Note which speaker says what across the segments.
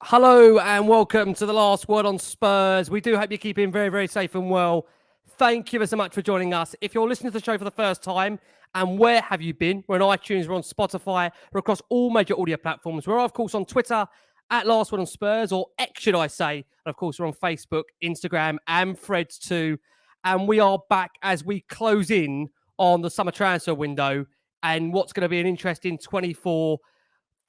Speaker 1: Hello and welcome to the Last Word on Spurs. We do hope you're keeping very, very safe and well. Thank you so much for joining us. If you're listening to the show for the first time, and where have you been? We're on iTunes, we're on Spotify, we're across all major audio platforms. We're, of course, on Twitter at Last Word on Spurs, or X, should I say. And, of course, we're on Facebook, Instagram, and Threads too. And we are back as we close in on the summer transfer window and what's going to be an interesting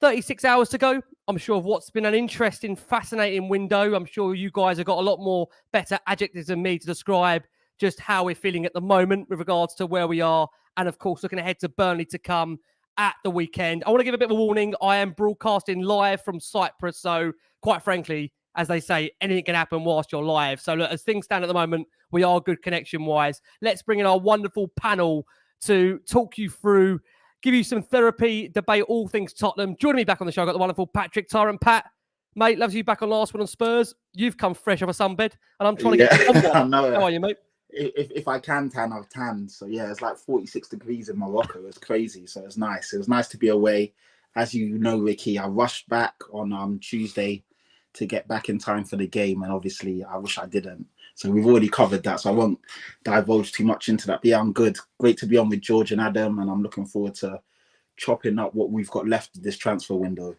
Speaker 1: 36 hours to go. I'm sure of what's been an interesting, fascinating window. I'm sure you guys have got a lot more better adjectives than me to describe just how we're feeling at the moment with regards to where we are. And of course, looking ahead to Burnley to come at the weekend. I want to give a bit of a warning. I am broadcasting live from Cyprus. So quite frankly, as they say, anything can happen whilst you're live. So look, as things stand at the moment, we are good connection-wise. Let's bring in our wonderful panel to talk you through, give you some therapy, debate all things Tottenham. Joining me back on the show, I've got the wonderful Patrick Tyrant. Pat, mate, loves you back on Last Word on Spurs. You've come fresh off a sunbed, and I'm trying to get...
Speaker 2: I know.
Speaker 1: How are you, mate?
Speaker 2: If I can tan, I've tanned. So yeah, it's like 46 degrees in Morocco. It's crazy. So it's nice. It was nice to be away. As you know, Ricky, I rushed back on Tuesday to get back in time for the game, and obviously I wish I didn't. So we've already covered that, so I won't divulge too much into that. But yeah, I'm good. Great to be on with George and Adam, and I'm looking forward to chopping up what we've got left of this transfer window.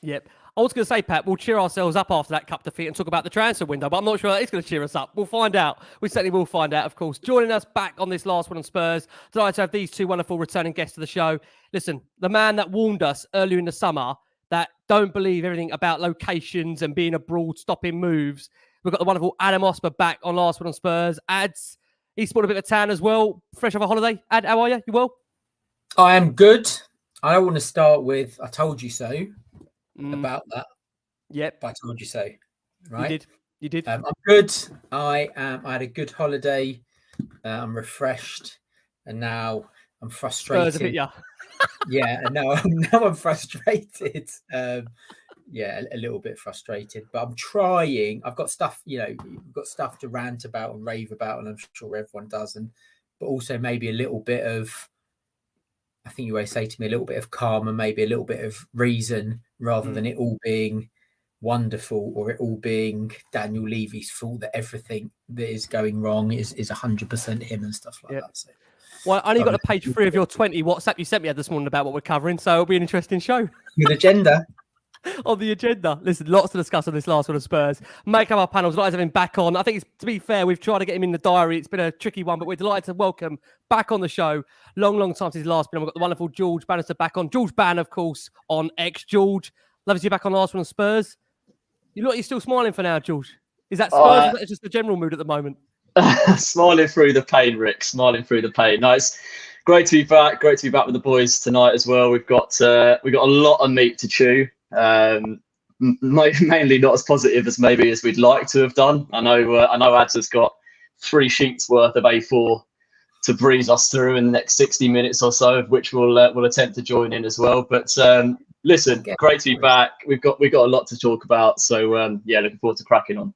Speaker 1: Yep. I was going to say, Pat, we'll cheer ourselves up after that cup defeat and talk about the transfer window, but I'm not sure that it's going to cheer us up. We'll find out. We certainly will find out, of course. Joining us back on this Last One on Spurs, delighted to have these two wonderful returning guests to the show. Listen, the man that warned us earlier in the summer that don't believe everything about locations and being abroad, stopping moves. We've got the wonderful Adam Osper back on Last One on Spurs. Ads, he's spotted a bit of tan as well. Fresh off a holiday. Ad, how are you? You well?
Speaker 3: I am good. I don't want to start with I told you so about that.
Speaker 1: Yep.
Speaker 3: But I told you so. Right?
Speaker 1: You did.
Speaker 3: I'm good. I had a good holiday. I'm refreshed, and now I'm frustrated.
Speaker 1: Spurs a bit, yeah.
Speaker 3: Yeah, and now I'm frustrated. Yeah, a little bit frustrated, but I'm trying. I've got stuff, we've got stuff to rant about and rave about, and I'm sure everyone does. But also maybe a little bit of, I think you always say to me, a little bit of calm and maybe a little bit of reason rather than it all being wonderful or it all being Daniel Levy's fault that everything that is going wrong is 100% him and stuff like that. So,
Speaker 1: well, I only got to page 3 of your 20 WhatsApp you sent me this morning about what we're covering, so it'll be an interesting show.
Speaker 3: Good agenda.
Speaker 1: On the agenda. Listen, lots to discuss on this Last One of Spurs. Make up our panels. Delighted to have him back on. I think, to be fair, we've tried to get him in the diary. It's been a tricky one, but we're delighted to welcome back on the show. Long time since his last been. We've got the wonderful George Bannister back on. George Bann, of course, on X. George, love to see you back on Last One of Spurs. You look, you're still smiling for now, George. Is that Spurs or is that just the general mood at the moment?
Speaker 4: Smiling through the pain, Rick. Smiling through the pain. No, it's great to be back. Great to be back with the boys tonight as well. We've got a lot of meat to chew. Mainly not as positive as maybe as we'd like to have done. I know Ads has got 3 sheets worth of A4 to breeze us through in the next 60 minutes or so, of which we'll attempt to join in as well. But listen, great to be back. We've got a lot to talk about. So yeah, looking forward to cracking on.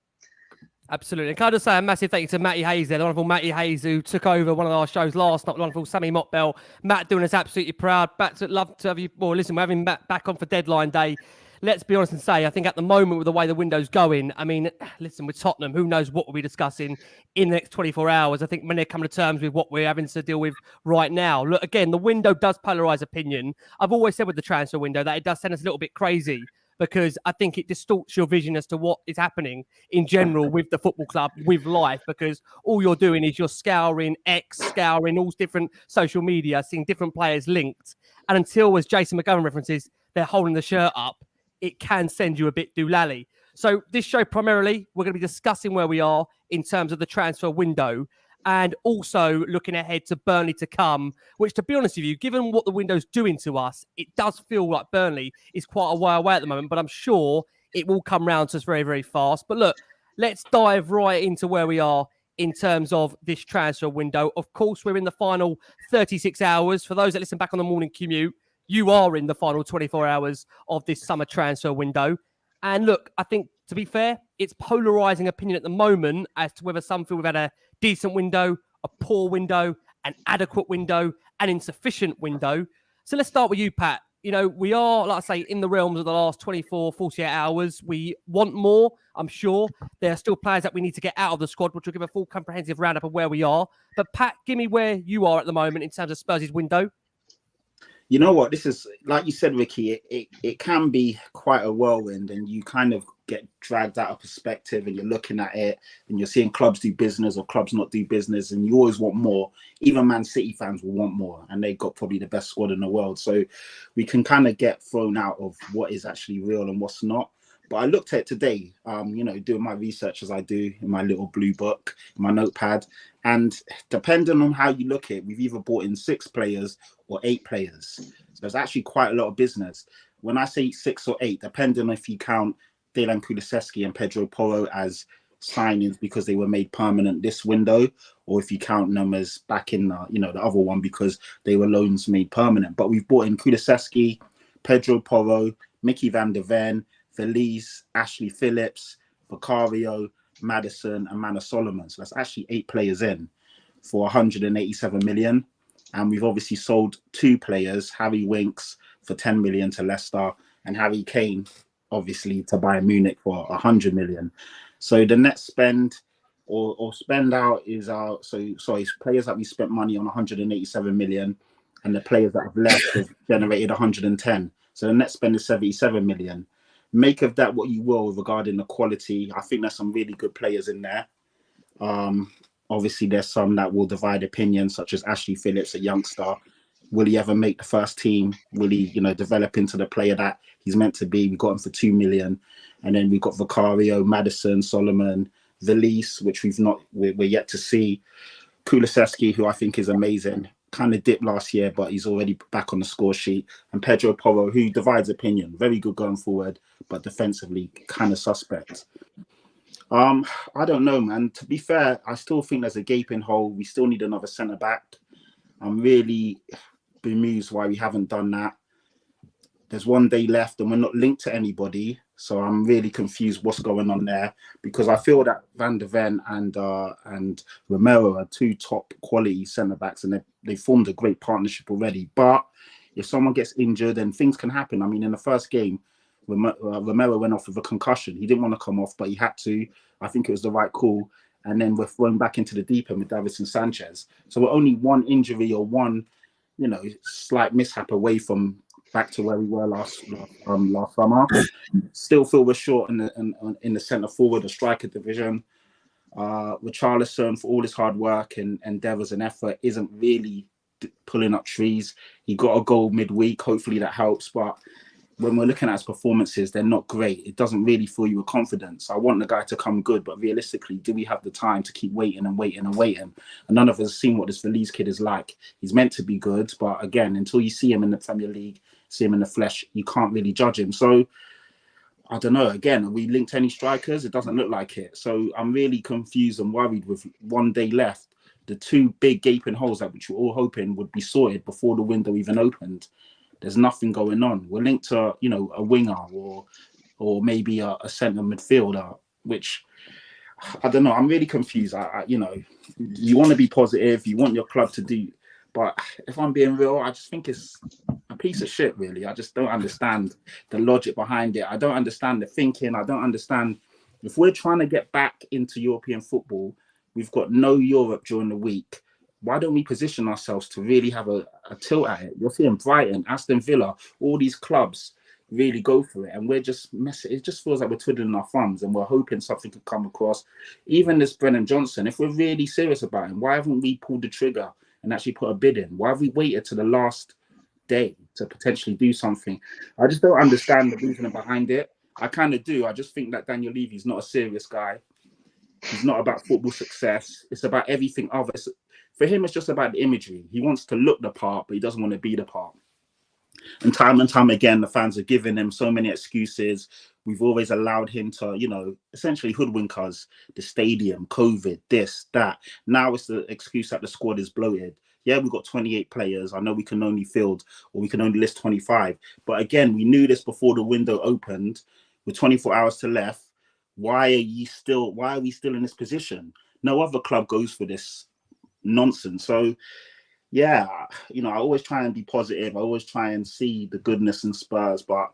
Speaker 1: Absolutely. And can I just say a massive thank you to Matty Hayes there, the wonderful Matty Hayes, who took over one of our shows last night, the wonderful Sammy Mockbell. Matt doing us absolutely proud. Love to have you. Well, listen, we're having Matt back on for deadline day. Let's be honest and say, I think at the moment with the way the window's going, I mean, listen, with Tottenham, who knows what we'll be discussing in the next 24 hours. I think when they're coming to terms with what we're having to deal with right now. Look, again, the window does polarise opinion. I've always said with the transfer window that it does send us a little bit crazy because I think it distorts your vision as to what is happening in general with the football club, with life, because all you're doing is you're scouring X, scouring all different social media, seeing different players linked. And until, as Jason McGovern references, they're holding the shirt up, it can send you a bit doolally. So this show, primarily, we're going to be discussing where we are in terms of the transfer window and also looking ahead to Burnley to come, which, to be honest with you, given what the window's doing to us, it does feel like Burnley is quite a way away at the moment, but I'm sure it will come round to us very, very fast. But look, let's dive right into where we are in terms of this transfer window. Of course, we're in the final 36 hours. For those that listen back on the morning commute, you are in the final 24 hours of this summer transfer window. And look, I think, to be fair, it's polarising opinion at the moment as to whether some feel we've had a decent window, a poor window, an adequate window, an insufficient window. So let's start with you, Pat. you know, we are, like I say, in the realms of the last 24, 48 hours. We want more, I'm sure. There are still players that we need to get out of the squad, which will give a full comprehensive roundup of where we are. But Pat, give me where you are at the moment in terms of Spurs' window.
Speaker 2: You know what? This is, like you said, Ricky, it can be quite a whirlwind, and you kind of get dragged out of perspective, and you're looking at it and you're seeing clubs do business or clubs not do business, and you always want more. Even Man City fans will want more, and they've got probably the best squad in the world. So we can kind of get thrown out of what is actually real and what's not. But I looked at it today, you know, doing my research as I do in my little blue book, my notepad. And depending on how you look at it, we've either brought in 6 players or 8 players. So there's actually quite a lot of business. When I say 6 or 8, depending if you count Dejan Kulusevski and Pedro Porro as signings because they were made permanent this window, or if you count them as back in the, you know, the other one because they were loans made permanent. But we've brought in Kulusevski, Pedro Porro, Mickey van der Ven, Feliz, Ashley Phillips, Vicario, Maddison, and Manor Solomon. So that's actually 8 players in for 187 million. And we've obviously sold 2 players, Harry Winks for 10 million to Leicester, and Harry Kane, obviously, to Bayern Munich for 100 million. So the net spend or spend out is our, players that we spent money on 187 million, and the players that have left have generated 110. So the net spend is 77 million. Make of that what you will regarding the quality. I think there's some really good players in there. Obviously, there's some that will divide opinion, such as Ashley Phillips, a youngster. Will he ever make the first team? Will he, you know, develop into the player that he's meant to be? We got him for 2 million. And then we got Vicario, Maddison, Solomon, Velise, which we're yet to see. Kulusevski, who I think is amazing. Kind of dipped last year, but he's already back on the score sheet. And Pedro Porro, who divides opinion. Very good going forward, but defensively kind of suspect. I don't know, man. To be fair, I still think there's a gaping hole. We still need another centre-back. I'm really bemused why we haven't done that. There's 1 day left and we're not linked to anybody. So I'm really confused what's going on there, because I feel that Van der Ven and Romero are 2 top quality centre-backs, and they formed a great partnership already. But if someone gets injured, then things can happen. I mean, in the first game, Romero went off with a concussion. He didn't want to come off, but he had to. I think it was the right call. And then we're thrown back into the deep end with Davinson Sanchez. So we're only 1 injury or 1, you know, slight mishap away from back to where we were last summer. Still feel we're short in the centre forward or striker division. Richarlison, for all his hard work and endeavours and effort, isn't really pulling up trees. He got a goal midweek. Hopefully that helps, but when we're looking at his performances, they're not great. It doesn't really fill you with confidence. I want the guy to come good, but realistically, do we have the time to keep waiting and waiting and waiting? And none of us have seen what this Feliz kid is like. He's meant to be good, but again, until you see him in the Premier League, see him in the flesh, you can't really judge him. So I don't know. Again, are we linked to any strikers? It doesn't look like it. So I'm really confused and worried with 1 day left. The 2 big gaping holes that which we're all hoping would be sorted before the window even opened. There's nothing going on. We're linked to, you know, a winger or maybe a centre midfielder, which I don't know. I'm really confused. You know, you want to be positive, you want your club to do, but if I'm being real, I just think it's a piece of shit, really. I just don't understand the logic behind it. I don't understand the thinking. I don't understand if we're trying to get back into European football, we've got no Europe during the week. Why don't we position ourselves to really have a tilt at it? You're seeing Brighton, Aston Villa, all these clubs really go for it. And we're just messing. It just feels like we're twiddling our thumbs and we're hoping something could come across. Even this Brennan Johnson, if we're really serious about him, why haven't we pulled the trigger and actually put a bid in? Why have we waited to the last day to potentially do something? I just don't understand the reasoning behind it. I kind of do. I just think that Daniel Levy's not a serious guy. He's not about football success. It's about everything other. For him, it's just about the imagery. He wants to look the part, but he doesn't want to be the part. And time again, the fans are giving him so many excuses. We've always allowed him to, you know, essentially hoodwink us. The stadium, COVID, this, that. Now it's the excuse that the squad is bloated. Yeah, we've got 28 players. I know we can only field or we can only list 25. But again, we knew this before the window opened. With 24 hours to left, why are we still in this position? No other club goes for this nonsense. So Yeah, I always try and be positive. I always try and see the goodness in Spurs, but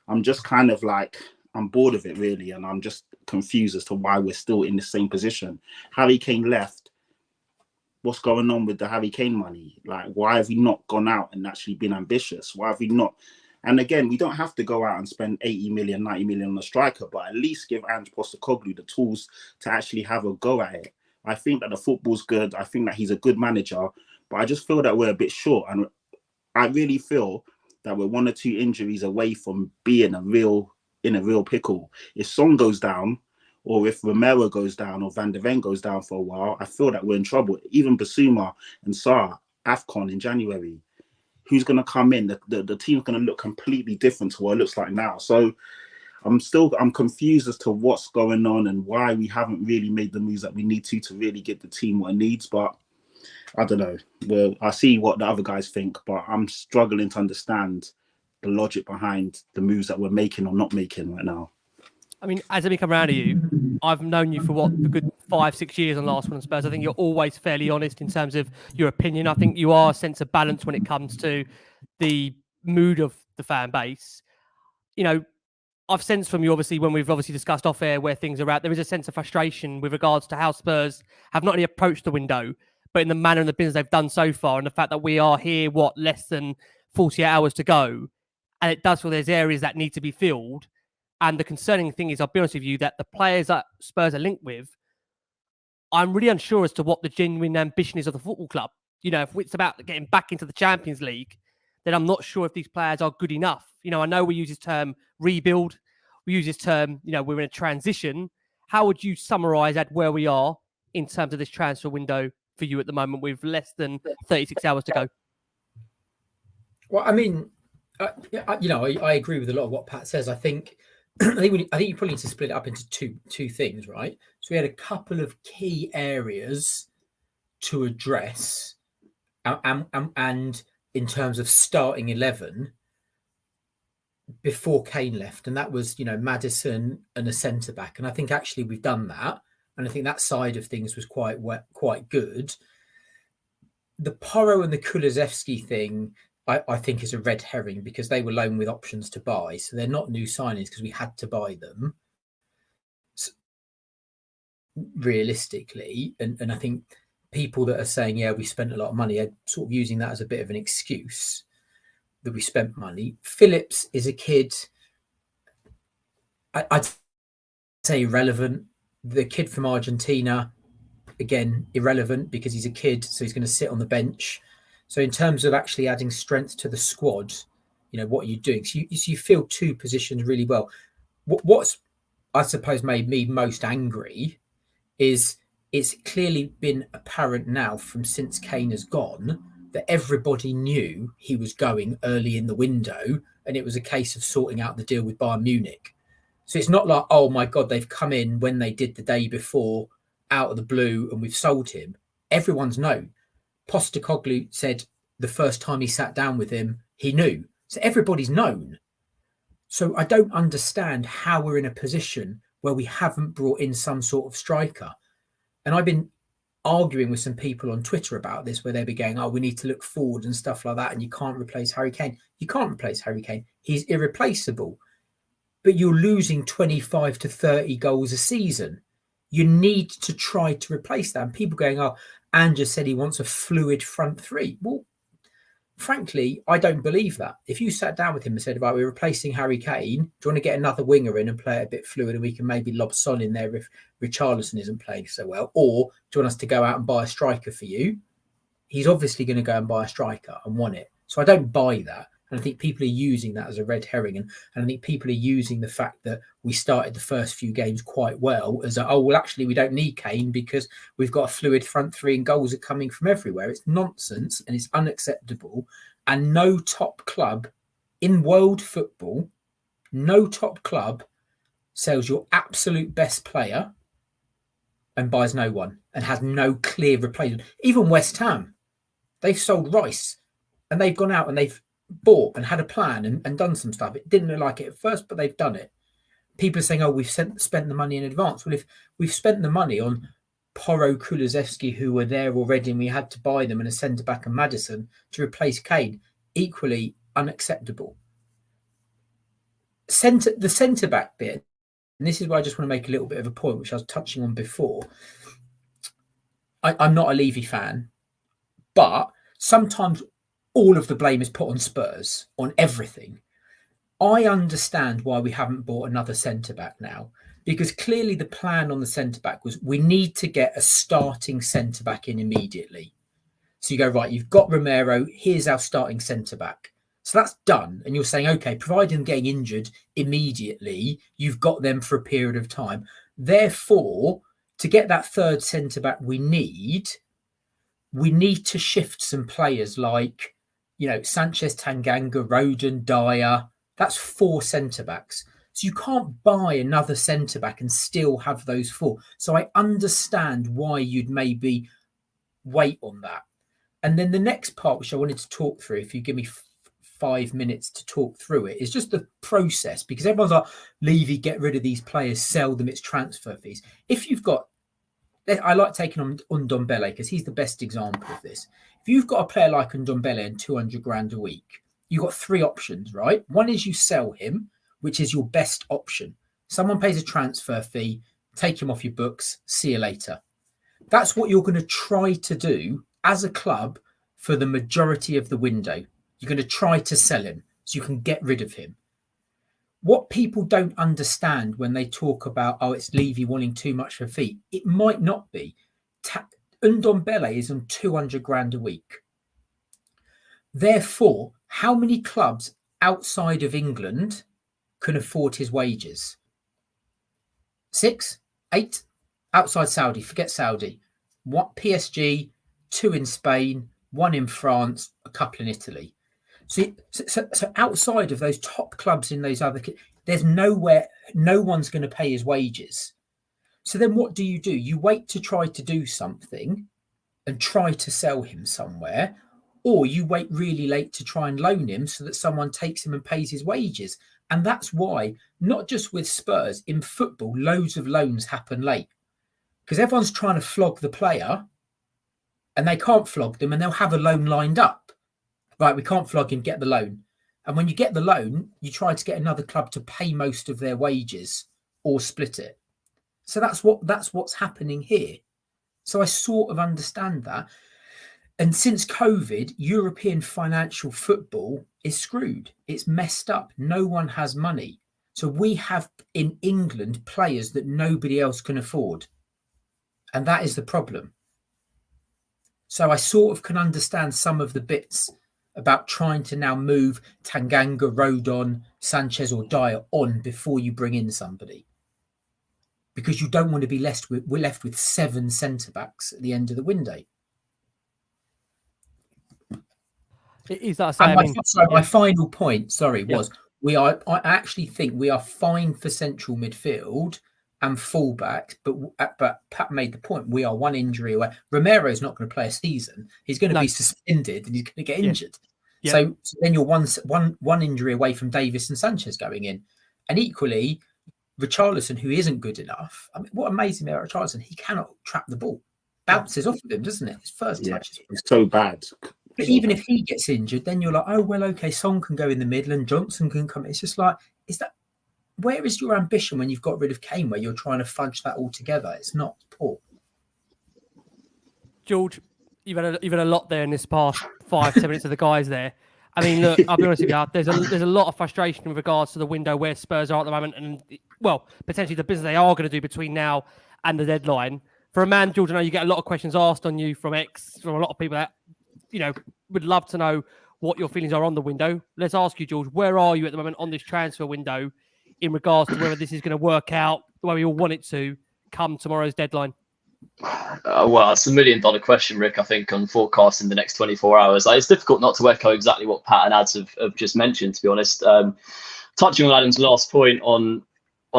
Speaker 2: I'm just kind of like, I'm bored of it really, and I'm just confused as to why we're still in the same position. Harry Kane left. What's going on with the Harry Kane money? Like, why have we not gone out and actually been ambitious? Why have we not? And again, we don't have to go out and spend 80 million, 90 million on a striker, but at least give Ange Postecoglou the tools to actually have a go at it. I think that the football's good. I think that he's a good manager, but I just feel that we're a bit short. And I really feel that we're 1 or 2 injuries away from being in a real pickle. If Son goes down, or if Romero goes down, or Van de Ven goes down for a while, I feel that we're in trouble. Even Basuma and Sarr, AFCON in January. Who's going to come in? The team's going to look completely different to what it looks like now. So I'm confused as to what's going on and why we haven't really made the moves that we need to really get the team what it needs. But I don't know. Well, I see what the other guys think, but I'm struggling to understand the logic behind the moves that we're making or not making right now.
Speaker 1: I mean, as I come around to you, I've known you for a good 5-6 years on Last Word On Spurs. I think you're always fairly honest in terms of your opinion. I think you are a sense of balance when it comes to the mood of the fan base. I've sensed from you, obviously, when we've discussed off air where things are at, there is a sense of frustration with regards to how Spurs have not only approached the window, but in the manner and the business they've done so far, and the fact that we are here, less than 48 hours to go, and it does feel there's areas that need to be filled. And the concerning thing is, I'll be honest with you, that the players that Spurs are linked with, I'm really unsure as to what the genuine ambition is of the football club. If it's about getting back into the Champions League, then I'm not sure if these players are good enough. I know we use this term rebuild. We use this term, we're in a transition. How would you summarise where we are in terms of this transfer window for you at the moment with less than 36 hours to go?
Speaker 3: Well, I mean, I agree with a lot of what Pat says. I think you probably need to split it up into two things, right? So we had a couple of key areas to address, and in terms of starting 11 before Kane left, and that was Maddison and a centre back, and I think actually we've done that, and I think that side of things was quite good. The Porro and the Kulusevski thing, I think, is a red herring because they were loaned with options to buy, so they're not new signings because we had to buy them. So, realistically, and I think people that are saying, yeah, we spent a lot of money, are sort of using that as a bit of an excuse that we spent money. Phillips is a kid, I'd say irrelevant. The kid from Argentina, again, irrelevant because he's a kid, so he's going to sit on the bench. So in terms of actually adding strength to the squad, what are you doing? So you fill 2 positions really well. What's, I suppose, made me most angry is it's clearly been apparent now since Kane has gone that everybody knew he was going early in the window, and it was a case of sorting out the deal with Bayern Munich. So it's not like, oh my God, they've come in when they did the day before out of the blue and we've sold him. Everyone's known. Postecoglou said the first time he sat down with him, he knew. So everybody's known. So I don't understand how we're in a position where we haven't brought in some sort of striker. And I've been arguing with some people on Twitter about this, where they'll be going, oh, we need to look forward and stuff like that, and you can't replace Harry Kane. You can't replace Harry Kane. He's irreplaceable. But you're losing 25 to 30 goals a season. You need to try to replace that. And people going, oh, Andrew said he wants a fluid front three. Well, frankly, I don't believe that. If you sat down with him and said, right, we're replacing Harry Kane, do you want to get another winger in and play it a bit fluid, and we can maybe lob Son in there if Richarlison isn't playing so well? Or do you want us to go out and buy a striker for you? He's obviously going to go and buy a striker and want it. So I don't buy that. And I think people are using that as a red herring. And I think people are using the fact that we started the first few games quite well as actually, we don't need Kane because we've got a fluid front three and goals are coming from everywhere. It's nonsense and it's unacceptable. And no top club in world football, no top club sells your absolute best player and buys no one and has no clear replacement. Even West Ham, they've sold Rice and they've gone out and they've bought and had a plan and done some stuff. It didn't look like it at first, but they've done it. People are saying, oh, we've spent the money in advance. Well, if we've spent the money on Porro, Kulusevski, who were there already, and we had to buy them, and a centre back and Maddison to replace Kane. Equally unacceptable. The centre back bit, and this is where I just want to make a little bit of a point, which I was touching on before. I'm not a Levy fan, but sometimes all of the blame is put on Spurs, on everything. I understand why we haven't bought another centre-back now, because clearly the plan on the centre-back was we need to get a starting centre-back in immediately. So you go, right, you've got Romero, here's our starting centre-back. So that's done. And you're saying, okay, providing them getting injured immediately, you've got them for a period of time. Therefore, to get that third centre-back we need to shift some players like, Sanchez, Tanganga, Rodon, Dyer. That's 4 centre-backs. So you can't buy another centre-back and still have those 4. So I understand why you'd maybe wait on that. And then the next part, which I wanted to talk through, if you give me 5 minutes to talk through it, is just the process, because everyone's like, Levy, get rid of these players, sell them, it's transfer fees. If you've got, I like taking on Ndombele because he's the best example of this. If you've got a player like Ndombele and 200 grand a week, you've got 3 options, right? One is you sell him, which is your best option. Someone pays a transfer fee, take him off your books, see you later. That's what you're going to try to do as a club for the majority of the window. You're going to try to sell him so you can get rid of him. What people don't understand when they talk about, oh, it's Levy wanting too much for a fee, it might not be. Ndombele is on 200 grand a week. Therefore, how many clubs outside of England can afford his wages? 6, 8, outside Saudi, forget Saudi. What, PSG, 2 in Spain, 1 in France, a couple in Italy. So outside of those top clubs in those other, there's nowhere, no one's going to pay his wages. So then what do? You wait to try to do something and try to sell him somewhere, or you wait really late to try and loan him so that someone takes him and pays his wages. And that's why, not just with Spurs, in football, loads of loans happen late. Because everyone's trying to flog the player and they can't flog them, and they'll have a loan lined up. Right, we can't flog him, get the loan. And when you get the loan, you try to get another club to pay most of their wages or split it. So that's what's happening here. So I sort of understand that. And since COVID, European financial football is screwed. It's messed up. No one has money. So we have in England players that nobody else can afford. And that is the problem. So I sort of can understand some of the bits about trying to now move Tanganga, Rodon, Sanchez or Dyer on before you bring in somebody. Because you don't want to be we're left with 7 centre-backs at the end of the window.
Speaker 1: Is that
Speaker 3: my final point, was I actually think we are fine for central midfield and fullbacks, but Pat made the point, we are 1 injury away. Romero's not going to play a season. He's going to be suspended and he's going to get injured. Yeah. So then you're one injury away from Davis and Sanchez going in. And equally, Richarlison, who isn't good enough. I mean, what amazing about Richarlison, he cannot trap the ball. Bounces off of him, doesn't it? His first touch.
Speaker 2: It's so bad.
Speaker 3: But even if he gets injured, then you're like, oh, well, okay, Son can go in the middle and Johnson can come. It's just like, where is your ambition when you've got rid of Kane, where you're trying to fudge that all together? It's not poor.
Speaker 1: George, you've had a lot there in this past 5-10 minutes of the guys there. I mean, look, I'll be honest with you, there's a lot of frustration in regards to the window where Spurs are at the moment, and well, potentially the business they are going to do between now and the deadline. For a man, George, I know you get a lot of questions asked on you from a lot of people that would love to know what your feelings are on the window. Let's ask you, George, where are you at the moment on this transfer window in regards to whether this is going to work out the way we all want it to come tomorrow's deadline?
Speaker 4: Well, it's $1 million question, Rick, I think, on forecasting the next 24 hours. It's difficult not to echo exactly what Pat and Ads have just mentioned, to be honest. Touching on Adam's last point on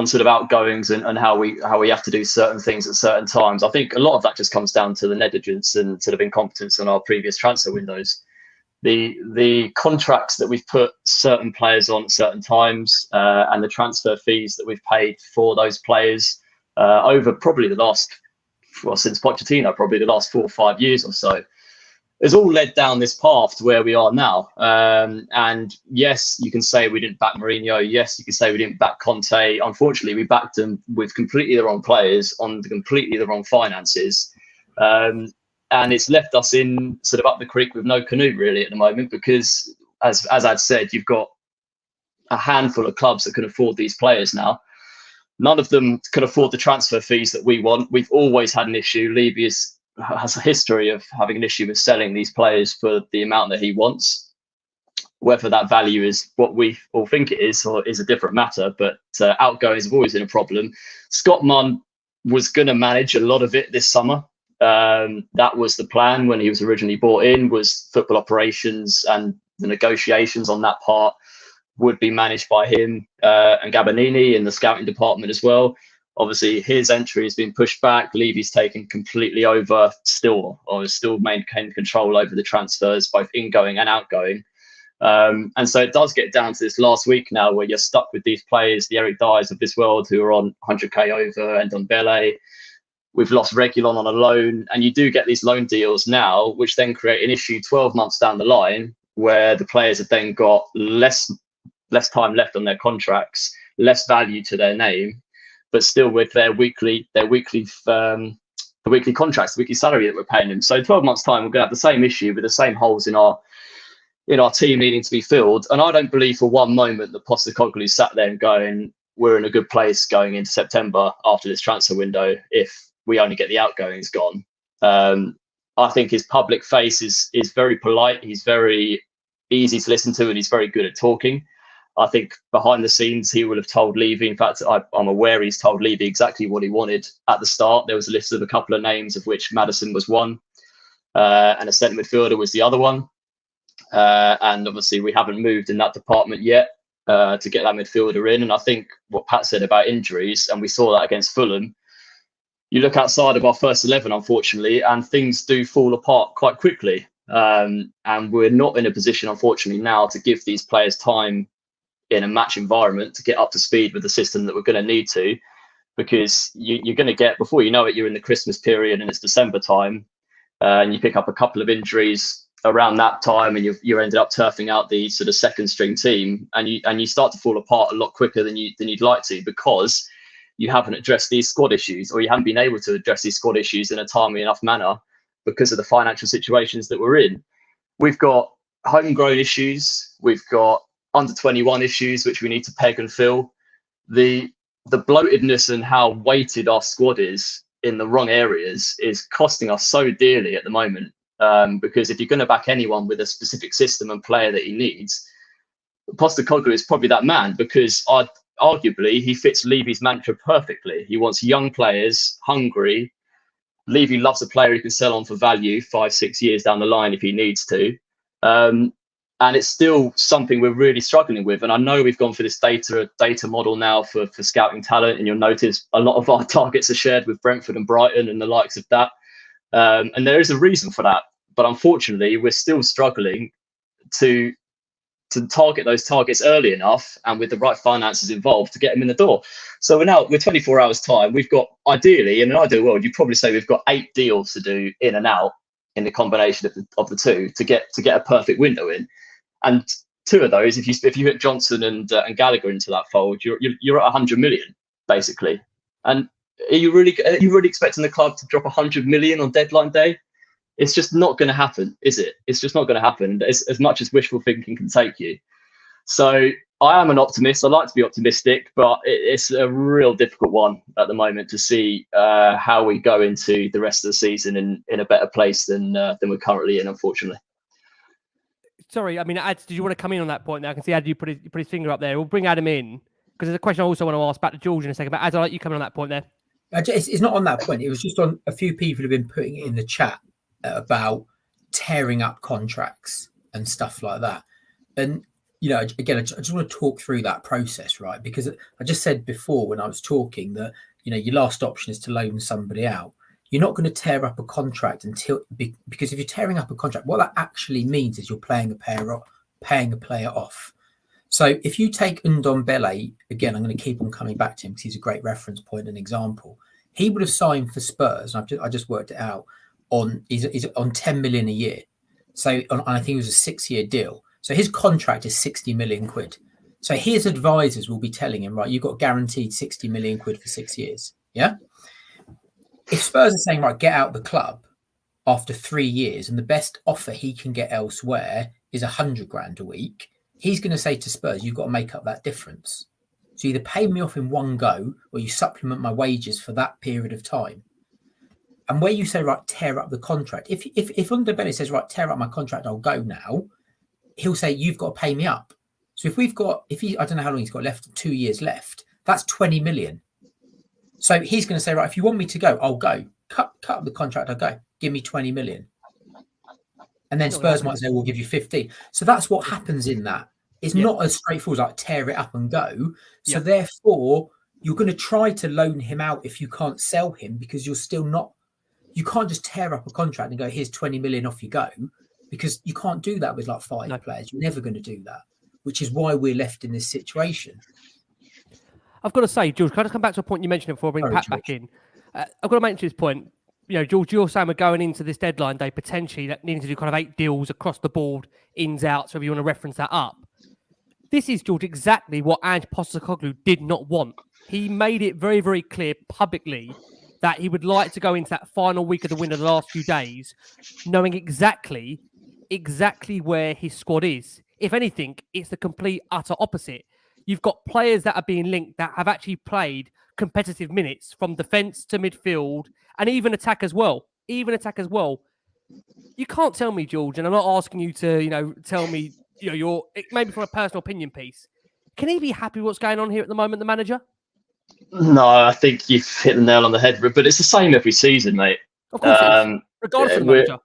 Speaker 4: sort of outgoings and how we have to do certain things at certain times, I think a lot of that just comes down to the negligence and sort of incompetence on our previous transfer windows. The contracts that we've put certain players on at certain times and the transfer fees that we've paid for those players over probably the last since Pochettino, probably the last 4 or 5 years or so, has all led down this path to where we are now. And yes, you can say we didn't back Mourinho. Yes, you can say we didn't back Conte. Unfortunately, we backed them with completely the wrong players on completely the wrong finances. And it's left us in sort of up the creek with no canoe really at the moment, because as I'd said, you've got a handful of clubs that can afford these players now. None of them can afford the transfer fees that we want. We've always had an issue. Levy has a history of having an issue with selling these players for the amount that he wants. Whether that value is what we all think it is or is a different matter, but outgoings have always been a problem. Scott Munn was going to manage a lot of it this summer. That was the plan when he was originally brought in, was football operations, and the negotiations on that part would be managed by him and Gabbanini in the scouting department as well. Obviously, his entry has been pushed back. Levy's taken completely over, still maintained control over the transfers, both ingoing and outgoing. And so it does get down to this last week now, where you're stuck with these players, the Eric Dyers of this world, who are on 100k over, and on Bele. We've lost Reguilon on a loan, and you do get these loan deals now, which then create an issue 12 months down the line, where the players have then got less time left on their contracts, less value to their name, but still with their weekly contracts, the weekly salary that we're paying them. So 12 months time, we're going to have the same issue with the same holes in our team needing to be filled. And I don't believe for one moment that Postecoglou sat there and going, we're in a good place going into September after this transfer window if we only get the outgoings gone. I think his public face is very polite. He's very easy to listen to, and he's very good at talking. I think behind the scenes, he will have told Levy. In fact, I'm aware he's told Levy exactly what he wanted at the start. There was a list of a couple of names, of which Maddison was one, and a centre midfielder was the other one. And obviously, we haven't moved in that department yet to get that midfielder in. And I think what Pat said about injuries, and we saw that against Fulham, you look outside of our first 11, unfortunately, and things do fall apart quite quickly. And we're not in a position, unfortunately, now to give these players time in a match environment to get up to speed with the system that we're going to need to, because you're going to get, before you know it, you're in the Christmas period and it's December time, and you pick up a couple of injuries around that time, and you ended up turfing out the sort of second string team, and you start to fall apart a lot quicker than you'd like to, because you haven't addressed these squad issues, or you haven't been able to address these squad issues in a timely enough manner because of the financial situations that we're in. We've got homegrown issues, we've got under 21 issues which we need to peg and fill. The bloatedness and how weighted our squad is in the wrong areas is costing us so dearly at the moment, because if you're going to back anyone with a specific system and player that he needs, Postecoglou is probably that man, because arguably he fits Levy's mantra perfectly. He wants young players, hungry. Levy loves a player he can sell on for value 5-6 years down the line if he needs to. And it's still something we're really struggling with. And I know we've gone for this data model now for scouting talent. And you'll notice a lot of our targets are shared with Brentford and Brighton and the likes of that. And there is a reason for that. But unfortunately, we're still struggling to target those targets early enough and with the right finances involved to get them in the door. So we're 24 hours time. We've got, ideally, in an ideal world, you'd probably say we've got 8 deals to do in and out in the combination of the two to get a perfect window in. And 2 of those, if you hit Johnson and Gallagher into that fold, you're at 100 million basically. And are you really expecting the club to drop 100 million on deadline day? It's just not going to happen, is it? It's just not going to happen. As much as wishful thinking can take you. So I am an optimist. I like to be optimistic, but it's a real difficult one at the moment to see how we go into the rest of the season in a better place than we're currently in, unfortunately.
Speaker 1: Sorry, I mean, Ads, did you want to come in on that point? Now I can see Ad, you put his finger up there. We'll bring Adam in, because there's a question I also want to ask back to George in a second. But Ad, I'll let you come in on that point there.
Speaker 3: It's not on that point. It was just on a few people have been putting it in the chat about tearing up contracts and stuff like that. And, you know, again, I just want to talk through that process, right? Because I just said before when I was talking that, you know, your last option is to loan somebody out. You're not going to tear up a contract because if you're tearing up a contract, what that actually means is you're paying a player off. So if you take Ndombele, again, I'm going to keep on coming back to him because he's a great reference point and example. he would have signed for Spurs. And I just worked it out he's on 10 million a year. So I think it was a 6-year deal. So his contract is 60 million quid. So his advisors will be telling him, right, you've got guaranteed 60 million quid for 6 years. Yeah. If Spurs are saying, right, get out of the club after 3 years, and the best offer he can get elsewhere is 100 grand a week, he's going to say to Spurs, you've got to make up that difference. So either pay me off in one go, or you supplement my wages for that period of time. And where you say, right, tear up the contract, if Underbelly says, right, tear up my contract, I'll go now, he'll say, you've got to pay me up. So I don't know how long he's got left, 2 years left, that's 20 million. So he's going to say, right, if you want me to go, I'll go. Cut up the contract, I'll go. Give me 20 million. And then Spurs might say, we'll give you 15. So that's what happens in that. It's not as straightforward as like tear it up and go. So therefore, you're going to try to loan him out if you can't sell him, because you're still not, you can't just tear up a contract and go, here's 20 million, off you go, because you can't do that with like 5 players. You're never going to do that, which is why we're left in this situation.
Speaker 1: I've got to say, George, can I just come back to a point you mentioned before I bring Pat back in? I've got to mention this point. You know, George, you're saying we're going into this deadline day potentially that needing to do kind of 8 deals across the board, ins, outs, whether you want to reference that up. This is, George, exactly what 𝐷𝐵 Postecoglou did not want. He made it very, very clear publicly that he would like to go into that final week of the window, the last few days, knowing exactly where his squad is. If anything, it's the complete, utter opposite. You've got players that are being linked that have actually played competitive minutes from defence to midfield and even attack as well. You can't tell me, George, and I'm not asking you to, tell me, your maybe from a personal opinion piece. Can he be happy with what's going on here at the moment, the manager?
Speaker 4: No, I think you've hit the nail on the head, but it's the same every season, mate.
Speaker 1: Of course, regardless of the manager.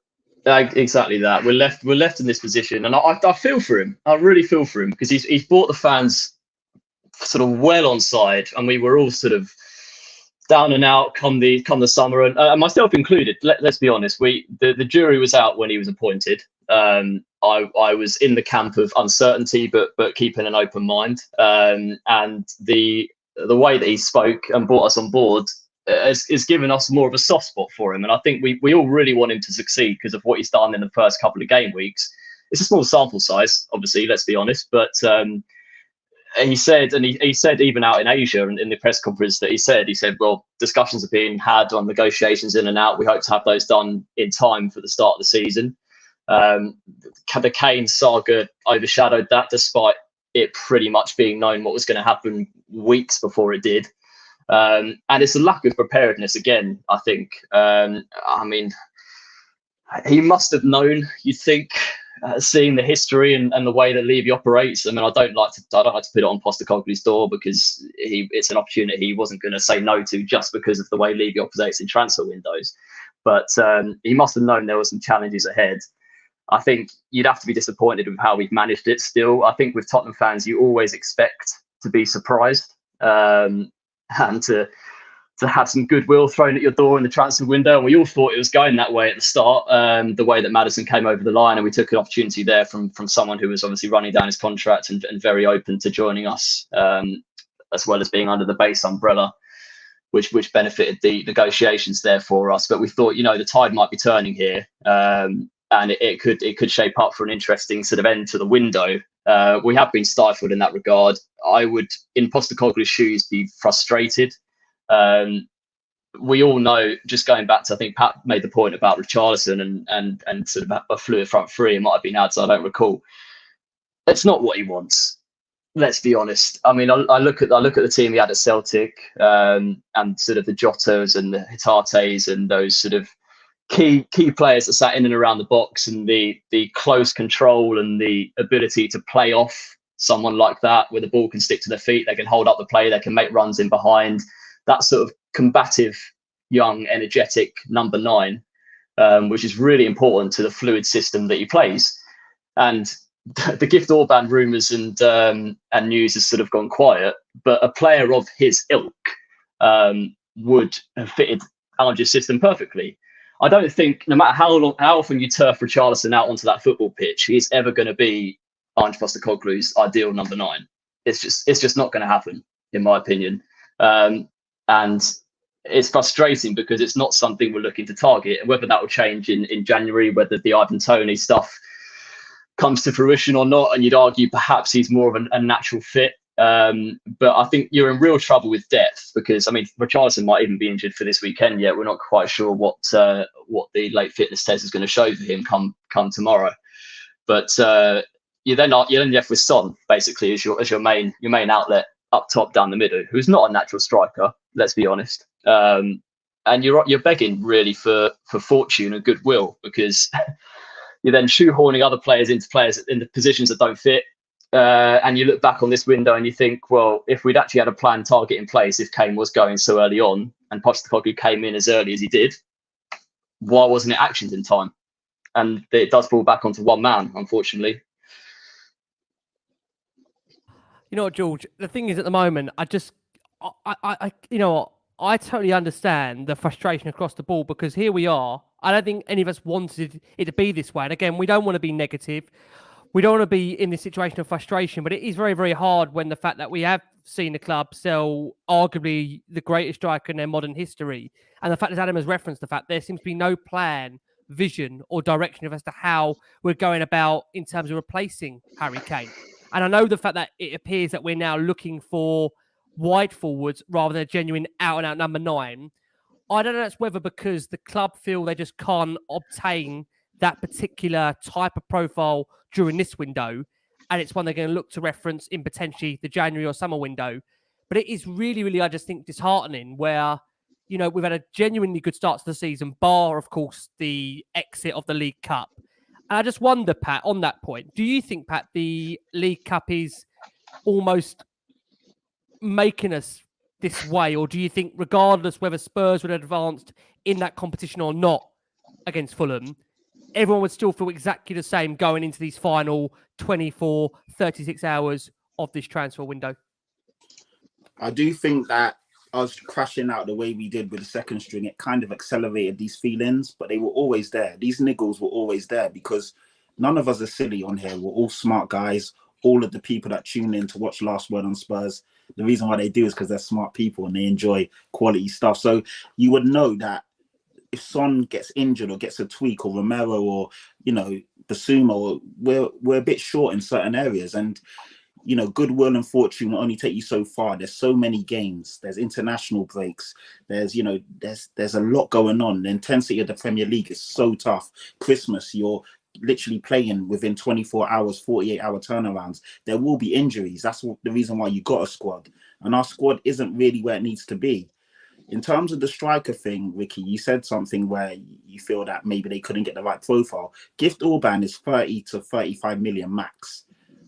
Speaker 4: Exactly that. We're left in this position, and I feel for him. I really feel for him, because he's brought the fans sort of well on side, and we were all sort of down and out come the summer, and myself included. Let's be honest, the jury was out when he was appointed. I was in the camp of uncertainty, but keeping an open mind. And the way that he spoke and brought us on board has given us more of a soft spot for him. And I think we all really want him to succeed because of what he's done in the first couple of game weeks. It's a small sample size, obviously, let's be honest, but he said even out in Asia and in the press conference that he said, well, discussions are being had on negotiations in and out. We hope to have those done in time for the start of the season. The Kane saga overshadowed that, despite it pretty much being known what was going to happen weeks before it did. And it's a lack of preparedness again, I think. I mean, he must have known, you'd think, seeing the history and the way that Levy operates. I mean, I don't like to put it on Postecoglou's door, because it's an opportunity he wasn't going to say no to just because of the way Levy operates in transfer windows. But he must have known there were some challenges ahead. I think you'd have to be disappointed with how we've managed it still. I think with Tottenham fans, you always expect to be surprised and to have some goodwill thrown at your door in the transfer window. And we all thought it was going that way at the start, the way that Maddison came over the line, and we took an opportunity there from someone who was obviously running down his contract and very open to joining us, as well as being under the base umbrella, which benefited the negotiations there for us. But we thought, the tide might be turning here. And it could shape up for an interesting sort of end to the window. We have been stifled in that regard. I would, in Postecoglou's shoes, be frustrated. We all know, just going back to, I think Pat made the point about Richarlison and sort of a fluid front three. It might have been ads, I don't recall. It's not what he wants. Let's be honest. I mean, I look at the team he had at Celtic, and sort of the Jotas and the Hitates and those sort of key players that sat in and around the box, and the close control and the ability to play off someone like that, where the ball can stick to their feet, they can hold up the play, they can make runs in behind. That sort of combative, young, energetic number 9, which is really important to the fluid system that he plays. And the Gift Orban rumours and news has sort of gone quiet, but a player of his ilk would have fitted 𝐷𝐵's system perfectly. I don't think, no matter how often you turf Richarlison out onto that football pitch, he's ever going to be 𝐷𝐵 Postecoglou's ideal number 9. It's just not going to happen, in my opinion. And it's frustrating because it's not something we're looking to target. And whether that will change in January, whether the Ivan Toney stuff comes to fruition or not, and you'd argue perhaps he's more of a natural fit. But I think you're in real trouble with depth because, I mean, Richarlison might even be injured for this weekend yet. We're not quite sure what the late fitness test is going to show for him come tomorrow. But you're then left with Son basically as your main outlet up top down the middle, who's not a natural striker. Let's be honest. And you're begging really for fortune and goodwill because you're then shoehorning other players into the positions that don't fit. And you look back on this window and you think, well, if we'd actually had a planned target in place, if Kane was going so early on and Postecoglou came in as early as he did, why wasn't it actioned in time? And it does fall back onto one man, unfortunately.
Speaker 1: You know what, George? The thing is, at the moment, I totally understand the frustration across the board because here we are. I don't think any of us wanted it to be this way. And again, we don't want to be negative. We don't want to be in this situation of frustration, but it is very, very hard when the fact that we have seen the club sell arguably the greatest striker in their modern history. And the fact that Adam has referenced the fact there seems to be no plan, vision or direction as to how we're going about in terms of replacing Harry Kane. And I know the fact that it appears that we're now looking for wide forwards rather than a genuine out-and-out number 9. I don't know that's whether because the club feel they just can't obtain that particular type of profile during this window, and it's one they're going to look to reference in potentially the January or summer window. But it is really, really, I just think, disheartening where, you know, we've had a genuinely good start to the season, bar, of course, the exit of the League Cup. And I just wonder, Pat, on that point, do you think, Pat, the League Cup is almost making us this way? Or do you think, regardless whether Spurs would have advanced in that competition or not against Fulham, everyone would still feel exactly the same going into these final 24, 36 hours of this transfer window?
Speaker 2: I do think that us crashing out the way we did with the second string, it kind of accelerated these feelings, but they were always there. These niggles were always there because none of us are silly on here. We're all smart guys. All of the people that tune in to watch Last Word on Spurs, the reason why they do is because they're smart people and they enjoy quality stuff. So you would know that if Son gets injured or gets a tweak, or Romero, or, you know, Basuma, we're a bit short in certain areas. And, you know, goodwill and fortune will only take you so far. There's so many games. There's international breaks. There's, you know, there's a lot going on. The intensity of the Premier League is so tough. Christmas, you're literally playing within 24 hours, 48-hour turnarounds. There will be injuries. That's the reason why you got a squad. And our squad isn't really where it needs to be. In terms of the striker thing, Ricky, you said something where you feel that maybe they couldn't get the right profile. Gift Orban is 30 to 35 million max.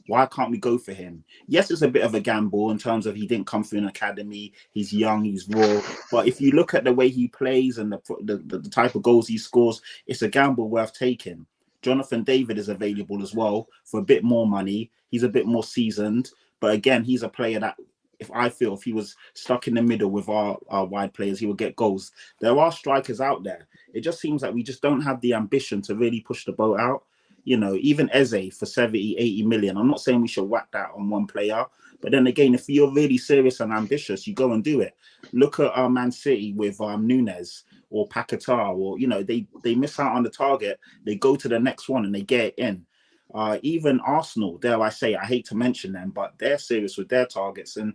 Speaker 2: Why can't we go for him? Yes, it's a bit of a gamble in terms of he didn't come through an academy. He's young, he's raw. But if you look at the way he plays and the type of goals he scores, it's a gamble worth taking. Jonathan David is available as well for a bit more money. He's a bit more seasoned. But again, he's a player that, if he was stuck in the middle with our wide players, he would get goals. There are strikers out there. It just seems like we just don't have the ambition to really push the boat out. You know, even Eze for 70, 80 million. I'm not saying we should whack that on one player. But then again, if you're really serious and ambitious, you go and do it. Look at Man City with Nunes or Paquetá, or, you know, they miss out on the target. They go to the next one and they get it in. Even Arsenal, dare I say, I hate to mention them, but they're serious with their targets. And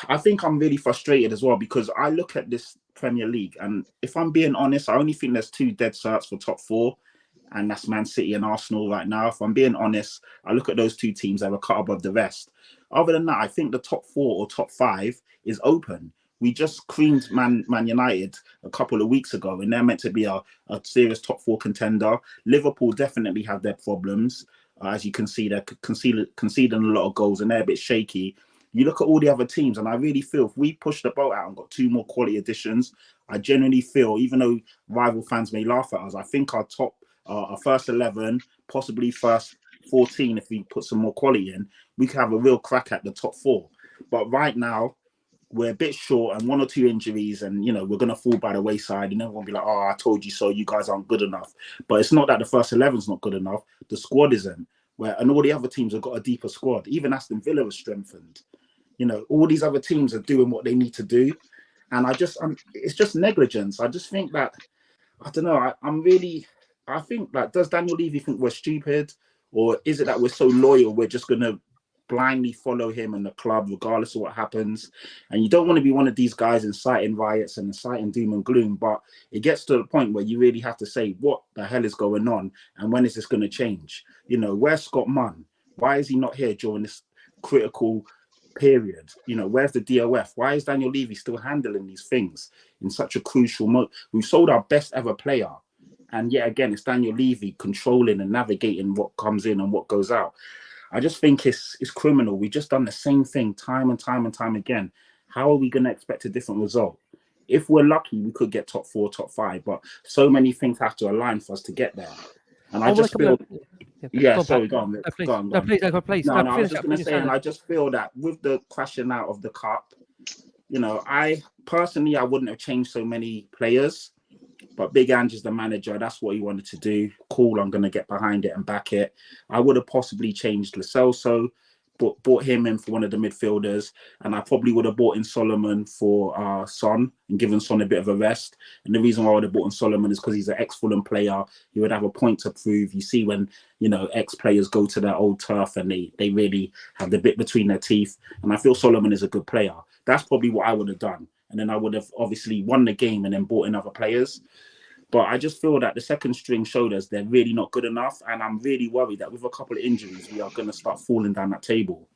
Speaker 2: I think I'm really frustrated as well because I look at this Premier League, and if I'm being honest, I only think there's 2 dead certs for top 4, and that's Man City and Arsenal right now. If I'm being honest, I look at those 2 teams that are cut above the rest. Other than that, I think the top 4 or top 5 is open. We just creamed Man United a couple of weeks ago, and they're meant to be a serious top 4 contender. Liverpool definitely have their problems. As you can see, they're conceding a lot of goals, and they're a bit shaky. You look at all the other teams, and I really feel if we push the boat out and got 2 more quality additions, I genuinely feel, even though rival fans may laugh at us, I think our first 11, possibly first 14, if we put some more quality in, we could have a real crack at the top 4. But right now, we're a bit short, and 1 or 2 injuries, and, you know, we're going to fall by the wayside, and everyone will be like, oh, I told you so, you guys aren't good enough. But it's not that the first 11's not good enough. The squad isn't. And all the other teams have got a deeper squad. Even Aston Villa was strengthened. You know, all these other teams are doing what they need to do. And it's just negligence. I just think that, I don't know. I think like, does Daniel Levy think we're stupid, or is it that we're so loyal we're just gonna blindly follow him and the club regardless of what happens? And you don't want to be one of these guys inciting riots and inciting doom and gloom, but it gets to the point where you really have to say, what the hell is going on, and when is this going to change? You know, where's Scott Munn? Why is he not here during this critical period? You know, where's the DOF? Why is Daniel Levy still handling these things in such a crucial moment? We've sold our best ever player, and yet again it's Daniel Levy controlling and navigating what comes in and what goes out. I just think it's criminal. We've just done the same thing time and time again. How are we going to expect a different result? If we're lucky, we could get top 4, top 5, but so many things have to align for us to get there. And I just feel, yeah, sorry, go on.
Speaker 1: Please.
Speaker 2: No, I was just going to say, and I just feel that with the crashing out of the cup, you know, I wouldn't have changed so many players. But Big Ange is the manager. That's what he wanted to do. Cool, I'm going to get behind it and back it. I would have possibly changed Lo Celso, but brought him in for one of the midfielders. And I probably would have brought in Solomon for Son and given Son a bit of a rest. And the reason why I would have brought in Solomon is because he's an ex-Fulham player. He would have a point to prove. You see when, you know, ex-players go to their old turf and they really have the bit between their teeth. And I feel Solomon is a good player. That's probably what I would have done. And then I would have obviously won the game and then brought in other players. But I just feel that the second string showed us they're really not good enough. And I'm really worried that with a couple of injuries, we are going to start falling down that table.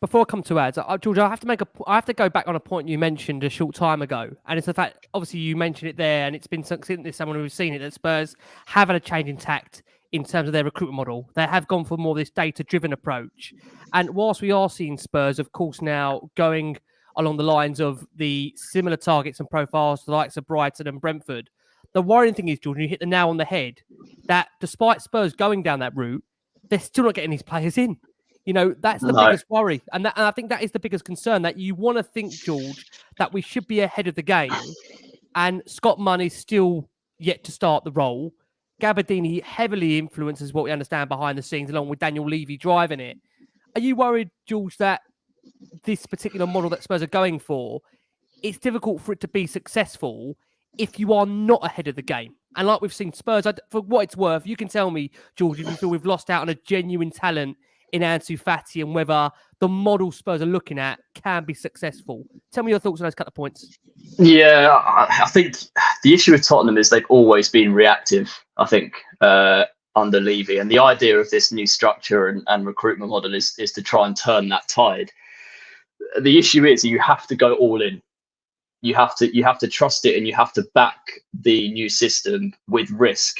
Speaker 1: Before I come to ads, George, I have to go back on a point you mentioned a short time ago. And it's the fact, obviously, you mentioned it there, and it's been since this someone who's seen it, that Spurs have had a change in tact in terms of their recruitment model. They have gone for more of this data-driven approach. And whilst we are seeing Spurs, of course, now going along the lines of the similar targets and profiles to the likes of Brighton and Brentford, the worrying thing is, Jordan, you hit the nail on the head, that despite Spurs going down that route, they're still not getting these players in. You know, that's the biggest worry. And I think that is the biggest concern, that you want to think, George, that we should be ahead of the game. And Scott Munn is still yet to start the role. Gabardini heavily influences what we understand behind the scenes, along with Daniel Levy driving it. Are you worried, George, that this particular model that Spurs are going for, it's difficult for it to be successful if you are not ahead of the game? And like we've seen Spurs, for what it's worth, you can tell me, George, if you feel we've lost out on a genuine talent in Ansu Fati and whether the model Spurs are looking at can be successful. Tell me your thoughts on those couple of points.
Speaker 4: Yeah, I think the issue with Tottenham is they've always been reactive, I think, under Levy. And the idea of this new structure and recruitment model is to try and turn that tide. The issue is you have to go all in. You have to trust it, and you have to back the new system with risk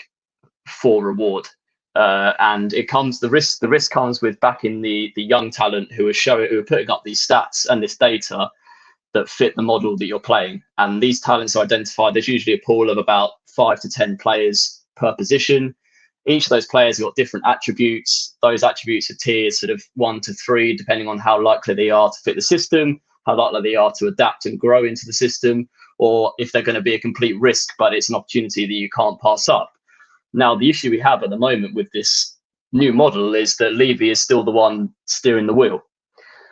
Speaker 4: for reward. And the risk comes with backing the young talent who are putting up these stats and this data that fit the model that you're playing. And these talents are identified. There's usually a pool of about 5 to 10 players per position. Each of those players have got different attributes. Those attributes are tiered sort of 1 to 3, depending on how likely they are to fit the system, how likely they are to adapt and grow into the system, or if they're going to be a complete risk, but it's an opportunity that you can't pass up. Now, the issue we have at the moment with this new model is that Levy is still the one steering the wheel.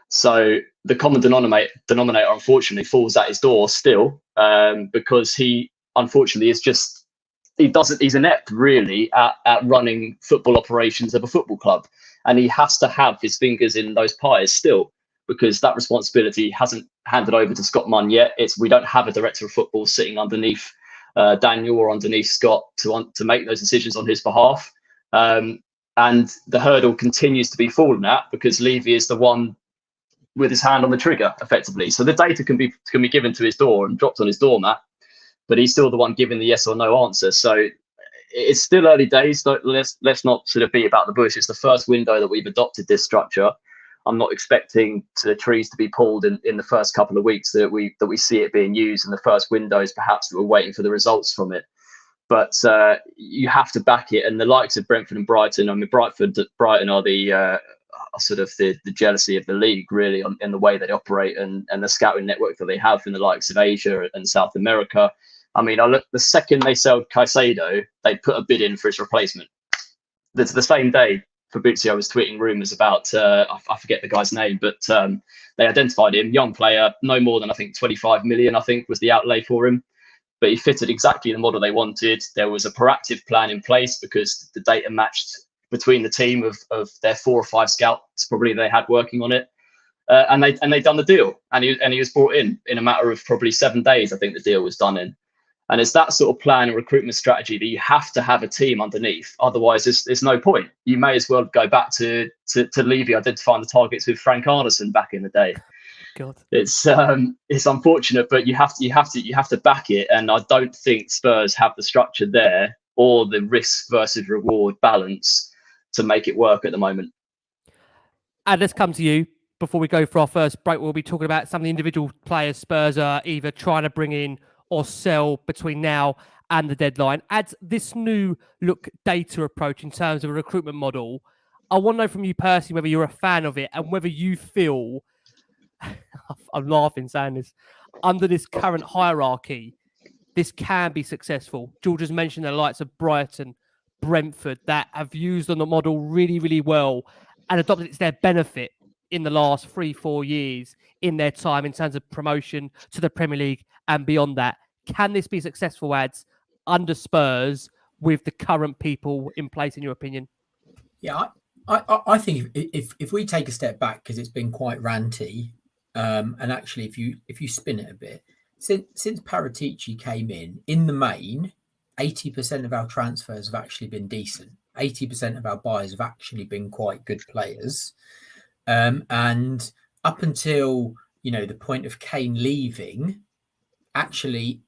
Speaker 4: So the common denominator, unfortunately, falls at his door still, because he, unfortunately, he's inept, really, at running football operations of a football club. And he has to have his fingers in those pies still, because that responsibility hasn't handed over to Scott Munn yet. We don't have a director of football sitting underneath Daniel or underneath Scott to make those decisions on his behalf. And the hurdle continues to be fallen at because Levy is the one with his hand on the trigger, effectively. So the data can be given to his door and dropped on his doormat, but he's still the one giving the yes or no answer. So it's still early days. So let's not sort of beat about the bush. It's the first window that we've adopted this structure. I'm not expecting the trees to be pulled in the first couple of weeks that we see it being used in the first windows, perhaps, that we're waiting for the results from it. But you have to back it. And the likes of Brentford and Brighton, I mean, Brighton are the sort of the jealousy of the league, really, in the way they operate and the scouting network that they have in the likes of Asia and South America. I mean, the second they sold Caicedo, they put a bid in for his replacement. The same day Fabrizio was tweeting rumours about, I forget the guy's name, but they identified him, young player, no more than I think 25 million, I think was the outlay for him. But he fitted exactly the model they wanted. There was a proactive plan in place because the data matched between the team of their 4 or 5 scouts probably they had working on it. And they done the deal, and he was brought in a matter of probably 7 days. I think the deal was done in. And it's that sort of plan and recruitment strategy that you have to have a team underneath. Otherwise, there's no point. You may as well go back to Levy identifying the targets with Frank Arneson back in the day.
Speaker 1: God.
Speaker 4: It's unfortunate, but you have to back it. And I don't think Spurs have the structure there or the risk versus reward balance to make it work at the moment.
Speaker 1: And let's come to you. Before we go for our first break, we'll be talking about some of the individual players Spurs are either trying to bring in or sell between now and the deadline. Adds this new look data approach in terms of a recruitment model. I want to know from you personally whether you're a fan of it and whether you feel, I'm laughing saying this, under this current hierarchy, this can be successful. George has mentioned the likes of Brighton, Brentford that have used on the model really, really well and adopted it to their benefit in the last 3-4 years in their time in terms of promotion to the Premier League and beyond that. Can this be successful, Ads, under Spurs with the current people in place, in your opinion?
Speaker 3: Yeah, I think if we take a step back, because it's been quite ranty, and actually if you spin it a bit, since Paratici came in the main, 80% of our transfers have actually been decent. 80% of our buyers have actually been quite good players. And up until, the point of Kane leaving, actually,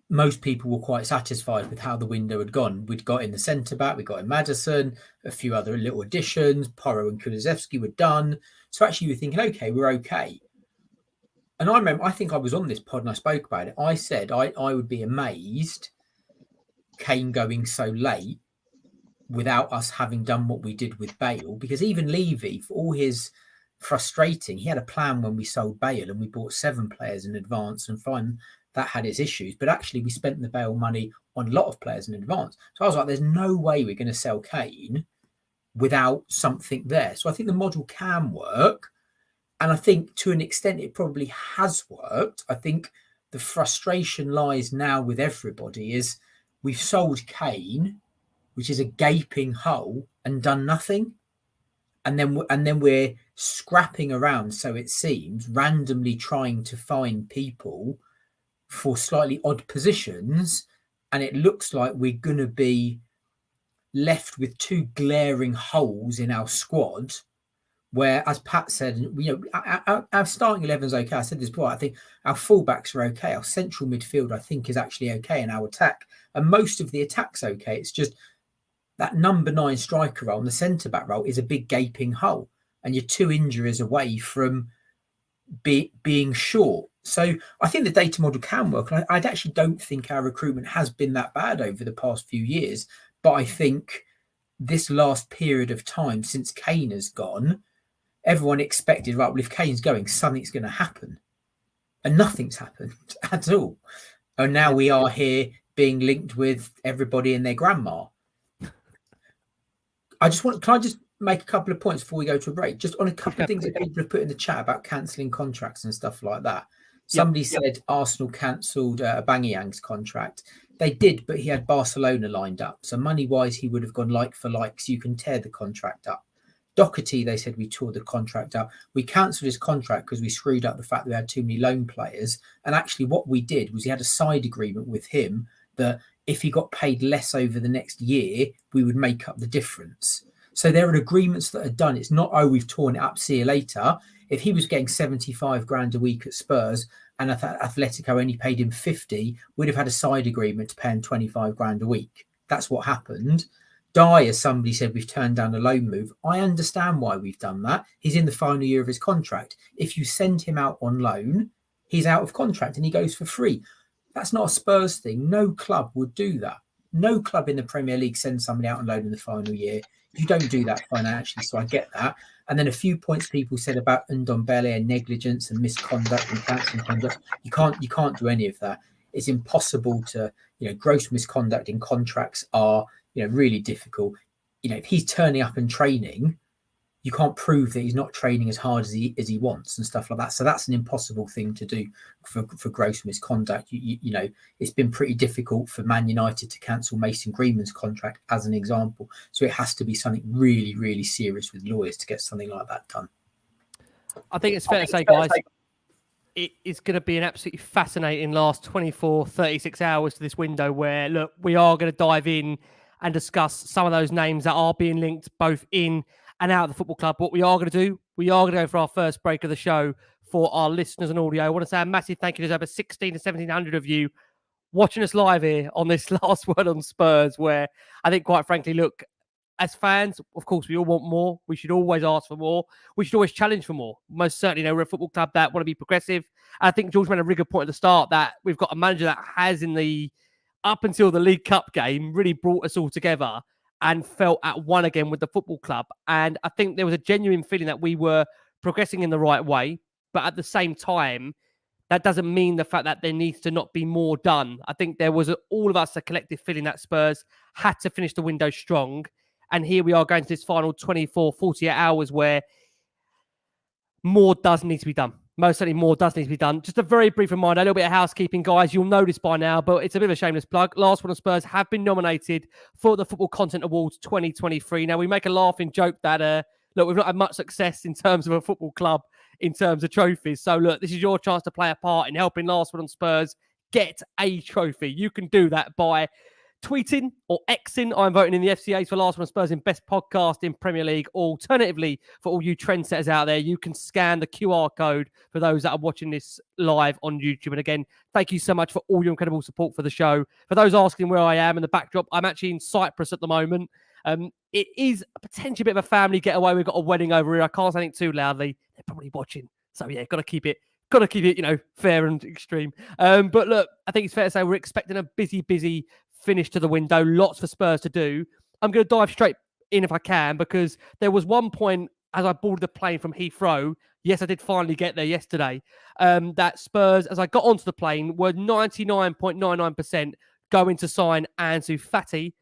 Speaker 3: most people were quite satisfied with how the window had gone. We'd got in the centre-back, we got in Maddison, a few other little additions, Porro and Kulusevski were done. So actually you were thinking, okay, we're okay. And I remember, I think I was on this pod and I spoke about it. I said I would be amazed Kane going so late without us having done what we did with Bale, because even Levy, for all his frustrating, he had a plan when we sold Bale and we bought 7 players in advance, and fine, that had its issues, but actually we spent the Bale money on a lot of players in advance. So I was like, there's no way we're going to sell Kane without something there. So I think the model can work, and I think to an extent it probably has worked. I think the frustration lies now with everybody is we've sold Kane, which is a gaping hole, and done nothing. And then we're scrapping around, so it seems, randomly trying to find people for slightly odd positions. And it looks like we're going to be left with 2 glaring holes in our squad, where, as Pat said, our starting 11 is okay. I said this before, I think our fullbacks are okay. Our central midfield, I think, is actually okay, and our attack. And most of the attack's okay. It's just that number 9 striker role and the centre-back role is a big gaping hole, and you're 2 injuries away from being short. So I think the data model can work, and I actually don't think our recruitment has been that bad over the past few years. But I think this last period of time since Kane has gone, everyone expected, right, well, if Kane's going, something's going to happen. And nothing's happened at all. And now we are here being linked with everybody and their grandma. Can I just make a couple of points before we go to a break? Just on a couple of things that people have put in the chat about cancelling contracts and stuff like that. Somebody said Arsenal cancelled 𝐁𝐼𝐴𝐵AMYANG's contract. They did, but he had Barcelona lined up. So money-wise, he would have gone like for like, so you can tear the contract up. Doherty, they said we tore the contract up. We cancelled his contract because we screwed up the fact that we had too many loan players. And actually what we did was he had a side agreement with him that if he got paid less over the next year, we would make up the difference. So there are agreements that are done. It's not, oh, we've torn it up, see you later. If he was getting 75 grand a week at Spurs and Atletico only paid him 50, we'd have had a side agreement to pay him 25 grand a week. That's what happened. Dyer, somebody said we've turned down a loan move. I understand why we've done that. He's in the final year of his contract. If you send him out on loan, he's out of contract and he goes for free. That's not a Spurs thing. No club would do that. No club in the Premier League sends somebody out on loan in the final year. You don't do that financially, so I get that. And then a few points people said about Ndombele and negligence and misconduct and cancelling conduct. You can't do any of that. It's impossible to, gross misconduct in contracts are, really difficult. if he's turning up and training, you can't prove that he's not training as hard as he wants and stuff like that. So that's an impossible thing to do for gross misconduct. It's been pretty difficult for Man United to cancel Mason Greenman's contract as an example. So it has to be something really, really serious with lawyers to get something like that done.
Speaker 1: I think it's fair to say, guys, it is going to be an absolutely fascinating last 24, 36 hours to this window where, look, we are going to dive in and discuss some of those names that are being linked both in and out of the football club. What we are going to do, we are going to go for our first break of the show for our listeners and audio. I want to say a massive thank you to over 1,600 to 1,700 of you watching us live here on this Last Word on Spurs, where I think, quite frankly, look, as fans, of course, we all want more. We should always ask for more. We should always challenge for more. Most certainly, we're a football club that want to be progressive. I think George made a really good point at the start that we've got a manager that has, up until the League Cup game, really brought us all together and felt at one again with the football club. And I think there was a genuine feeling that we were progressing in the right way. But at the same time, that doesn't mean the fact that there needs to not be more done. I think there was all of us a collective feeling that Spurs had to finish the window strong. And here we are going to this final 24, 48 hours where more does need to be done. Most certainly more does need to be done. Just a very brief reminder, a little bit of housekeeping, guys. You'll know this by now, but it's a bit of a shameless plug. Last Word on Spurs have been nominated for the Football Content Awards 2023. Now, we make a laughing joke that, look, we've not had much success in terms of a football club, in terms of trophies. So, look, this is your chance to play a part in helping Last Word on Spurs get a trophy. You can do that by tweeting or Xing. I'm voting in the FCAs for Last Word on Spurs in Best Podcast in Premier League. Alternatively, for all you trendsetters out there, you can scan the QR code for those that are watching this live on YouTube. And again, thank you so much for all your incredible support for the show. For those asking where I am in the backdrop, I'm actually in Cyprus at the moment. It is potentially a bit of a family getaway. We've got a wedding over here. I can't say anything too loudly. They're probably watching. So yeah, got to keep it, fair and extreme. But look, I think it's fair to say we're expecting a busy finish to the window. Lots for Spurs to do. I'm going to dive straight in if I can, because there was one point as I boarded the plane from Heathrow. Yes, I did finally get there yesterday. That Spurs, as I got onto the plane, were 99.99% going to sign Ansu Fati.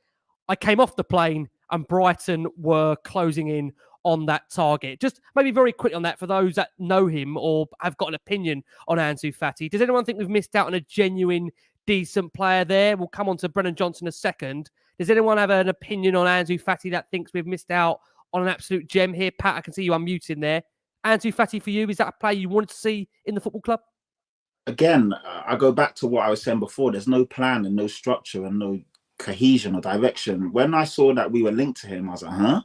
Speaker 1: I came off the plane and Brighton were closing in on that target. Just maybe very quickly on that for those that know him or have got an opinion on Ansu Fati. Does anyone think we've missed out on a genuine, decent player there? We'll come on to Brennan Johnson in a second. Does anyone have an opinion on Ansu Fati that thinks we've missed out on an absolute gem here? Pat, I can see you unmuting there. Ansu Fati for you, is that a player you wanted to see in the football club?
Speaker 2: Again, I go back to what I was saying before. There's no plan and no structure and no cohesion or direction. When I saw that we were linked to him, I was like, huh?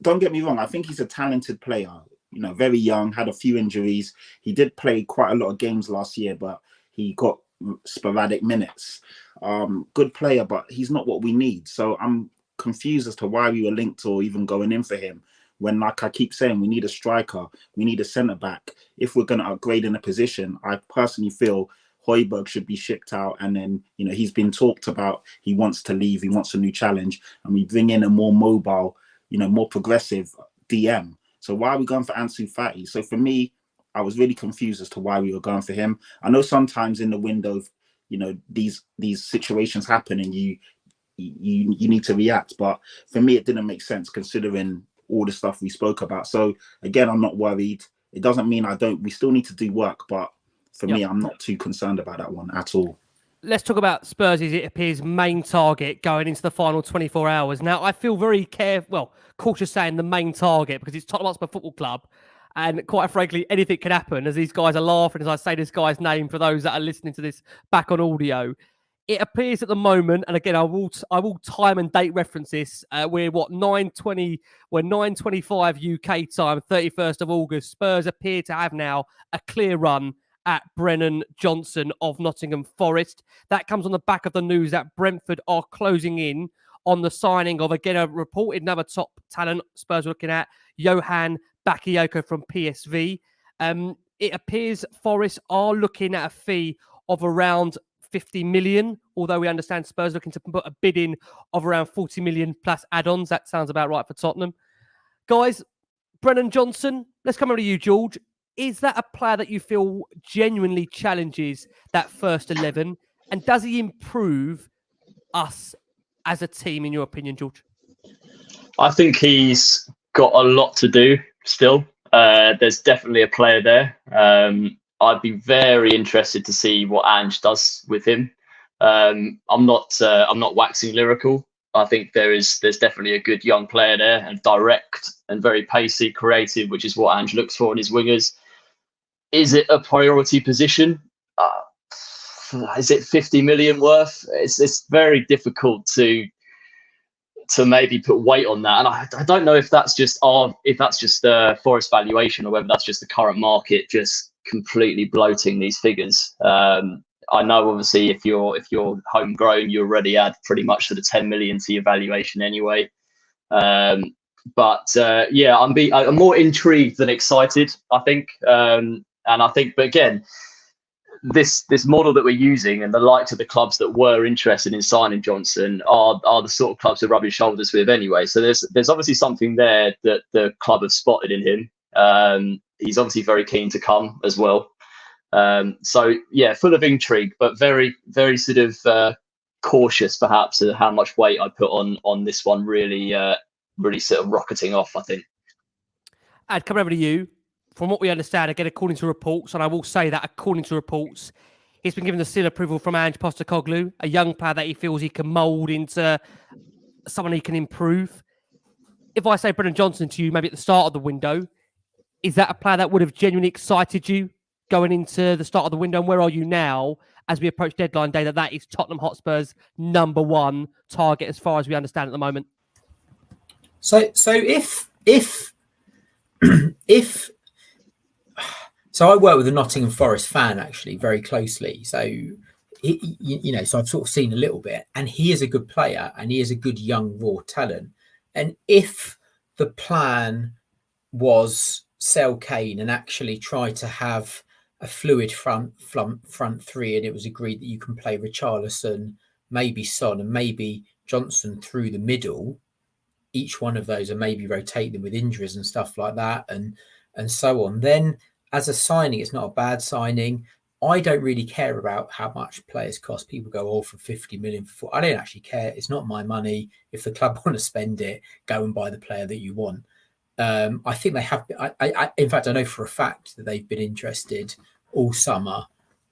Speaker 2: Don't get me wrong, I think he's a talented player. Very young, had a few injuries. He did play quite a lot of games last year, but he got sporadic minutes. Good player, but he's not what we need. So I'm confused as to why we were linked or even going in for him, when, like I keep saying, we need a striker, we need a centre-back. If we're going to upgrade in a position, I personally feel Højbjerg should be shipped out, and then he's been talked about. He wants to leave. He wants a new challenge, and we bring in a more mobile, more progressive DM. So why are we going for Ansu Fati? So for me, I was really confused as to why we were going for him. I know sometimes in the window, these situations happen, and you need to react. But for me, it didn't make sense considering all the stuff we spoke about. So again, I'm not worried. It doesn't mean we still need to do work, but for me, I'm not too concerned about that one at all.
Speaker 1: Let's talk about Spurs' it appears main target going into the final 24 hours. Now, I feel very cautious saying the main target because it's Tottenham Hotspur Football Club. And quite frankly, anything can happen as these guys are laughing as I say this guy's name for those that are listening to this back on audio. It appears at the moment, and again, I will time and date reference this. We're 9:20. We're 9:25 UK time, 31st of August. Spurs appear to have now a clear run at Brennan Johnson of Nottingham Forest. That comes on the back of the news that Brentford are closing in on the signing of, again, a reported another top talent Spurs are looking at, Johan Bakayoko from PSV. It appears Forest are looking at a fee of around 50 million, although we understand Spurs looking to put a bid in of around 40 million plus add-ons. That sounds about right for Tottenham. Guys, Brennan Johnson, let's come over to you, George. Is that a player that you feel genuinely challenges that first 11? And does he improve us as a team, in your opinion, George?
Speaker 4: I think he's got a lot to do still. There's definitely a player there. I'd be very interested to see what Ange does with him. I'm not waxing lyrical. I think there's definitely a good young player there, and direct and very pacey, creative, which is what Ange looks for in his wingers. Is it a priority position? Is it 50 million worth? It's very difficult to maybe put weight on that, and I don't know if that's just Forest valuation, or whether that's just the current market just completely bloating these figures. I know obviously if you're homegrown, you already add pretty much to the 10 million to your valuation anyway. But I'm more intrigued than excited, I think. And I think, but again, this model that we're using and the likes of the clubs that were interested in signing Johnson are the sort of clubs to rub his shoulders with anyway. So there's obviously something there that the club have spotted in him. He's obviously very keen to come as well. So yeah, full of intrigue, but very, very sort of cautious perhaps of how much weight I put on this one. Really sort of rocketing off, I think.
Speaker 1: Ad, coming over to you. From what we understand, again, according to reports, and I will say that according to reports, he's been given the seal approval from Ange Postecoglou, a young player that he feels he can mould into someone he can improve. If I say Brennan Johnson to you, maybe at the start of the window, is that a player that would have genuinely excited you going into the start of the window? And where are you now as we approach deadline day that is Tottenham Hotspur's number one target as far as we understand at the moment?
Speaker 3: So I work with a Nottingham Forest fan actually very closely. So, so I've sort of seen a little bit, and he is a good player and he is a good young raw talent. And if the plan was sell Kane and actually try to have a fluid front three, and it was agreed that you can play Richarlison, maybe Son, and maybe Johnson through the middle, each one of those, and maybe rotate them with injuries and stuff like that, and so on, then as a signing, it's not a bad signing. I don't really care about how much players cost. People go, for 50 million. I don't actually care. It's not my money. If the club want to spend it, go and buy the player that you want. I think they have. In fact, I know for a fact that they've been interested all summer.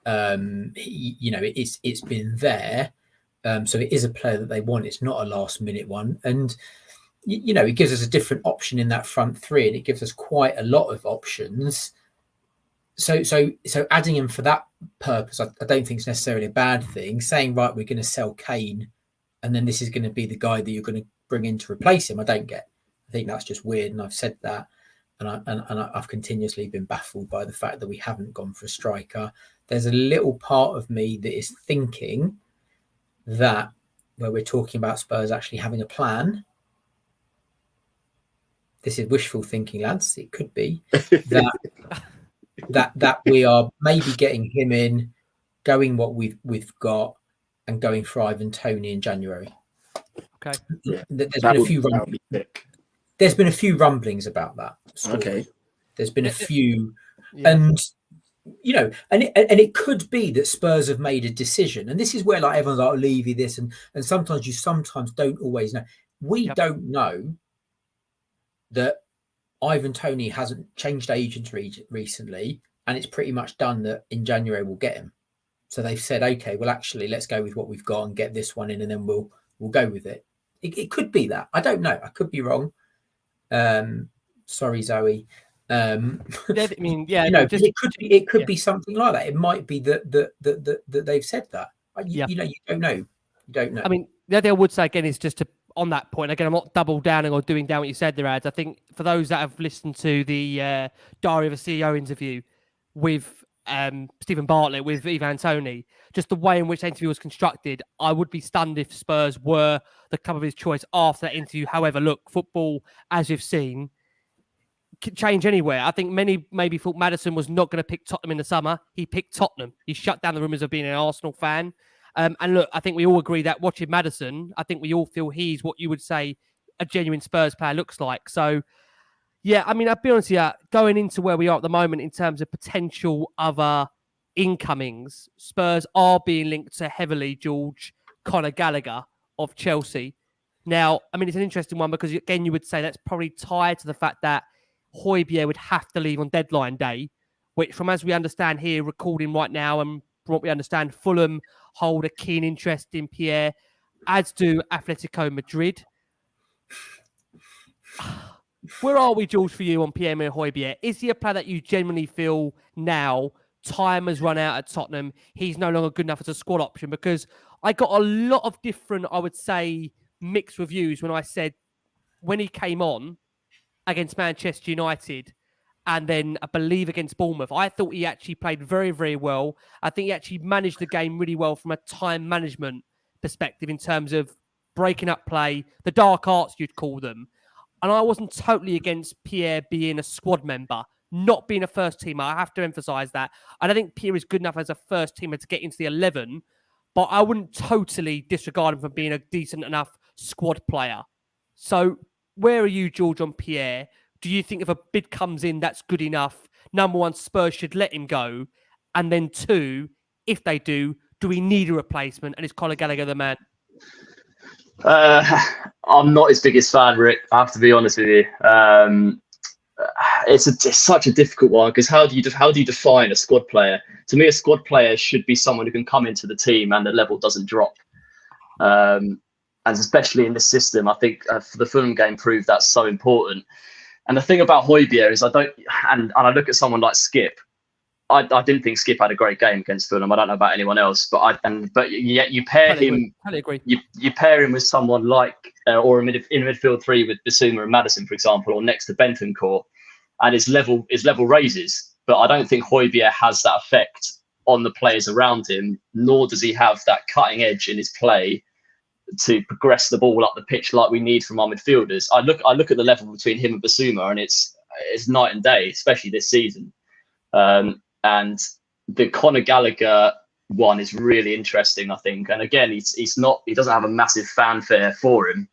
Speaker 3: It's been there. So it is a player that they want. It's not a last minute one. And, it gives us a different option in that front three, and it gives us quite a lot of options. So adding him for that purpose, I don't think it's necessarily a bad thing. Saying, right, we're going to sell Kane, and then this is going to be the guy that you're going to bring in to replace him, I don't get. I think that's just weird, and I've said that, and I've continuously been baffled by the fact that we haven't gone for a striker. There's a little part of me that is thinking that where we're talking about Spurs actually having a plan, this is wishful thinking, lads. It could be that we are maybe getting him in, going what we've got, and going for Ivan Toney in January.
Speaker 1: Okay.
Speaker 2: Yeah.
Speaker 3: There's been a few rumblings about that story. Okay. There's been a few, and it could be that Spurs have made a decision, and this is where everyone's like, Levy this, and sometimes you don't always know. We don't know that Ivan Toney hasn't changed agents recently, and it's pretty much done that in January we'll get him. So they've said, okay, well, actually, let's go with what we've got and get this one in, and then we'll go with it. It could be that. I don't know. I could be wrong. Sorry, Zoe. It could be something like that. It might be that they've said that. You don't know. You don't know.
Speaker 1: I mean, the other thing I would say again is just on that point, again, I'm not double downing or doing down what you said there, Ads. I think for those that have listened to the Diary of a CEO interview with Stephen Bartlett, with Ivan Toney, just the way in which the interview was constructed, I would be stunned if Spurs were the club of his choice after that interview. However, look, football, as you've seen, can change anywhere. I think many maybe thought Maddison was not going to pick Tottenham in the summer. He picked Tottenham. He shut down the rumours of being an Arsenal fan. And look, I think we all agree that watching Maddison, I think we all feel he's what you would say a genuine Spurs player looks like. So, yeah, I mean, I'll be honest with you, going into where we are at the moment in terms of potential other incomings, Spurs are being linked to heavily George Conor Gallagher of Chelsea. Now, I mean, it's an interesting one because, again, you would say that's probably tied to the fact that Højbjerg would have to leave on deadline day, which, from as we understand here, recording right now, and from what we understand, Fulham hold a keen interest in Pierre, as do Atletico Madrid. Where are we, George, for you on Pierre-Emile Højbjerg? Is he a player that you genuinely feel now time has run out at Tottenham, he's no longer good enough as a squad option? Because I got a lot of different, I would say, mixed reviews when I said when he came on against Manchester United and then I believe against Bournemouth, I thought he actually played very, very well. I think he actually managed the game really well from a time management perspective in terms of breaking up play, the dark arts you'd call them. And I wasn't totally against Pierre being a squad member, not being a first teamer. I have to emphasise that. I don't think Pierre is good enough as a first teamer to get into the 11, but I wouldn't totally disregard him for being a decent enough squad player. So where are you, George, on Pierre? Do you think if a bid comes in that's good enough, number one, Spurs should let him go? And then two, if they do we need a replacement? And is Conor Gallagher the man?
Speaker 4: I'm not his biggest fan, Rick. I have to be honest with you. It's such a difficult one because how do you define a squad player? To me, a squad player should be someone who can come into the team and the level doesn't drop. And especially in this system, I think for the Fulham game proved that's so important. And the thing about Højbjerg is I look at someone like Skip. I didn't think Skip had a great game against Fulham. I don't know about anyone else, but yet you pair him.
Speaker 1: Totally agree.
Speaker 4: You pair him with someone like or in midfield three with Bissouma and Maddison, for example, or next to Bentancur, and his level raises. But I don't think Højbjerg has that effect on the players around him, nor does he have that cutting edge in his play to progress the ball up the pitch like we need from our midfielders. I look at the level between him and Bissouma, and it's night and day, especially this season. And the Conor Gallagher one is really interesting, I think. And again, he doesn't have a massive fanfare for him,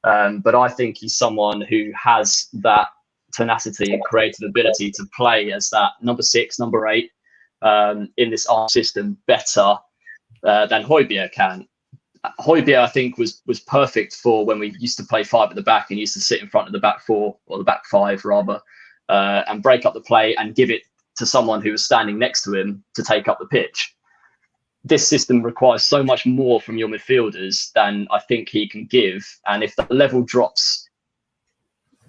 Speaker 4: but I think he's someone who has that tenacity and creative ability to play as that number 6, number 8 in this arm system better than Højbjerg can. Højbjerg, I think, was perfect for when we used to play 5 at the back and used to sit in front of the back 4 or the back 5 rather, and break up the play and give it to someone who was standing next to him to take up the pitch. This system requires so much more from your midfielders than I think he can give. And if the level drops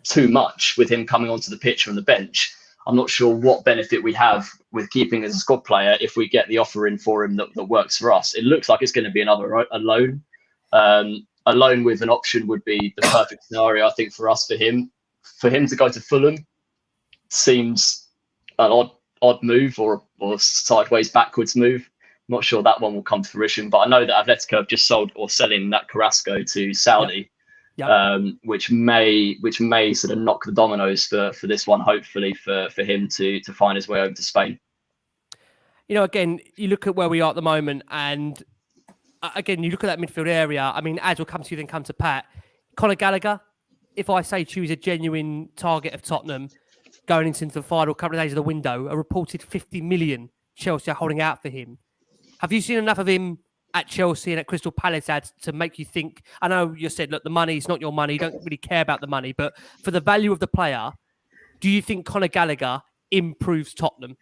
Speaker 4: too much with him coming onto the pitch from the bench, I'm not sure what benefit we have with keeping as a squad player if we get the offer in for him that works for us. It looks like it's going to be another a loan. A loan with an option would be the perfect scenario, I think, for us. For him to go to Fulham seems an odd move or sideways backwards move. I'm not sure that one will come to fruition, but I know that Atletico have just sold or selling that Carrasco to Saudi. Yep. Which may sort of knock the dominoes for this one, hopefully for him to find his way over to Spain.
Speaker 1: You know, again, you look at where we are at the moment, and again, you look at that midfield area. I mean, as we'll come to you, then come to Pat. Conor Gallagher, if I say choose a genuine target of Tottenham going into the final couple of days of the window, a reported 50 million Chelsea are holding out for him. Have you seen enough of him at Chelsea and at Crystal Palace ads to make you think? I know you said, look, the money's not your money. You don't really care about the money. But for the value of the player, do you think Conor Gallagher improves Tottenham?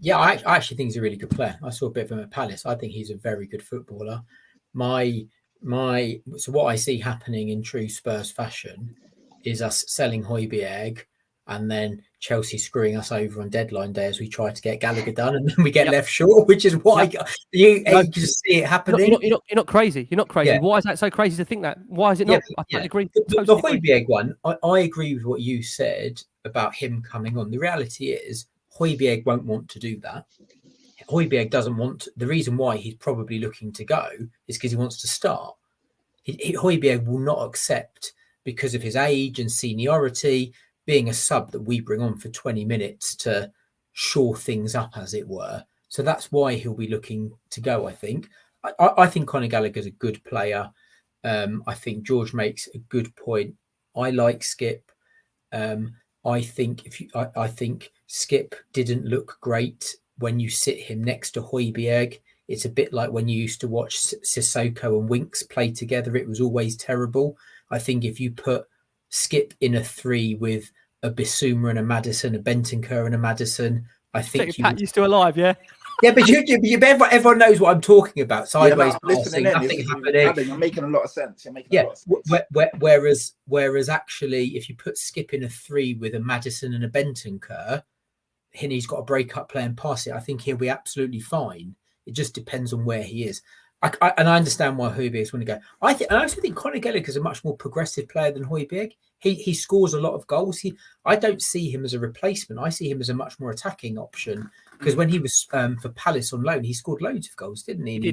Speaker 3: Yeah, I actually think he's a really good player. I saw a bit of him at Palace. I think he's a very good footballer. So what I see happening in true Spurs fashion is us selling Højbjerg and then Chelsea screwing us over on deadline day as we try to get Gallagher done, and then we get left short, which is why you just see it happening.
Speaker 1: You're not crazy. You're not crazy. Yeah. Why is that so crazy to think that? Why is it not? I totally agree.
Speaker 3: The Højbjerg one, I agree with what you said about him coming on. The reality is Højbjerg won't want to do that. Højbjerg doesn't want. The reason why he's probably looking to go is because he wants to start. Højbjerg will not accept, because of his age and seniority, being a sub that we bring on for 20 minutes to shore things up, as it were. So that's why he'll be looking to go, I think. I think Conor Gallagher's a good player. I think George makes a good point. I like Skip. I think Skip didn't look great when you sit him next to Højbjerg It's a bit like when you used to watch Sissoko and Winks play together. It was always terrible. I think if you put Skip in a 3 with a Bissouma and a Maddison, a Bentancur and a Maddison, I think
Speaker 1: Pat, you still alive, yeah?
Speaker 3: Yeah, but everyone knows what I'm talking about. Sideways passing,
Speaker 2: listening
Speaker 3: nothing
Speaker 2: in.
Speaker 3: happening.
Speaker 2: Adam, you're making a lot of sense. You're making a lot of sense.
Speaker 3: Whereas actually, if you put Skip in a 3 with a Maddison and a Bentancur, and he's got a break up play and pass it, I think he'll be absolutely fine. It just depends on where he is. And I understand why Højbjerg's want to go. I also think Conor Gallagher is a much more progressive player than Højbjerg. He scores a lot of goals. I don't see him as a replacement. I see him as a much more attacking option, because when he was for Palace on loan, he scored loads of goals, didn't he? And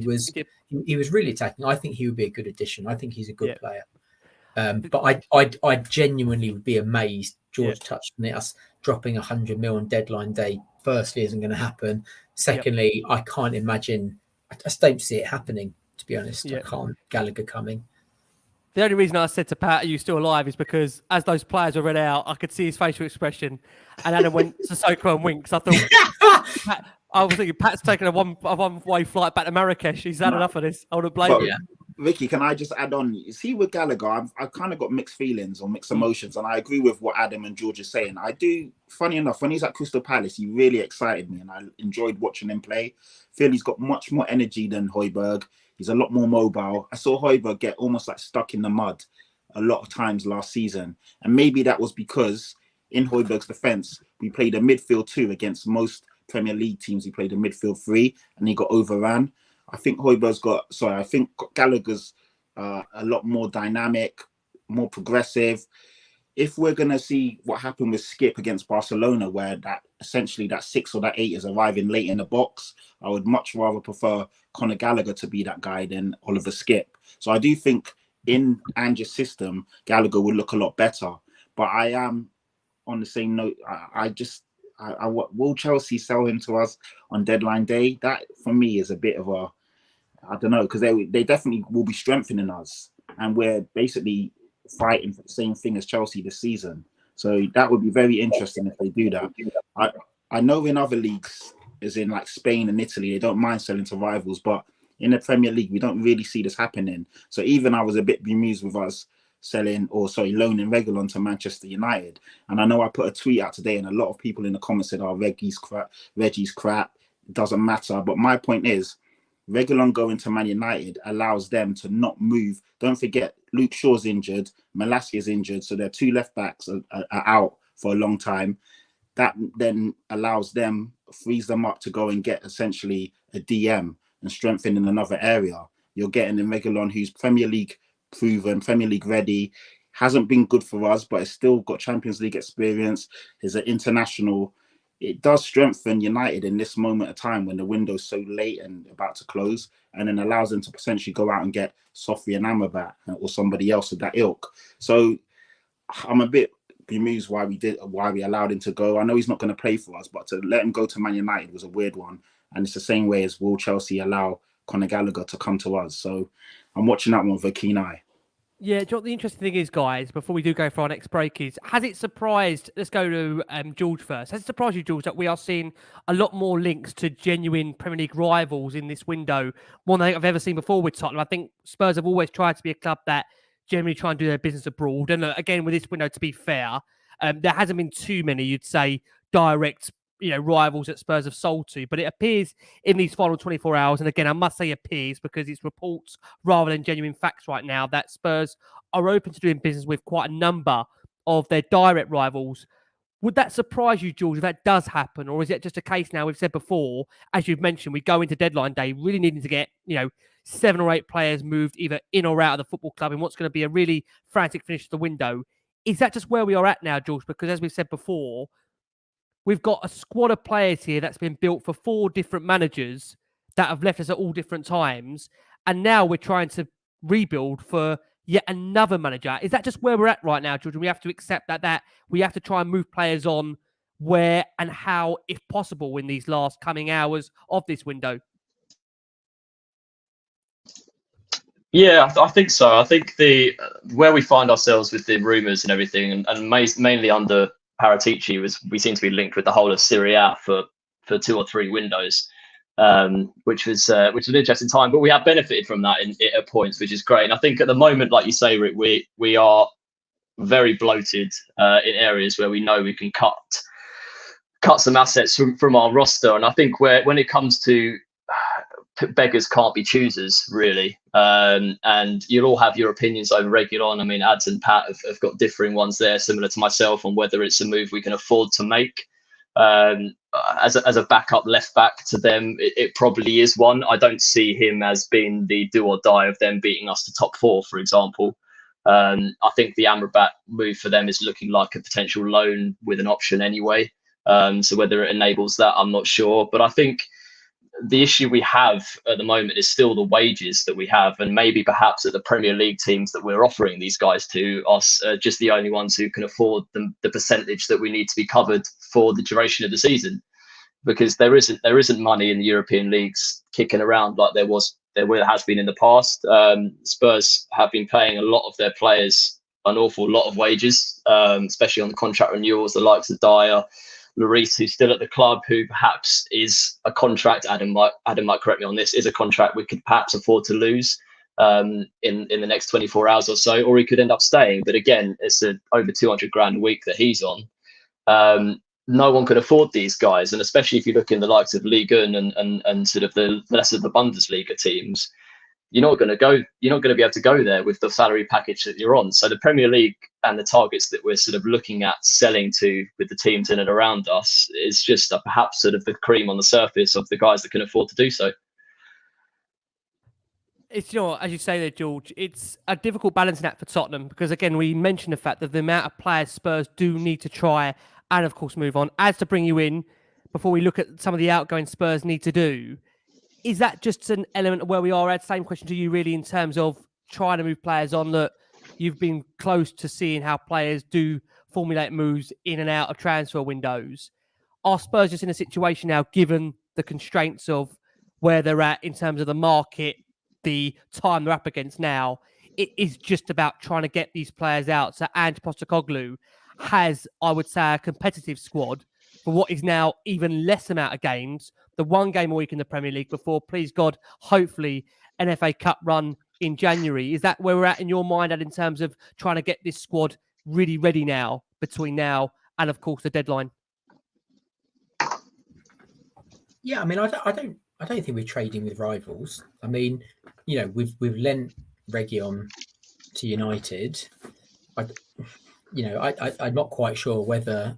Speaker 3: he was really attacking. I think he would be a good addition. I think he's a good player. But I genuinely would be amazed. George touched on it. Us dropping 100 mil on deadline day, firstly, isn't going to happen. Secondly, I can't imagine. I just don't see it happening, to be honest. I can't. Gallagher coming.
Speaker 1: The only reason I said to Pat, "Are you still alive?" is because as those players were read out, I could see his facial expression, and Adam went Sissoko and Winks. I thought, I was thinking, Pat's taking a one-way flight back to Marrakesh. He's had enough of this. I would have blamed him.
Speaker 2: Ricky, can I just add on? You see, with Gallagher, I've kind of got mixed feelings or mixed emotions, and I agree with what Adam and George are saying. I do. Funny enough, when he's at Crystal Palace, he really excited me, and I enjoyed watching him play. I feel he's got much more energy than Højbjerg. He's a lot more mobile. I saw Højbjerg get almost like stuck in the mud a lot of times last season, and maybe that was because in Højbjerg's defence, we played a midfield 2 against most Premier League teams. He played a midfield 3, and he got overran. I think I think Gallagher's a lot more dynamic, more progressive. If we're going to see what happened with Skip against Barcelona, where that 6 or that 8 is arriving late in the box, I would much rather prefer Conor Gallagher to be that guy than Oliver Skip. So I do think in Ange's system, Gallagher would look a lot better. But I am on the same note. Will Chelsea sell him to us on deadline day? That for me is a bit of a, I don't know, because they definitely will be strengthening us, and we're basically fighting for the same thing as Chelsea this season. So that would be very interesting if they do that. I know in other leagues, as in like Spain and Italy, they don't mind selling to rivals, but in the Premier League, we don't really see this happening. So even I was a bit bemused with us loaning Reguilon to Manchester United. And I know I put a tweet out today, and a lot of people in the comments said, "Oh, Reggie's crap. It doesn't matter." But my point is, Reguilon going to Man United allows them to not move. Don't forget, Luke Shaw's injured, Malacia is injured, so their 2 left backs are out for a long time. That then frees them up to go and get essentially a DM and strengthen in another area. You're getting in Reguilon, who's Premier League proven, Premier League ready, hasn't been good for us, but has still got Champions League experience. He's an international. It does strengthen United in this moment of time when the window's so late and about to close, and then allows them to potentially go out and get Sofiane Amrabat or somebody else of that ilk. So I'm a bit bemused why we allowed him to go. I know he's not going to play for us, but to let him go to Man United was a weird one. And it's the same way as will Chelsea allow Conor Gallagher to come to us. So I'm watching that one with a keen eye.
Speaker 1: Yeah, do you know what the interesting thing is, guys, before we do go for our next break is, has it surprised, let's go to George first, has it surprised you, George, that we are seeing a lot more links to genuine Premier League rivals in this window, more than I've ever seen before with Tottenham? I think Spurs have always tried to be a club that generally try and do their business abroad. And again, with this window, to be fair, there hasn't been too many, you'd say, direct rivals that Spurs have sold to, but it appears in these final 24 hours, and again, I must say appears because it's reports rather than genuine facts right now, that Spurs are open to doing business with quite a number of their direct rivals. Would that surprise you, George, if that does happen? Or is it just a case now, we've said before, as you've mentioned, we go into deadline day really needing to get, 7 or 8 players moved either in or out of the football club in what's going to be a really frantic finish to the window. Is that just where we are at now, George? Because as we've said before, we've got a squad of players here that's been built for 4 different managers that have left us at all different times. And now we're trying to rebuild for yet another manager. Is that just where we're at right now, George? And we have to accept that we have to try and move players on where and how, if possible, in these last coming hours of this window?
Speaker 4: Yeah, I think so. I think where we find ourselves with the rumours and everything, and mainly under Paratici, we seem to be linked with the whole of Serie A for 2 or 3 windows. which was an interesting time. But we have benefited from that at points, which is great. And I think at the moment, like you say, Rick, we are very bloated in areas where we know we can cut some assets from our roster. And I think when it comes to beggars can't be choosers, really. And you'll all have your opinions over Reguilón. I mean, Ads and Pat have got differing ones there, similar to myself, on whether it's a move we can afford to make. As a backup left back to them, it probably is one. I don't see him as being the do or die of them beating us to top four, for example. I think the Amrabat move for them is looking like a potential loan with an option anyway. So whether it enables that, I'm not sure. But I think the issue we have at the moment is still the wages that we have, and maybe perhaps that the Premier League teams that we're offering these guys to are just the only ones who can afford the percentage that we need to be covered for the duration of the season, because there isn't money in the European leagues kicking around like there has been in the past. Spurs have been paying a lot of their players an awful lot of wages, especially on the contract renewals, the likes of Dyer, Lloris, who's still at the club, who perhaps is a contract, Adam might correct me on this, is a contract we could perhaps afford to lose in the next 24 hours or so, or he could end up staying. But again, it's over 200 grand a week that he's on. No one can afford these guys, and especially if you look in the likes of Ligue 1 and sort of the rest of the Bundesliga teams, you're not going to be able to go there with the salary package that you're on. So the Premier League and the targets that we're sort of looking at selling to with the teams in and around us is just perhaps sort of the cream on the surface of the guys that can afford to do so.
Speaker 1: It's, as you say there, George, it's a difficult balancing act for Tottenham, because again, we mentioned the fact that the amount of players Spurs do need to try and of course move on. As to bring you in, before we look at some of the outgoing Spurs need to do, is that just an element of where we are at? Same question to you, really, in terms of trying to move players on. That you've been close to seeing how players do formulate moves in and out of transfer windows. Are Spurs just in a situation now, given the constraints of where they're at in terms of the market, the time they're up against now, it is just about trying to get these players out? So Ange Postecoglou has, I would say, a competitive squad for what is now even less amount of games, the one game a week in the Premier League before, please God, hopefully an FA Cup run in January. Is that where we're at in your mind, and in terms of trying to get this squad really ready now, between now and of course the deadline?
Speaker 3: Yeah, I mean, I don't think we're trading with rivals. I mean, we've lent Reguilón to United. I'm not quite sure whether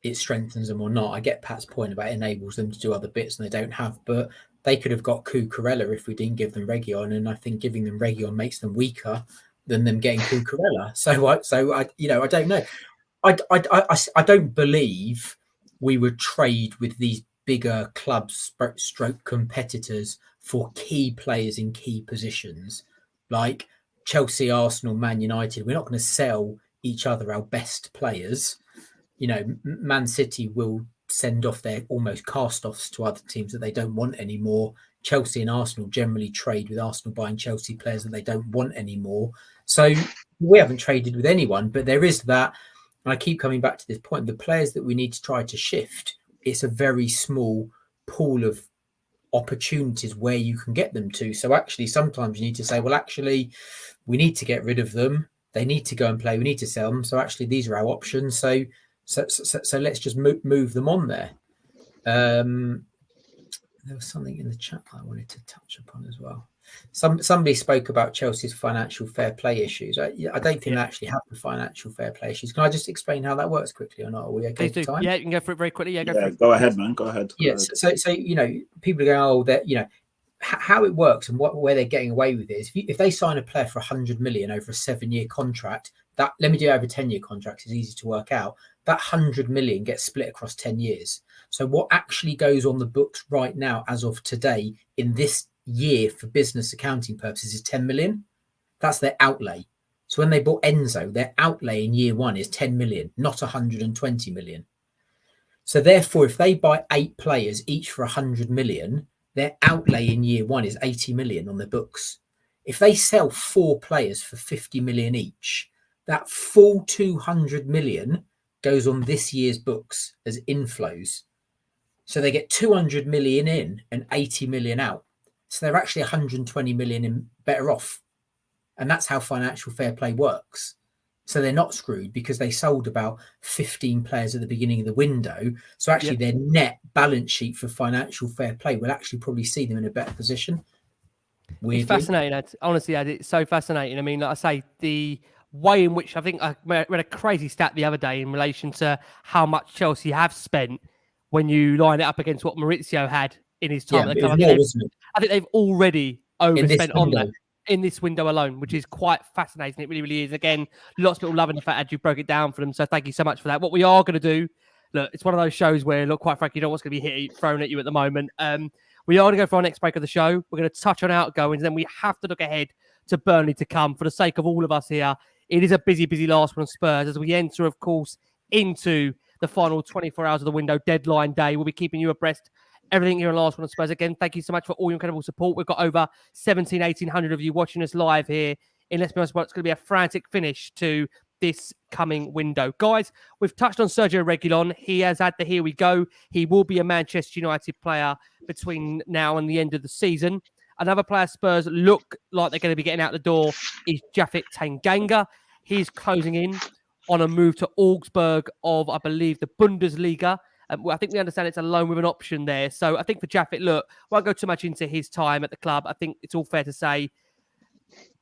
Speaker 3: it strengthens them or not. I get Pat's point about it enables them to do other bits and they don't have, but they could have got Cucurella if we didn't give them Reguilón, and I think giving them Reguilón makes them weaker than them getting Cucurella. So I don't know. I don't believe we would trade with these bigger clubs stroke competitors for key players in key positions like Chelsea, Arsenal, Man United. We're not going to sell each other our best players. Man City will send off their almost cast-offs to other teams that they don't want anymore. Chelsea and Arsenal generally trade with Arsenal buying Chelsea players that they don't want anymore. So we haven't traded with anyone, but there is that. And I keep coming back to this point. The players that we need to try to shift, it's a very small pool of opportunities where you can get them to. So actually, sometimes you need to say, well, actually, we need to get rid of them. They need to go and play. We need to sell them. So actually, these are our options. So let's just move them on there. There was something in the chat I wanted to touch upon as well. Somebody spoke about Chelsea's financial fair play issues. I don't think they actually have the financial fair play issues. Can I just explain how that works quickly or not? Are we okay for time?
Speaker 1: Yeah, you can go for it very quickly. Yeah,
Speaker 2: go ahead, man. Go ahead.
Speaker 1: Yes.
Speaker 3: So people are going, oh, that how it works and where they're getting away with it is if they sign a player for 100 million over a 7-year contract, that let me do it over 10-year contracts is easy to work out. That 100 million gets split across 10 years. So what actually goes on the books right now, as of today, in this year for business accounting purposes is 10 million. That's their outlay. So when they bought Enzo, their outlay in year one is 10 million, not 120 million. So therefore, if they buy 8 players each for 100 million, their outlay in year one is 80 million on their books. If they sell 4 players for 50 million each, that full 200 million goes on this year's books as inflows. So they get 200 million in and 80 million out. So they're actually 120 million in better off. And that's how financial fair play works. So they're not screwed because they sold about 15 players at the beginning of the window. So actually their net balance sheet for financial fair play will actually probably see them in a better position. Weirdly.
Speaker 1: It's fascinating, Ed. Honestly, Ed, it's so fascinating. I mean, like I say, the way in which I think I read a crazy stat the other day in relation to how much Chelsea have spent when you line it up against what Maurizio had in his time at the club. I think they've already overspent on that in this window alone, which is quite fascinating. It really, really is. Again, lots of people loving the fact that you broke it down for them. So thank you so much for that. What we are going to do, look, it's one of those shows where, look, quite frankly, you know what's going to be thrown at you at the moment. We are going to go for our next break of the show. We're going to touch on outgoings, then we have to look ahead to Burnley to come. For the sake of all of us here, it is a busy, busy Last Word On Spurs as we enter, of course, into the final 24 hours of the window, deadline day. We'll be keeping you abreast everything here on Last Word On Spurs. Again, thank you so much for all your incredible support. We've got over 1,800 of you watching us live here in Let's Be Honest. It's going to be a frantic finish to this coming window. Guys, we've touched on Sergio Reguilón. He has had the here we go. He will be a Manchester United player between now and the end of the season. Another player Spurs look like they're going to be getting out the door is Japhet Tanganga. He's closing in on a move to Augsburg of, I believe, the Bundesliga. I think we understand it's a loan with an option there. So I think for Japhet, look, won't go too much into his time at the club. I think it's all fair to say,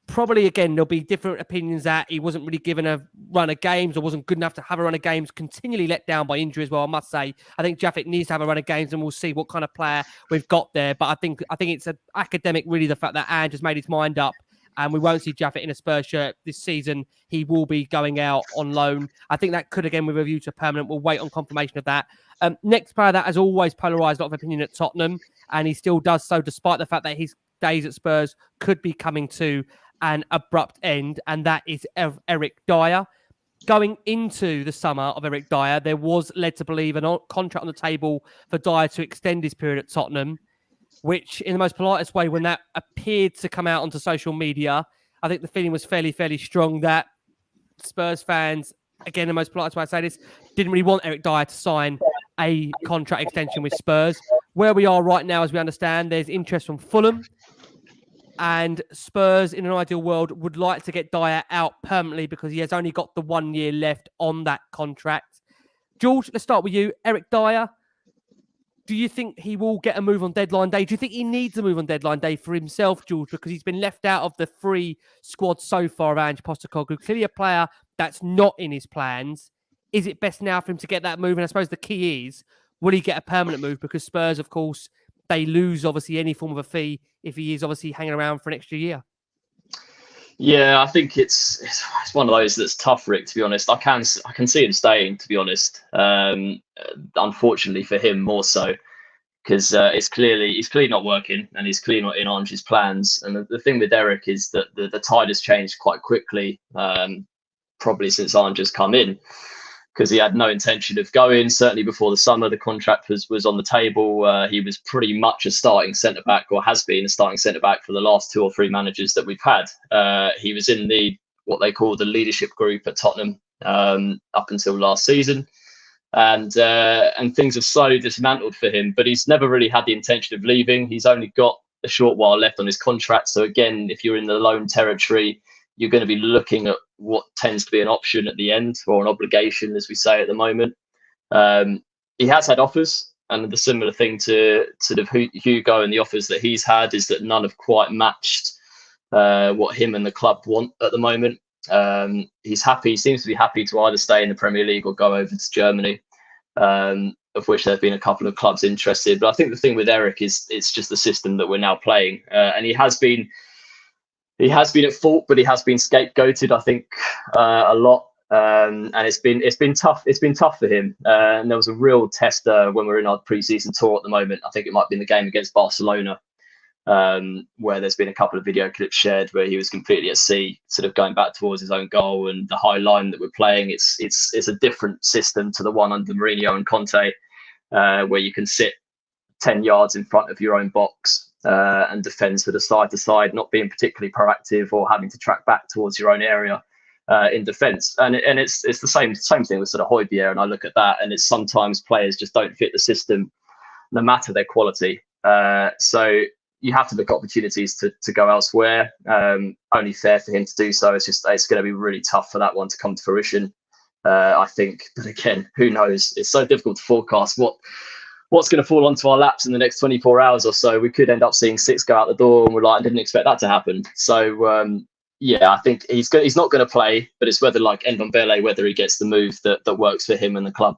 Speaker 1: probably, again, there'll be different opinions that he wasn't really given a run of games or wasn't good enough to have a run of games, continually let down by injury as well, I must say. I think Japhet needs to have a run of games and we'll see what kind of player we've got there. But I think it's an academic, really, the fact that Ange has made his mind up and we won't see Japhet in a Spurs shirt this season. He will be going out on loan. I think that could, again, with a view to permanent. We'll wait on confirmation of that. Next player that has always polarised a lot of opinion at Tottenham, and he still does so despite the fact that his days at Spurs could be coming to an abrupt end, and that is Eric Dyer. Going into the summer of Eric Dyer, there was led to believe a contract on the table for Dyer to extend his period at Tottenham, which in the most politest way, when that appeared to come out onto social media, I think the feeling was fairly strong that Spurs fans, again, the most politest way I say this, didn't really want Eric Dyer to sign a contract extension with Spurs. Where we are right now, as we understand, there's interest from Fulham, and Spurs, in an ideal world, would like to get Dyer out permanently because he has only got the 1 year left on that contract. George, let's start with you. Eric Dyer, do you think he will get a move on deadline day? Do you think he needs a move on deadline day for himself, George, because he's been left out of the free squad so far of Ange Postecoglou? Clearly a player that's not in his plans. Is it best now for him to get that move? And I suppose the key is, will he get a permanent move? Because Spurs, of course, they lose, obviously, any form of a fee if he is obviously hanging around for an extra year.
Speaker 4: Yeah, I think it's one of those that's tough, Rick, to be honest. I can see him staying, to be honest. Unfortunately for him, more so, because he's clearly not working and he's clearly not in Ange's plans. And the thing with Eric is that the tide has changed quite quickly, probably since Ange has come in, because he had no intention of going. Certainly before the summer, the contract was on the table. He was pretty much a starting centre-back, or has been a starting centre-back for the last 2 or 3 managers that we've had. He was in what they call the leadership group at Tottenham up until last season. And things have slowly dismantled for him, but he's never really had the intention of leaving. He's only got a short while left on his contract. So again, if you're in the loan territory, you're going to be looking at what tends to be an option at the end, or an obligation, as we say at the moment. He has had offers, and the similar thing to sort of Hugo and the offers that he's had is that none have quite matched what him and the club want at the moment. He's happy. He seems to be happy to either stay in the Premier League or go over to Germany, of which there have been a couple of clubs interested. But I think the thing with Eric is it's just the system that we're now playing, and he has been at fault, but he has been scapegoated, I think, a lot. And it's been tough. It's been tough for him. And there was a real test when we're in our pre-season tour at the moment. I think it might be in the game against Barcelona, where there's been a couple of video clips shared where he was completely at sea, sort of going back towards his own goal. And the high line that we're playing, it's a different system to the one under Mourinho and Conte, where you can sit 10 yards in front of your own box and defend sort of side to side, not being particularly proactive or having to track back towards your own area in defence. And it's the same thing with sort of Højbjerg. And I look at that, and it's sometimes players just don't fit the system no matter their quality. So you have to look at opportunities to go elsewhere. Only fair for him to do so. It's going to be really tough for that one to come to fruition, I think. But again, who knows? It's so difficult to forecast what's going to fall onto our laps in the next 24 hours or so. We could end up seeing 6 go out the door, and we're like, I didn't expect that to happen. So yeah, I think he's not going to play, but it's whether, like Ndombele, whether he gets the move that works for him and the club.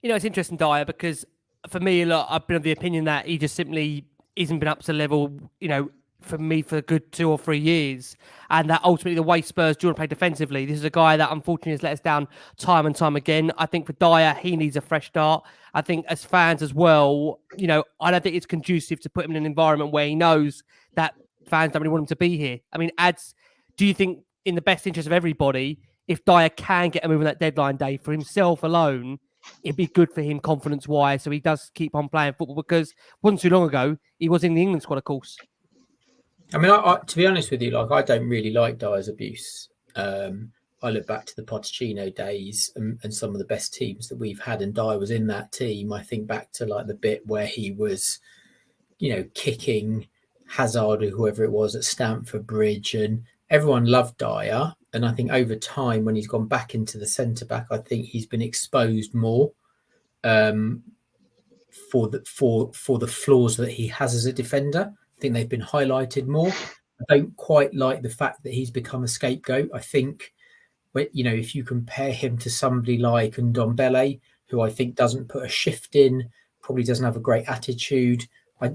Speaker 1: You know, it's interesting, Dyer, because for me, look, I've been of the opinion that he just simply isn't been up to the level, you know, for me for a good 2 or 3 years. And that ultimately the way Spurs do want to play defensively, this is a guy that unfortunately has let us down time and time again. I think for Dyer, he needs a fresh start. I think as fans as well, you know, I don't think it's conducive to put him in an environment where he knows that fans don't really want him to be here. I mean, do you think in the best interest of everybody, if Dyer can get a move on that deadline day for himself alone, it'd be good for him confidence-wise, so he does keep on playing football? Because it wasn't too long ago, he was in the England squad, of course.
Speaker 3: I mean, I to be honest with you, like, I don't really like Dyer's abuse. I look back to the Pochettino days and some of the best teams that we've had, and Dyer was in that team. I think back to like the bit where he was, you know, kicking Hazard or whoever it was at Stamford Bridge, and everyone loved Dyer. And I think over time, when he's gone back into the centre back, I think he's been exposed more for the flaws that he has as a defender. I think they've been highlighted more. I don't quite like the fact that he's become a scapegoat. I think, you know, if you compare him to somebody like Ndombele, who I think doesn't put a shift in, probably doesn't have a great attitude. I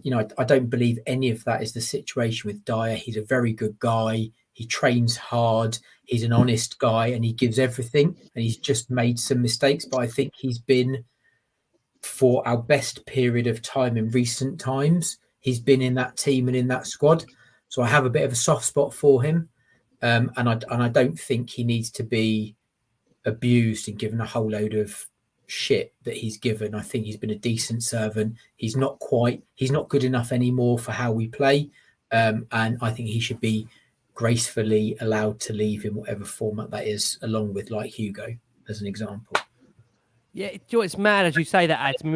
Speaker 3: don't believe any of that is the situation with Dyer. He's a very good guy. He trains hard. He's an honest guy, and he gives everything. And he's just made some mistakes, but I think he's been, for our best period of time in recent times, he's been in that team and in that squad. So I have a bit of a soft spot for him, and I don't think he needs to be abused and given a whole load of shit that he's given. I think he's been a decent servant. He's not good enough anymore for how we play, and I think he should be gracefully allowed to leave in whatever format that is, along with like Hugo as an example.
Speaker 1: Yeah, it's mad as you say that, Ads. I mean,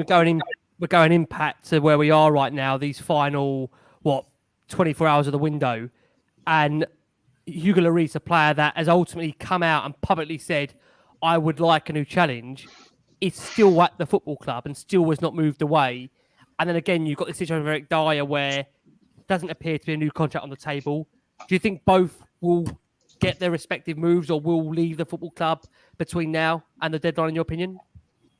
Speaker 1: we're going impact to where we are right now, these final 24 hours of the window, and Hugo Lloris, a player that has ultimately come out and publicly said, I would like a new challenge, is still at the football club and still was not moved away. And then again, you've got the situation of Eric Dyer where doesn't appear to be a new contract on the table. Do you think both will get their respective moves or will leave the football club between now and the deadline, in your opinion?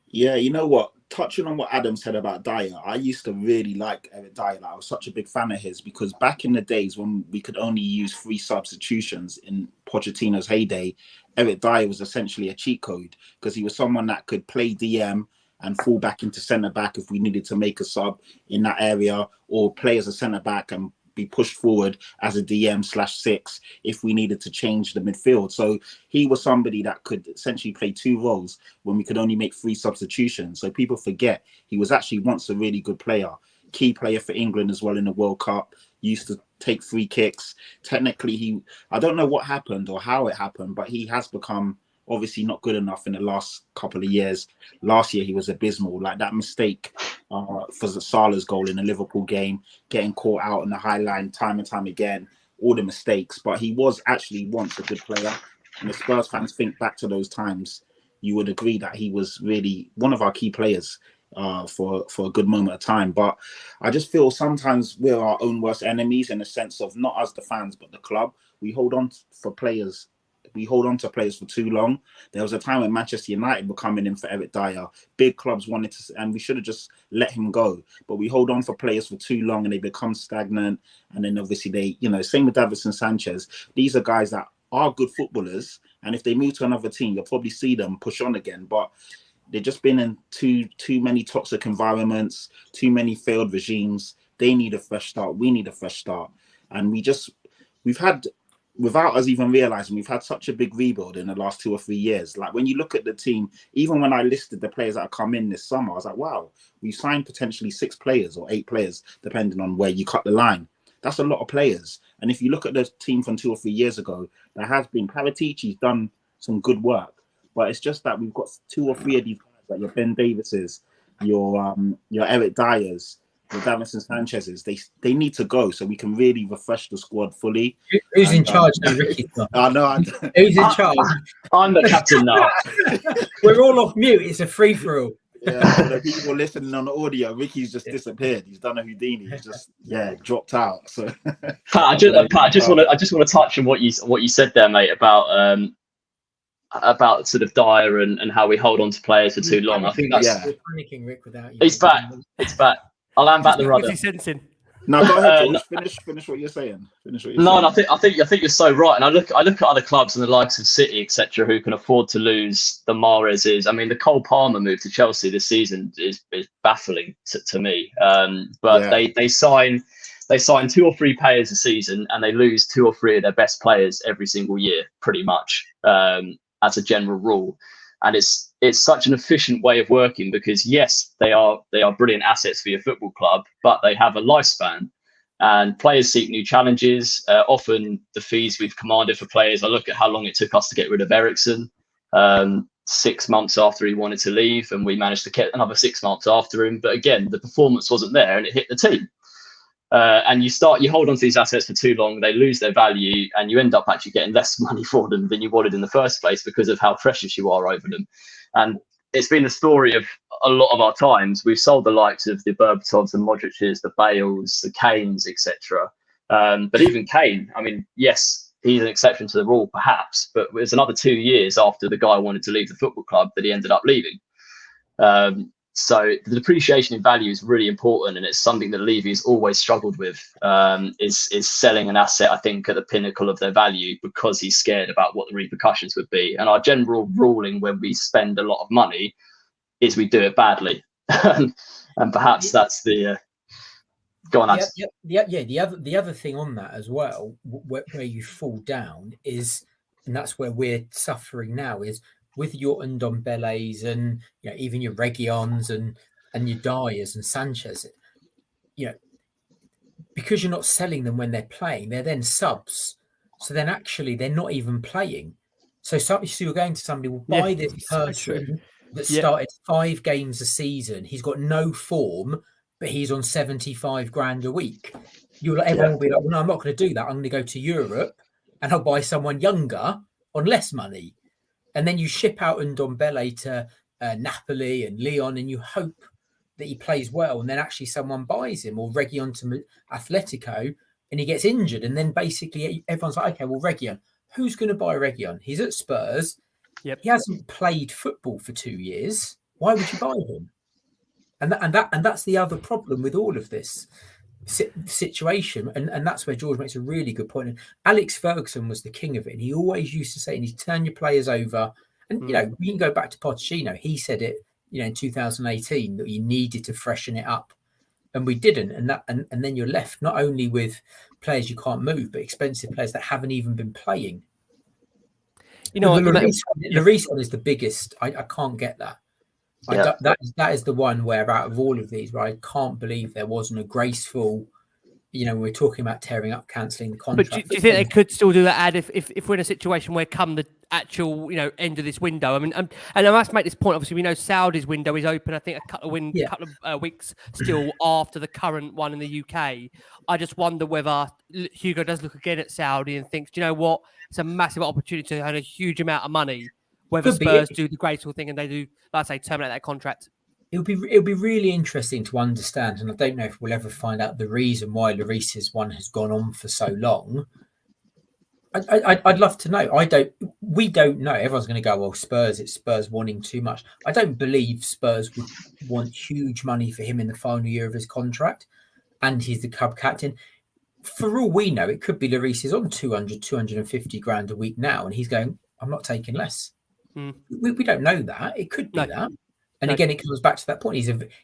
Speaker 2: Yeah, you know what? Touching on what Adam said about Dyer, I used to really like Eric Dyer. I was such a big fan of his because back in the days when we could only use 3 substitutions in Pochettino's heyday, Eric Dyer was essentially a cheat code because he was someone that could play DM and fall back into centre-back if we needed to make a sub in that area, or play as a centre-back and be pushed forward as a DM/6 if we needed to change the midfield. So he was somebody that could essentially play 2 roles when we could only make 3 substitutions. So people forget he was actually once a really good player, key player for England as well in the World Cup, used to take free kicks. Technically, I don't know what happened or how it happened, but he has become obviously not good enough in the last couple of years. Last year, he was abysmal. Like that mistake for Salah's goal in the Liverpool game, getting caught out on the high line time and time again, all the mistakes. But he was actually once a good player. And if Spurs fans think back to those times, you would agree that he was really one of our key players for a good moment of time. But I just feel sometimes we're our own worst enemies in the sense of not us, the fans, but the club. We hold on to players for too long. There was a time when Manchester United were coming in for Eric Dyer. Big clubs wanted to, and we should have just let him go. But we hold on for players for too long and they become stagnant. And then obviously same with Davinson Sanchez. These are guys that are good footballers. And if they move to another team, you'll probably see them push on again. But they've just been in too many toxic environments, too many failed regimes. They need a fresh start. We need a fresh start. And we've had, without us even realizing, we've had such a big rebuild in the last 2 or 3 years. Like when you look at the team, even when I listed the players that have come in this summer, I was like, wow, we signed potentially 6 players or 8 players, depending on where you cut the line. That's a lot of players. And if you look at the team from 2 or 3 years ago, there has been Paratici's done some good work, but it's just that we've got 2 or 3 of these guys, like your Ben Davises your Eric Dyers, your Davinson Sanchez's, they need to go so we can really refresh the squad fully.
Speaker 3: Who's in charge now, Ricky?
Speaker 2: I know.
Speaker 3: Who's in charge?
Speaker 4: I'm the captain now.
Speaker 3: We're all off mute. It's a free for all.
Speaker 2: Yeah, for the people listening on the audio, Ricky's just disappeared. He's done a Houdini. He's just dropped out. So
Speaker 4: Pat, I just want to touch on what you said there, mate, about sort of Dyer and how we hold on to players for too long. I think that's
Speaker 3: We're panicking, Rick, without you.
Speaker 4: It's back. I'll hand back the rudder.
Speaker 1: What's he sensing?
Speaker 2: no, go ahead, George. Finish what you're saying.
Speaker 4: No, I think you're so right. And I look at other clubs and the likes of City, etc., who can afford to lose the Mahrez's. I mean, the Cole Palmer move to Chelsea this season is baffling to me. But they sign 2 or 3 players a season and they lose 2 or 3 of their best players every single year, pretty much, as a general rule. And it's such an efficient way of working because yes, they are brilliant assets for your football club, but they have a lifespan. And players seek new challenges. Often the fees we've commanded for players, I look at how long it took us to get rid of Eriksen, 6 months after he wanted to leave, and we managed to get another 6 months after him. But again, the performance wasn't there and it hit the team. And you hold on to these assets for too long, they lose their value, and you end up actually getting less money for them than you wanted in the first place because of how precious you are over them. And it's been the story of a lot of our times. We've sold the likes of the Berbatovs, the Modric's, the Bales, the Kanes, etc. But even Kane, I mean, yes, he's an exception to the rule, perhaps, but it was another 2 years after the guy wanted to leave the football club that he ended up leaving. So the depreciation in value is really important, and it's something that Levy's always struggled with, is selling an asset, I think, at the pinnacle of their value because he's scared about what the repercussions would be. And our general ruling when we spend a lot of money is we do it badly. And perhaps that's the... Go on,
Speaker 3: the other thing on that as well, where you fall down is, and that's where we're suffering now, is with your Ndombele's and even your Reguilons and your Dyers and Sanchez, because you're not selling them when they're playing, they're then subs. So then actually they're not even playing. So you're going to somebody will buy this person that started 5 games a season. He's got no form, but he's on 75 grand a week. Everyone will be like, well, no, I'm not going to do that. I'm going to go to Europe and I'll buy someone younger on less money. And then you ship out Ndombele to Napoli and Lyon, and you hope that he plays well, and then actually someone buys him, or Reguilon to Atletico, and he gets injured, and then basically everyone's like, okay, well, Reguilon, who's going to buy Reguilon? He's at Spurs. He hasn't played football for 2 years. Why would you buy him? And that's the other problem with all of this situation, and that's where George makes a really good point. And Alex Ferguson was the king of it, and he always used to say, "And you turn your players over." And we can go back to Pochettino. He said it, in 2018, that you needed to freshen it up, and we didn't. And then you're left not only with players you can't move, but expensive players that haven't even been playing. The Lloris one is the biggest. I can't get that. That is the one where out of all of these, where I can't believe there wasn't a graceful, we're talking about tearing up, cancelling the contract.
Speaker 1: But do you think they could still do that ad if we're in a situation where come the actual, end of this window? I mean, and I must make this point, obviously we know Saudi's window is open, I think a couple of weeks still after the current one in the UK. I just wonder whether Hugo does look again at Saudi and thinks, do you know what, it's a massive opportunity to earn a huge amount of money. Whether Spurs do the graceful thing and they do, like I say, terminate that contract.
Speaker 3: It'll be really interesting to understand, and I don't know if we'll ever find out the reason why Lloris's one has gone on for so long. I'd love to know. We don't know. Everyone's going to go, well, Spurs, it's Spurs wanting too much. I don't believe Spurs would want huge money for him in the final year of his contract, and he's the club captain. For all we know, it could be Lloris is on 250 grand a week now, and he's going, I'm not taking less. We don't know that. It could be that. And again, it comes back to that point.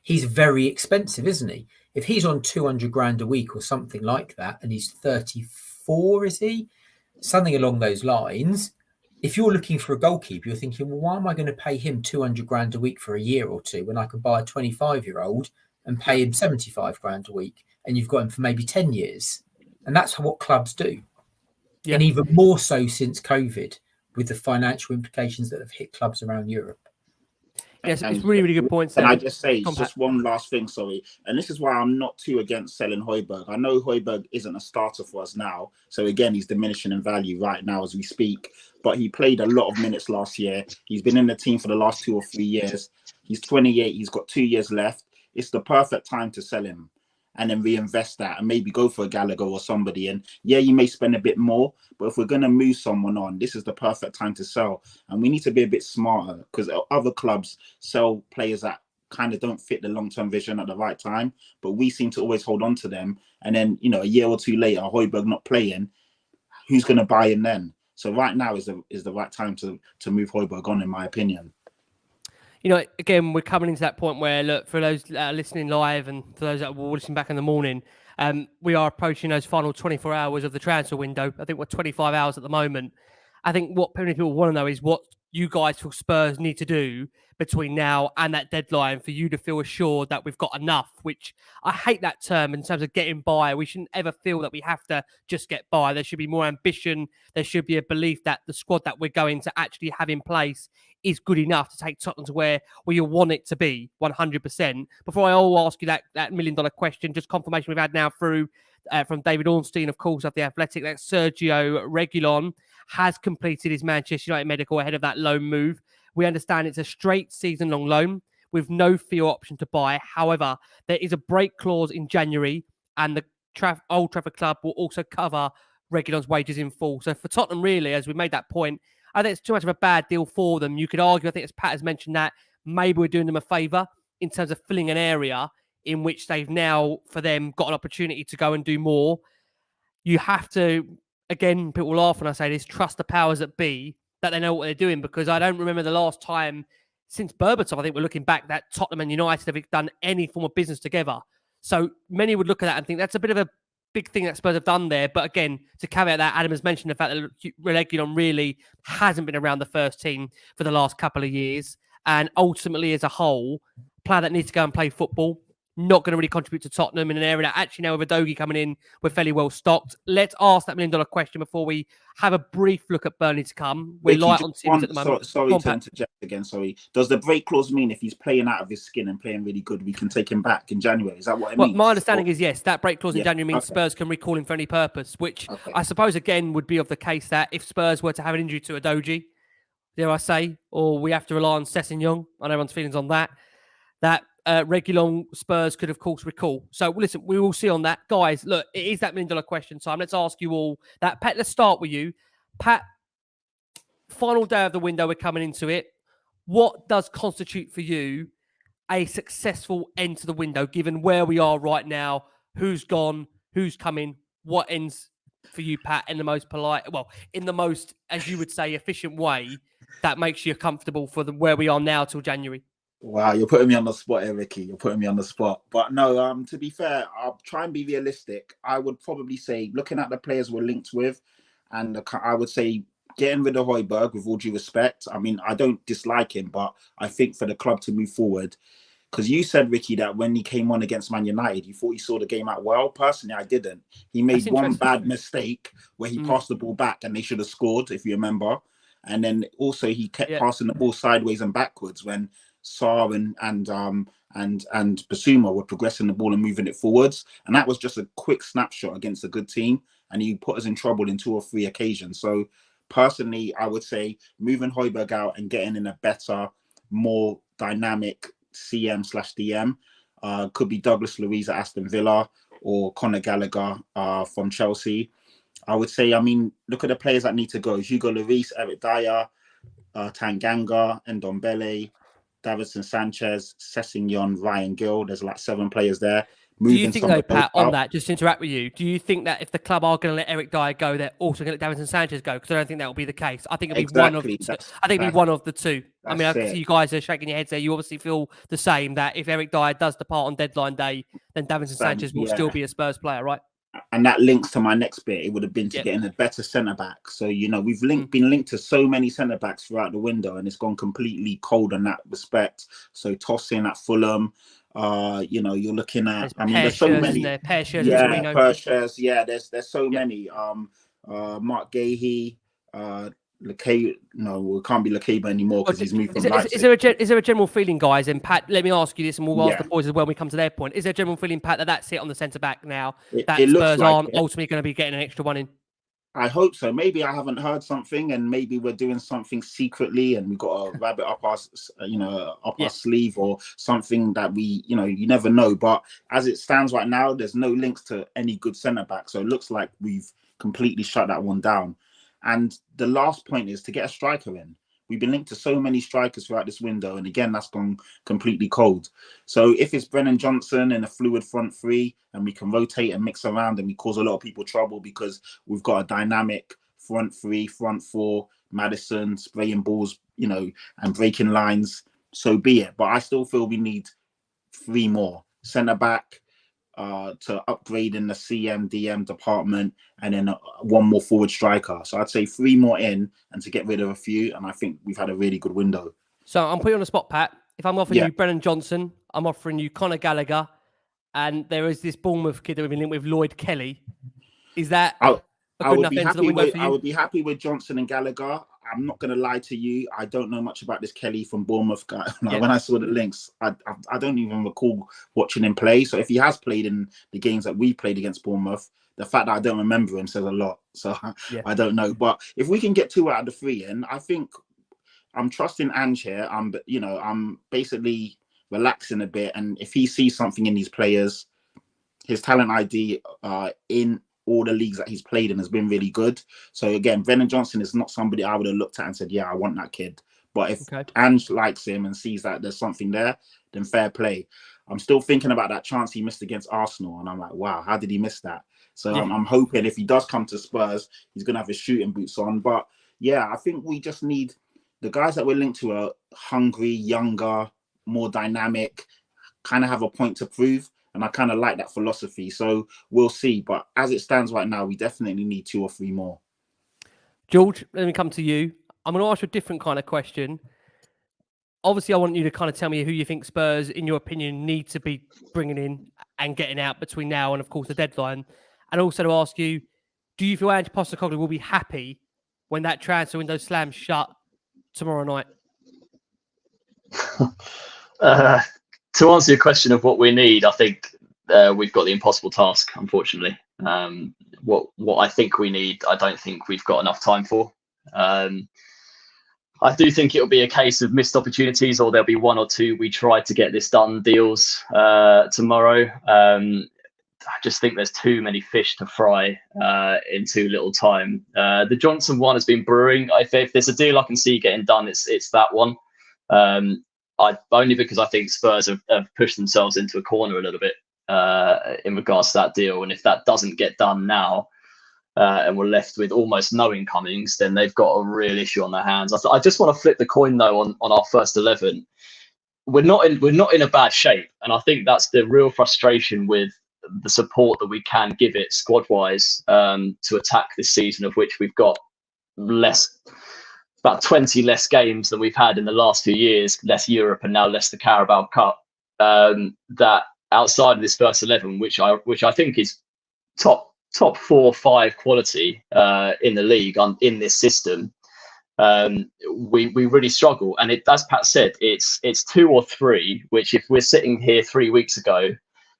Speaker 3: He's very expensive, isn't he? If he's on 200 grand a week or something like that, and he's 34, is he? Something along those lines. If you're looking for a goalkeeper, you're thinking, well, why am I going to pay him 200 grand a week for a year or two when I can buy a 25-year-old and pay him 75 grand a week, and you've got him for maybe 10 years? And that's what clubs do. Yeah. And even more so since COVID, with the financial implications that have hit clubs around Europe.
Speaker 1: Yes, it's really, really good points.
Speaker 2: And
Speaker 1: there.
Speaker 2: I just say, just one last thing, sorry. And this is why I'm not too against selling Højbjerg. I know Højbjerg isn't a starter for us now. So again, he's diminishing in value right now as we speak. But he played a lot of minutes last year. He's been in the team for the last 2 or 3 years. He's 28. He's got 2 years left. It's the perfect time to sell him and then reinvest that and maybe go for a Gallagher or somebody. And yeah, you may spend a bit more, but if we're going to move someone on, this is the perfect time to sell. And we need to be a bit smarter because other clubs sell players that kind of don't fit the long-term vision at the right time, but we seem to always hold on to them. And then, you know, a year or two later, Højbjerg not playing, who's going to buy him then? So right now is the right time to move Højbjerg on, in my opinion.
Speaker 1: You know, again, we're coming into that point where, look, for those listening live and for those that will listen back in the morning, we are approaching those final 24 hours of the transfer window. I think we're 25 hours at the moment. I think what many people want to know is what you guys feel Spurs need to do between now and that deadline for you to feel assured that we've got enough, which I hate that term in terms of getting by. We shouldn't ever feel that we have to just get by. There should be more ambition. There should be a belief that the squad that we're going to actually have in place is good enough to take Tottenham to where you want it to be 100%. Before I all ask you that $1 million question, just confirmation we've had now through from David Ornstein, of course, of The Athletic, that Sergio Reguilón has completed his Manchester United medical ahead of that loan move. We understand it's a straight season-long loan with no fee or option to buy. However, there is a break clause in January, and the Old Trafford Club will also cover Reguilón's wages in full. So for Tottenham, really, as we made that point, I think it's too much of a bad deal for them. You could argue, I think as Pat has mentioned, that maybe we're doing them a favour in terms of filling an area in which they've now, for them, got an opportunity to go and do more. You have to, again, people laugh when I say this, trust the powers that be, that they know what they're doing, because I don't remember the last time since Berbatov, I think we're looking back, that Tottenham and United have done any form of business together. So many would look at that and think that's a bit of a big thing that Spurs have done there. But again, to caveat that, Adam has mentioned the fact that Reguilón really hasn't been around the first team for the last couple of years. And ultimately, as a whole, a player that needs to go and play football, not going to really contribute to Tottenham in an area that actually now with Udogie coming in, we're fairly well stocked. Let's ask that $1 million question before we have a brief look at Burnley to come. We're light on teams at the moment.
Speaker 2: Sorry to interject again, sorry. Does the break clause mean if he's playing out of his skin and playing really good, we can take him back in January? Is that what it means?
Speaker 1: My understanding is yes, that break clause in January means Spurs can recall him for any purpose, which I suppose, again, would be of the case that if Spurs were to have an injury to Udogie, dare I say, or we have to rely on 𝐷𝐭𝐻𝐿, I know everyone's feelings on that Reguilón Spurs could, of course, recall. So, listen, we will see on that. Guys, look, it is that $1 million question time. Let's ask you all that. Pat, let's start with you. Pat, final day of the window, we're coming into it. What does constitute for you a successful end to the window, given where we are right now, who's gone, who's coming, what ends for you, Pat, in the most polite, well, in the most, as you would say, efficient way that makes you comfortable for where we are now till January?
Speaker 2: Wow, you're putting me on the spot here, Ricky. You're putting me on the spot. But no, to be fair, I'll try and be realistic. I would probably say, looking at the players we're linked with, and I would say getting rid of Højbjerg, with all due respect. I mean, I don't dislike him, but I think for the club to move forward, because you said, Ricky, that when he came on against Man United, you thought he saw the game out well. Personally, I didn't. He made one bad mistake where he passed the ball back and they should have scored, if you remember. And then also he kept passing the ball sideways and backwards when Sarr and Basuma were progressing the ball and moving it forwards. And that was just a quick snapshot against a good team. And he put us in trouble in 2 or 3 occasions. So personally, I would say moving Højbjerg out and getting in a better, more dynamic CM/DM could be Douglas Luiz at Aston Villa or Conor Gallagher from Chelsea. I would say, I mean, look at the players that need to go. Hugo Lloris, Eric Dyer, Tanganga, Ndombele, Davinson Sanchez, 𝐷𝐭𝐻𝐿, Ryan Gill. There's like 7 players there.
Speaker 1: Do you think, though, Pat, on that, just to interact with you, do you think that if the club are going to let Eric Dyer go, they're also going to let Davinson Sanchez go? Because I don't think that will be the case. I think it'll be one of the two. I think it'll be one of the two. I mean, I can see you guys are shaking your heads there. You obviously feel the same, that if Eric Dyer does depart on deadline day, then Davinson Sanchez will still be a Spurs player, right?
Speaker 2: And that links to my next bit. It would have been to get in a better centre-back. So, you know, we've been linked to so many centre-backs throughout the window, and it's gone completely cold in that respect. So Tosin at Fulham, you know, you're looking at, there's so many. There's so many. Mark Gahey, No, it can't be Lakeba anymore because he's moved from Leipzig.
Speaker 1: Is there a general feeling, guys? And Pat, let me ask you this, and we'll ask the boys as well when we come to their point. Is there a general feeling, Pat, that that's it on the centre back now? That
Speaker 2: it looks
Speaker 1: Spurs
Speaker 2: like
Speaker 1: aren't ultimately going to be getting an extra one in?
Speaker 2: I hope so. Maybe I haven't heard something, and maybe we're doing something secretly, and we've got a rabbit up our, our sleeve, or something that we, you never know. But as it stands right now, there's no links to any good centre back, so it looks like we've completely shut that one down. And the last point is to get a striker in. We've been linked to so many strikers throughout this window, and again, that's gone completely cold. So if it's Brennan Johnson in a fluid front three, and we can rotate and mix around, and we cause a lot of people trouble because we've got a dynamic front three, front four, Maddison spraying balls, and breaking lines, so be it. But I still feel we need 3 more centre back to upgrade in the CM/DM department, and then 1 more forward striker. So I'd say 3 more in, and to get rid of a few. And I think we've had a really good window.
Speaker 1: So I'm putting you on the spot, Pat. If I'm offering you Brennan Johnson, I'm offering you Conor Gallagher, and there is this Bournemouth kid that we've been linked with, Lloyd Kelly. Is that a good enough end to the window for you?
Speaker 2: I would be happy with Johnson and Gallagher. I'm not going to lie to you. I don't know much about this Kelly from Bournemouth guy. When I saw the links, I don't even recall watching him play. So if he has played in the games that we played against Bournemouth, the fact that I don't remember him says a lot. So I don't know. But if we can get 2 out of the 3 in, I think I'm trusting Ange here. I'm basically relaxing a bit. And if he sees something in these players, his talent ID in all the leagues that he's played in has been really good. So again, Brennan Johnson is not somebody I would have looked at and said, yeah, I want that kid. But if Ange likes him and sees that there's something there, then fair play. I'm still thinking about that chance he missed against Arsenal, and I'm like, wow, how did he miss that? So I'm hoping if he does come to Spurs, he's going to have his shooting boots on. But yeah, I think we just need the guys that we're linked to are hungry, younger, more dynamic, kind of have a point to prove. And I kind of like that philosophy. So we'll see. But as it stands right now, we definitely need 2 or 3 more.
Speaker 1: George, let me come to you. I'm going to ask you a different kind of question. Obviously, I want you to kind of tell me who you think Spurs, in your opinion, need to be bringing in and getting out between now and, of course, the deadline. And also to ask you, do you feel Ange Postecoglou will be happy when that transfer window slams shut tomorrow night?
Speaker 4: To answer your question of what we need, I think we've got the impossible task, unfortunately. What I think we need, I don't think we've got enough time for. I do think it'll be a case of missed opportunities, or there'll be 1 or 2 we tried to get this done deals tomorrow. I just think there's too many fish to fry in too little time. The Johnson one has been brewing. If there's a deal I can see getting done, it's that one. Only because I think Spurs have pushed themselves into a corner a little bit in regards to that deal. And if that doesn't get done now, and we're left with almost no incomings, then they've got a real issue on their hands. I just want to flip the coin though on our first 11. We're not in a bad shape, and I think that's the real frustration with the support that we can give it squad wise to attack this season, of which we've got about 20 less games than we've had in the last few years, less Europe and now less the Carabao Cup. That outside of this first 11, which I think is top 4 or 5 quality in the league in this system, we really struggle. And as Pat said, it's 2 or 3, which if we're sitting here 3 weeks ago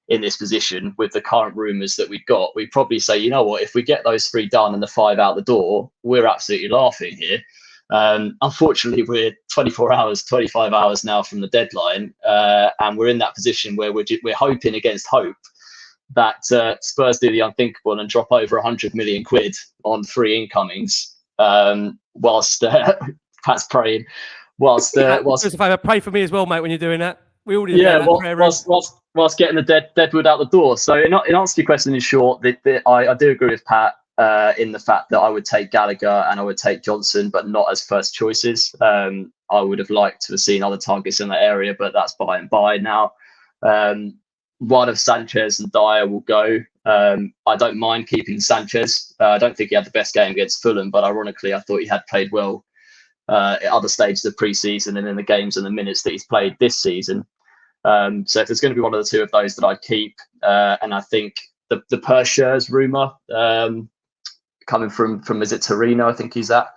Speaker 4: in this position with the current rumours that we've got, we'd probably say, you know what, if we get those 3 done and the 5 out the door, we're absolutely laughing here. Unfortunately, we're 24 hours, 25 hours now from the deadline, and we're in that position where we're hoping against hope that Spurs do the unthinkable and drop over 100 million quid on 3 incomings, whilst Pat's praying. Whilst
Speaker 1: pray for me as well, mate, when you're doing that. We all do that.
Speaker 4: Whilst getting the deadwood out the door. So in answer to your question, in short, I do agree with Pat in the fact that I would take Gallagher and I would take Johnson, but not as first choices. I would have liked to have seen other targets in that area, but that's by and by now. One of Sanchez and Dyer will go. I don't mind keeping Sanchez. I don't think he had the best game against Fulham, but ironically, I thought he had played well at other stages of pre-season and in the games and the minutes that he's played this season. So if there's going to be one of the 2 of those that I'd keep, and I think the Pershers rumour coming from is it Torino? I think he's at.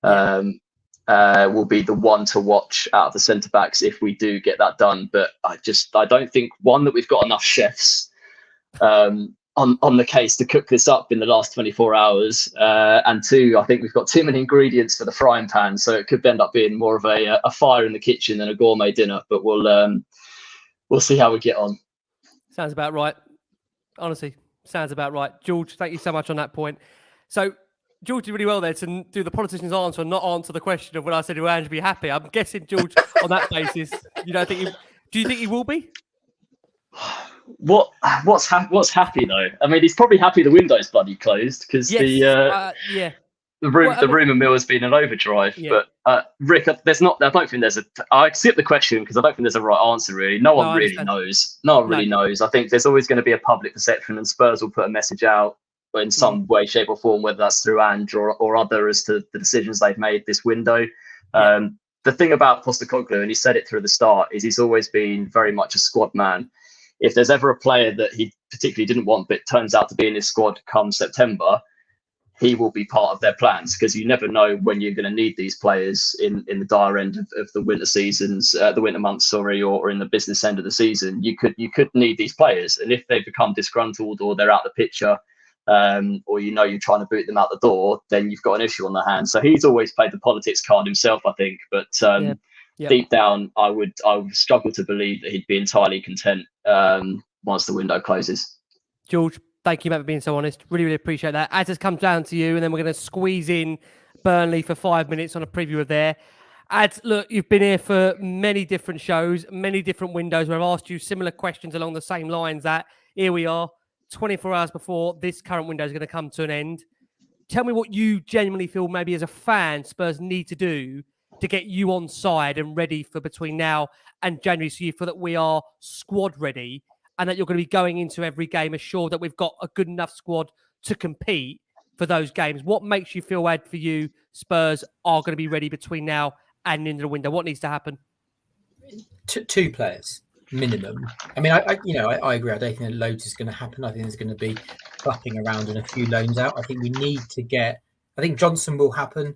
Speaker 4: will be the one to watch out of the centre backs if we do get that done. But I don't think, one, that we've got enough chefs on the case to cook this up in the last 24 hours, and two, I think we've got too many ingredients for the frying pan, so it could end up being more of a fire in the kitchen than a gourmet dinner. But we'll see how we get on.
Speaker 1: Sounds about right. Honestly, sounds about right. George, thank you so much on that point. So George did really well there to do the politician's answer and not answer the question of when I said, will Ange be happy? I'm guessing, George, on that basis, do you think he will be?
Speaker 4: What's happy though? I mean, he's probably happy the window's bloody closed, because the rumour mill has been an overdrive. Yeah. But Rick, I don't think there's I accept the question because I don't think there's a right answer really. No one really knows. No one really knows. I think there's always going to be a public perception, and Spurs will put a message out in some way, shape or form, whether that's through Ange or other, as to the decisions they've made this window. Yeah. The thing about Postecoglou, and he said it through the start, is he's always been very much a squad man. If there's ever a player that he particularly didn't want, but turns out to be in his squad come September, he will be part of their plans, because you never know when you're going to need these players in the dire end of the winter seasons, the winter months, or in the business end of the season. You could need these players, and if they become disgruntled or they're out the picture, or you're trying to boot them out the door, then you've got an issue on their hands. So he's always played the politics card himself, I think. But deep down, I would struggle to believe that he'd be entirely content once the window closes.
Speaker 1: George, thank you for being so honest. Really, really appreciate that. As it comes down to you, and then we're going to squeeze in Burnley for 5 minutes on a preview of there. Ads, look, you've been here for many different shows, many different windows where I've asked you similar questions along the same lines. That here we are, 24 hours before this current window is going to come to an end. Tell me what you genuinely feel maybe as a fan Spurs need to do to get you on side and ready for between now and January, so you feel that we are squad ready and that you're going to be going into every game assured that we've got a good enough squad to compete for those games. What makes you feel, Ed, for you, Spurs are going to be ready between now and into the window? What needs to happen?
Speaker 3: Two players minimum. I mean, I agree. I don't think loads is going to happen. I think there's going to be clapping around and a few loans out. I think we need to get. I think Johnson will happen.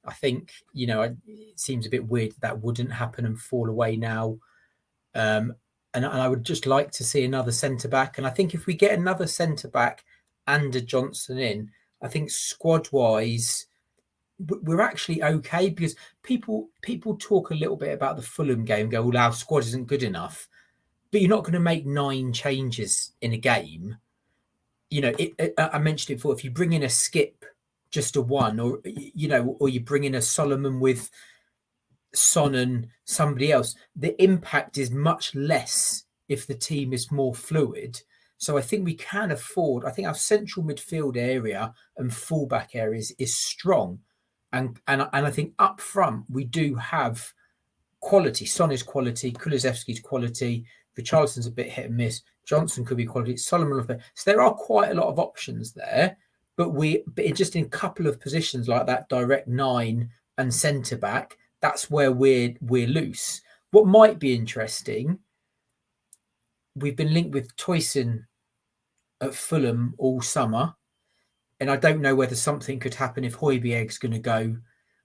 Speaker 3: I think it seems a bit weird that wouldn't happen and fall away now. And I would just like to see another centre back. And I think if we get another centre back and a Johnson in, I think squad wise, we're actually okay, because people talk a little bit about the Fulham game and go, well, our squad isn't good enough, but you're not going to make 9 changes in a game. I mentioned it before, if you bring in a Skip, just a one, or you bring in a Solomon with Son and somebody else, the impact is much less if the team is more fluid. So I think we can afford, I think our central midfield area and fullback areas is strong. And I think up front, we do have quality. Son is quality. Kulusevski's quality. Richarlison's a bit hit and miss. Johnson could be quality. Solomon. So there are quite a lot of options there. But just in a couple of positions like that, direct 9 and centre back, that's where we're loose. What might be interesting, we've been linked with Toyson at Fulham all summer. And I don't know whether something could happen if Højbjerg's going to go.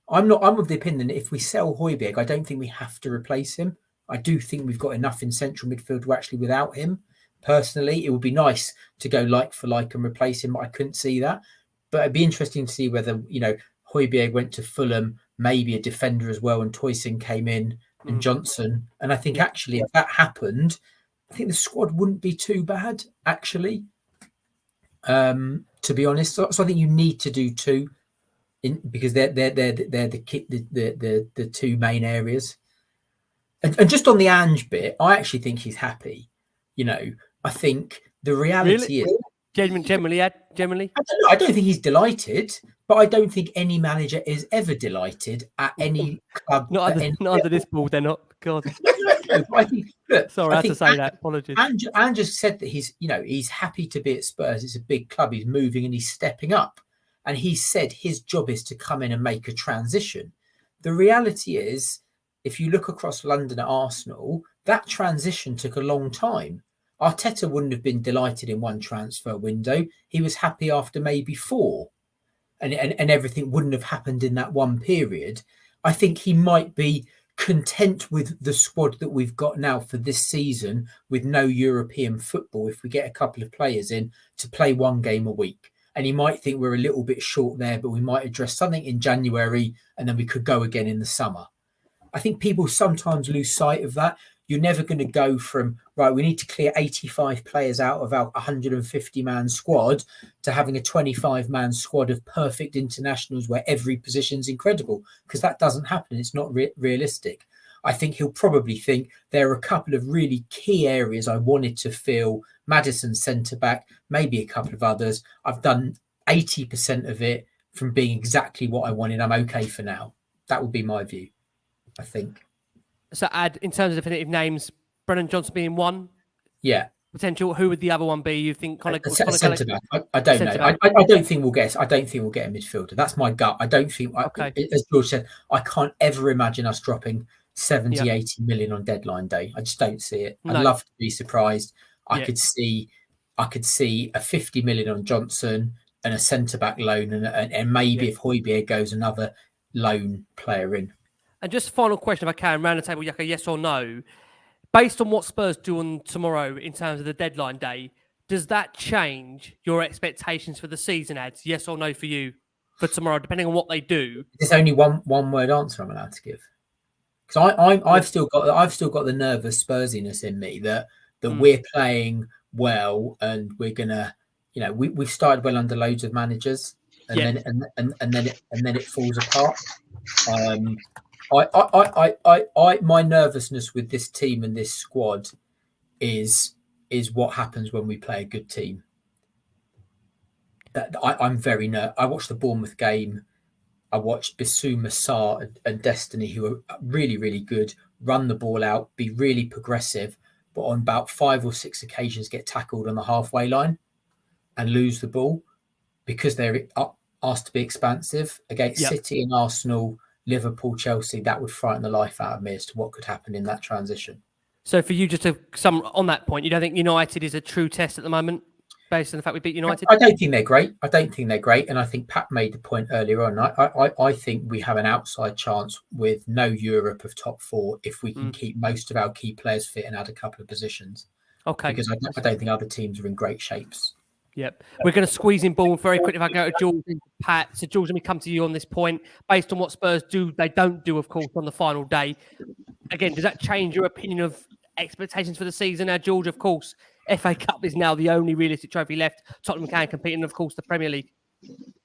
Speaker 3: I'm of the opinion that if we sell Højbjerg, I don't think we have to replace him. I do think we've got enough in central midfield to actually without him. Personally, it would be nice to go like for like and replace him, but I couldn't see that. But it'd be interesting to see whether, Højbjerg went to Fulham, maybe a defender as well, and Toyson came in and Johnson. And I think actually if that happened, I think the squad wouldn't be too bad, actually. To be honest, so I think you need to do 2, because they're the 2 main areas. And just on the Ange bit, I actually think he's happy. I think the reality is
Speaker 1: generally.
Speaker 3: I don't think he's delighted, but I don't think any manager is ever delighted at any club.
Speaker 1: Not under this ball, they're not. God.
Speaker 3: No, I think. Look,
Speaker 1: sorry, I had to say that. Apologies.
Speaker 3: Ange just said that he's happy to be at Spurs. It's a big club. He's moving and he's stepping up. And he said his job is to come in and make a transition. The reality is, if you look across London at Arsenal, that transition took a long time. Arteta wouldn't have been delighted in one transfer window. He was happy after maybe 4. and everything wouldn't have happened in that one period, I think he might be content with the squad that we've got now for this season with no European football if we get a couple of players in to play one game a week. And he might think we're a little bit short there, but we might address something in January and then we could go again in the summer. I think people sometimes lose sight of that. You're never going to go from, right, we need to clear 85 players out of our 150-man squad to having a 25-man squad of perfect internationals where every position's incredible, because that doesn't happen. It's not realistic. I think he'll probably think there are a couple of really key areas I wanted to fill. Maddison centre-back, maybe a couple of others. I've done 80% of it from being exactly what I wanted. I'm okay for now. That would be my view, I think.
Speaker 1: So add, in terms of definitive names, Brennan Johnson being one.
Speaker 3: Yeah.
Speaker 1: Potential. Who would the other one be? You think
Speaker 3: centre back? I don't know. I don't think we'll get. I don't think we'll get a midfielder. That's my gut. I don't think.
Speaker 1: Okay.
Speaker 3: As George said, I can't ever imagine us dropping 70, 80 million on deadline day. I just don't see it. I'd love to be surprised. I could see a 50 million on Johnson and a centre back loan, and maybe if 𝐁𝐁𝐵𝐬 goes, another loan player in.
Speaker 1: And just final question, if I can, round the table, Yaka, yes or no? Based on what Spurs do on tomorrow in terms of the deadline day, does that change your expectations for the season, Ads? Yes or no for you for tomorrow, depending on what they do?
Speaker 3: There's only one word answer I'm allowed to give, because I've still got the nervous Spursiness in me that we're playing well and we're gonna, we've started well under loads of managers and then it falls apart. My nervousness with this team and this squad is what happens when we play a good team. I'm very nervous. I watched the Bournemouth game. I watched Bissouma, Sarr and Destiny, who are really, really good, run the ball out, be really progressive, but on about 5 or 6 occasions get tackled on the halfway line and lose the ball because they're asked to be expansive. Against City and Arsenal, Liverpool, Chelsea, that would frighten the life out of me as to what could happen in that transition.
Speaker 1: So for you, just to sum on that point, you don't think United is a true test at the moment, based on the fact we beat United?
Speaker 3: I don't think they're great. And I think Pat made the point earlier on. I think we have an outside chance with no Europe of top 4 if we can keep most of our key players fit and add a couple of positions.
Speaker 1: Okay.
Speaker 3: Because I don't think other teams are in great shapes.
Speaker 1: Yep. We're going to squeeze in Bournemouth very quickly. If I go to George and Pat. So, George, let me come to you on this point. Based on what Spurs do, they don't do, of course, on the final day. Again, does that change your opinion of expectations for the season? Now, George, of course, FA Cup is now the only realistic trophy left. Tottenham can compete, and, of course, the Premier League.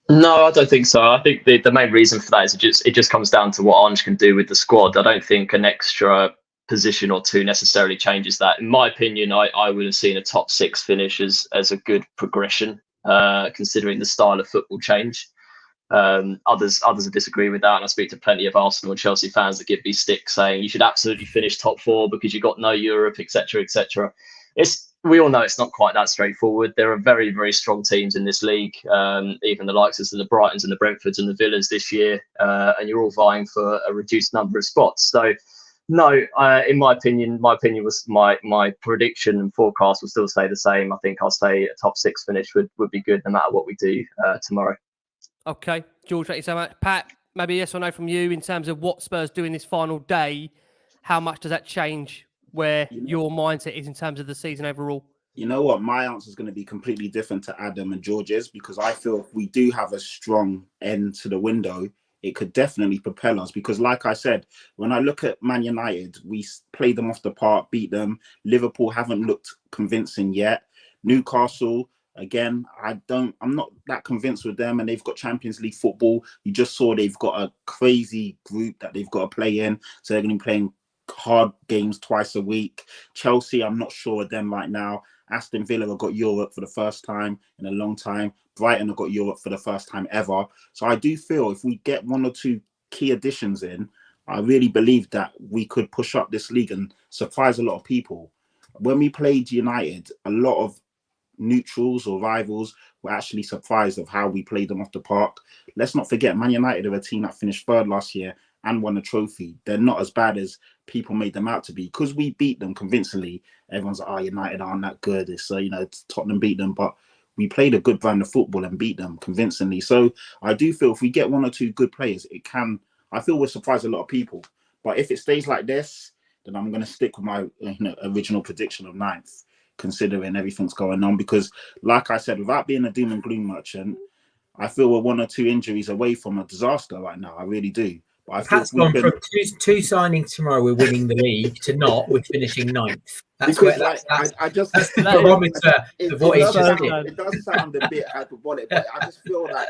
Speaker 4: No, I don't think so. I think the main reason for that is it just comes down to what 𝐼𝐸 can do with the squad. I don't think an extra position or two necessarily changes that. In my opinion, I would have seen a top 6 finish as a good progression, considering the style of football change. Others would disagree with that, and I speak to plenty of Arsenal and Chelsea fans that give me stick saying you should absolutely finish top 4 because you got no Europe, etc., etc. We all know it's not quite that straightforward. There are very, very strong teams in this league, even the likes of the Brightons and the Brentfords and the Villas this year, and you're all vying for a reduced number of spots. So, no, in my opinion was my prediction and forecast will still stay the same. I think I'll say a top 6 finish would be good no matter what we do tomorrow.
Speaker 1: Okay, George, thank you so much. Pat, maybe yes or no from you in terms of what Spurs do in this final day. How much does that change where your mindset is in terms of the season overall?
Speaker 2: You know what? My answer is going to be completely different to Adam and George's, because I feel if we do have a strong end to the window, it could definitely propel us. Because like I said, when I look at Man United, we played them off the park, beat them. Liverpool haven't looked convincing yet. Newcastle, again, I'm not that convinced with them, and they've got Champions League football. You just saw they've got a crazy group that they've got to play in. So they're going to be playing hard games twice a week. Chelsea, I'm not sure of them right now. Aston Villa have got Europe for the first time in a long time. Brighton have got Europe for the first time ever. So I do feel if we get 1 or 2 key additions in, I really believe that we could push up this league and surprise a lot of people. When we played United, a lot of neutrals or rivals were actually surprised of how we played them off the park. Let's not forget, Man United are a team that finished 3rd last year and won a trophy. They're not as bad as people made them out to be. Because we beat them convincingly, everyone's like, oh, United aren't that good. It's Tottenham beat them, but we played a good brand of football and beat them convincingly. So I do feel if we get one or two good players, it can. I feel we'll surprise a lot of people. But if it stays like this, then I'm going to stick with my original prediction of 9th, considering everything's going on. Because, like I said, without being a doom and gloom merchant, I feel we're 1 or 2 injuries away from a disaster right now. I really do. But I feel
Speaker 3: Pat's gone from two signings tomorrow, we're winning the league, to not, we're finishing 9th. That's
Speaker 2: because
Speaker 3: where that's
Speaker 2: the
Speaker 3: barometer of what he's just did.
Speaker 2: It does sound a bit hyperbolic, but I just feel like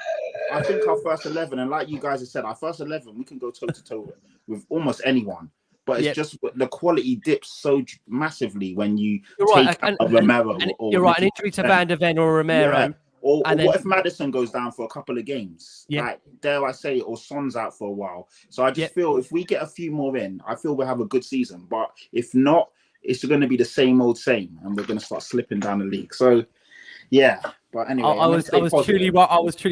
Speaker 2: I think our first 11, and like you guys have said, our first 11, we can go toe to toe with almost anyone. But it's just the quality dips so massively when you take out Romero.
Speaker 1: You're right, an injury to Van der Ven or Romero.
Speaker 2: Yeah. Or what if Maddison goes down for a couple of games? Yeah. Like, dare I say, or Son's out for a while. So I just feel if we get a few more in, I feel we'll have a good season. But if not, it's going to be the same old same, and we're going to start slipping down the league. So, yeah. But anyway, I was
Speaker 1: truly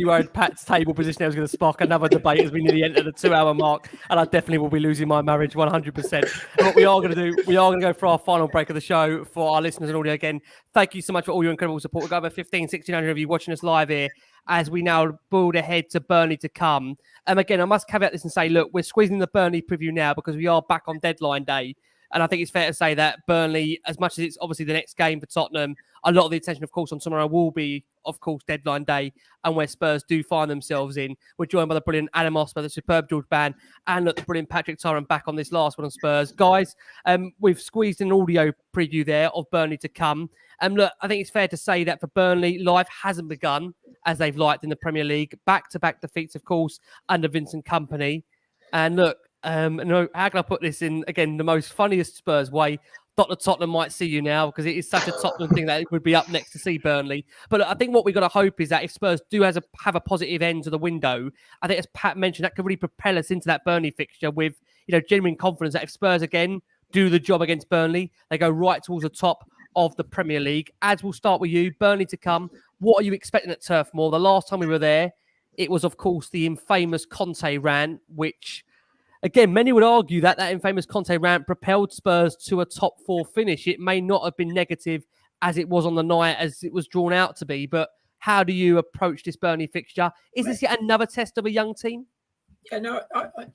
Speaker 1: worried Pat's table position was going to spark another debate as we nearly enter the 2-hour mark, and I definitely will be losing my marriage 100%. What we are going to do, we are going to go for our final break of the show. For our listeners and audio, again, thank you so much for all your incredible support. We've got over 1,600 of you watching us live here as we now build ahead to Burnley to come. Again, I must caveat this and say, look, we're squeezing the Burnley preview now because we are back on deadline day. And I think it's fair to say that Burnley, as much as it's obviously the next game for Tottenham, a lot of the attention, of course, on tomorrow will be, of course, deadline day and where Spurs do find themselves in. We're joined by the brilliant Adam Osper, the superb George Bann, and look, the brilliant Patrick Tyrant back on this Last Word On Spurs. Guys, we've squeezed an audio preview there of Burnley to come. Look, I think it's fair to say that for Burnley, life hasn't begun as they've liked in the Premier League. Back-to-back defeats, of course, under Vincent Kompany. And look, no, how can I put this in, again, the most funniest Spurs way? Dr. Tottenham might see you now because it is such a Tottenham thing that it would be up next to see Burnley. But I think what we've got to hope is that if Spurs do have a positive end to the window, I think as Pat mentioned, that could really propel us into that Burnley fixture with, genuine confidence that if Spurs again do the job against Burnley, they go right towards the top of the Premier League. As we'll start with you, Burnley to come. What are you expecting at Turf Moor? The last time we were there, it was, of course, the infamous Conte rant, which... Again, many would argue that infamous Conte rant propelled Spurs to a top 4 finish. It may not have been negative as it was on the night, as it was drawn out to be. But how do you approach this Burnley fixture? Is this yet another test of a young team?
Speaker 3: Yeah, no,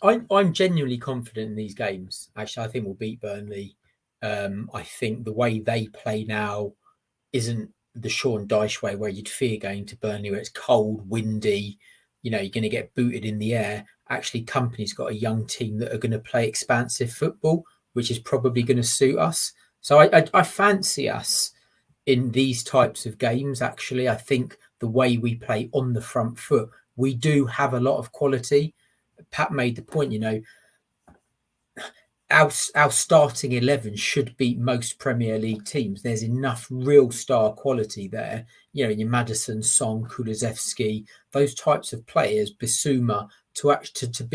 Speaker 3: I'm genuinely confident in these games. Actually, I think we'll beat Burnley. I think the way they play now isn't the Sean Dyche way where you'd fear going to Burnley where it's cold, windy, you're going to get booted in the air. Actually, Kompany's got a young team that are going to play expansive football, which is probably going to suit us. So I fancy us in these types of games, actually. I think the way we play on the front foot, we do have a lot of quality. Pat made the point, our starting 11 should beat most Premier League teams. There's enough real star quality there. Your Maddison, Son, Kulusevski, those types of players, Bissouma, to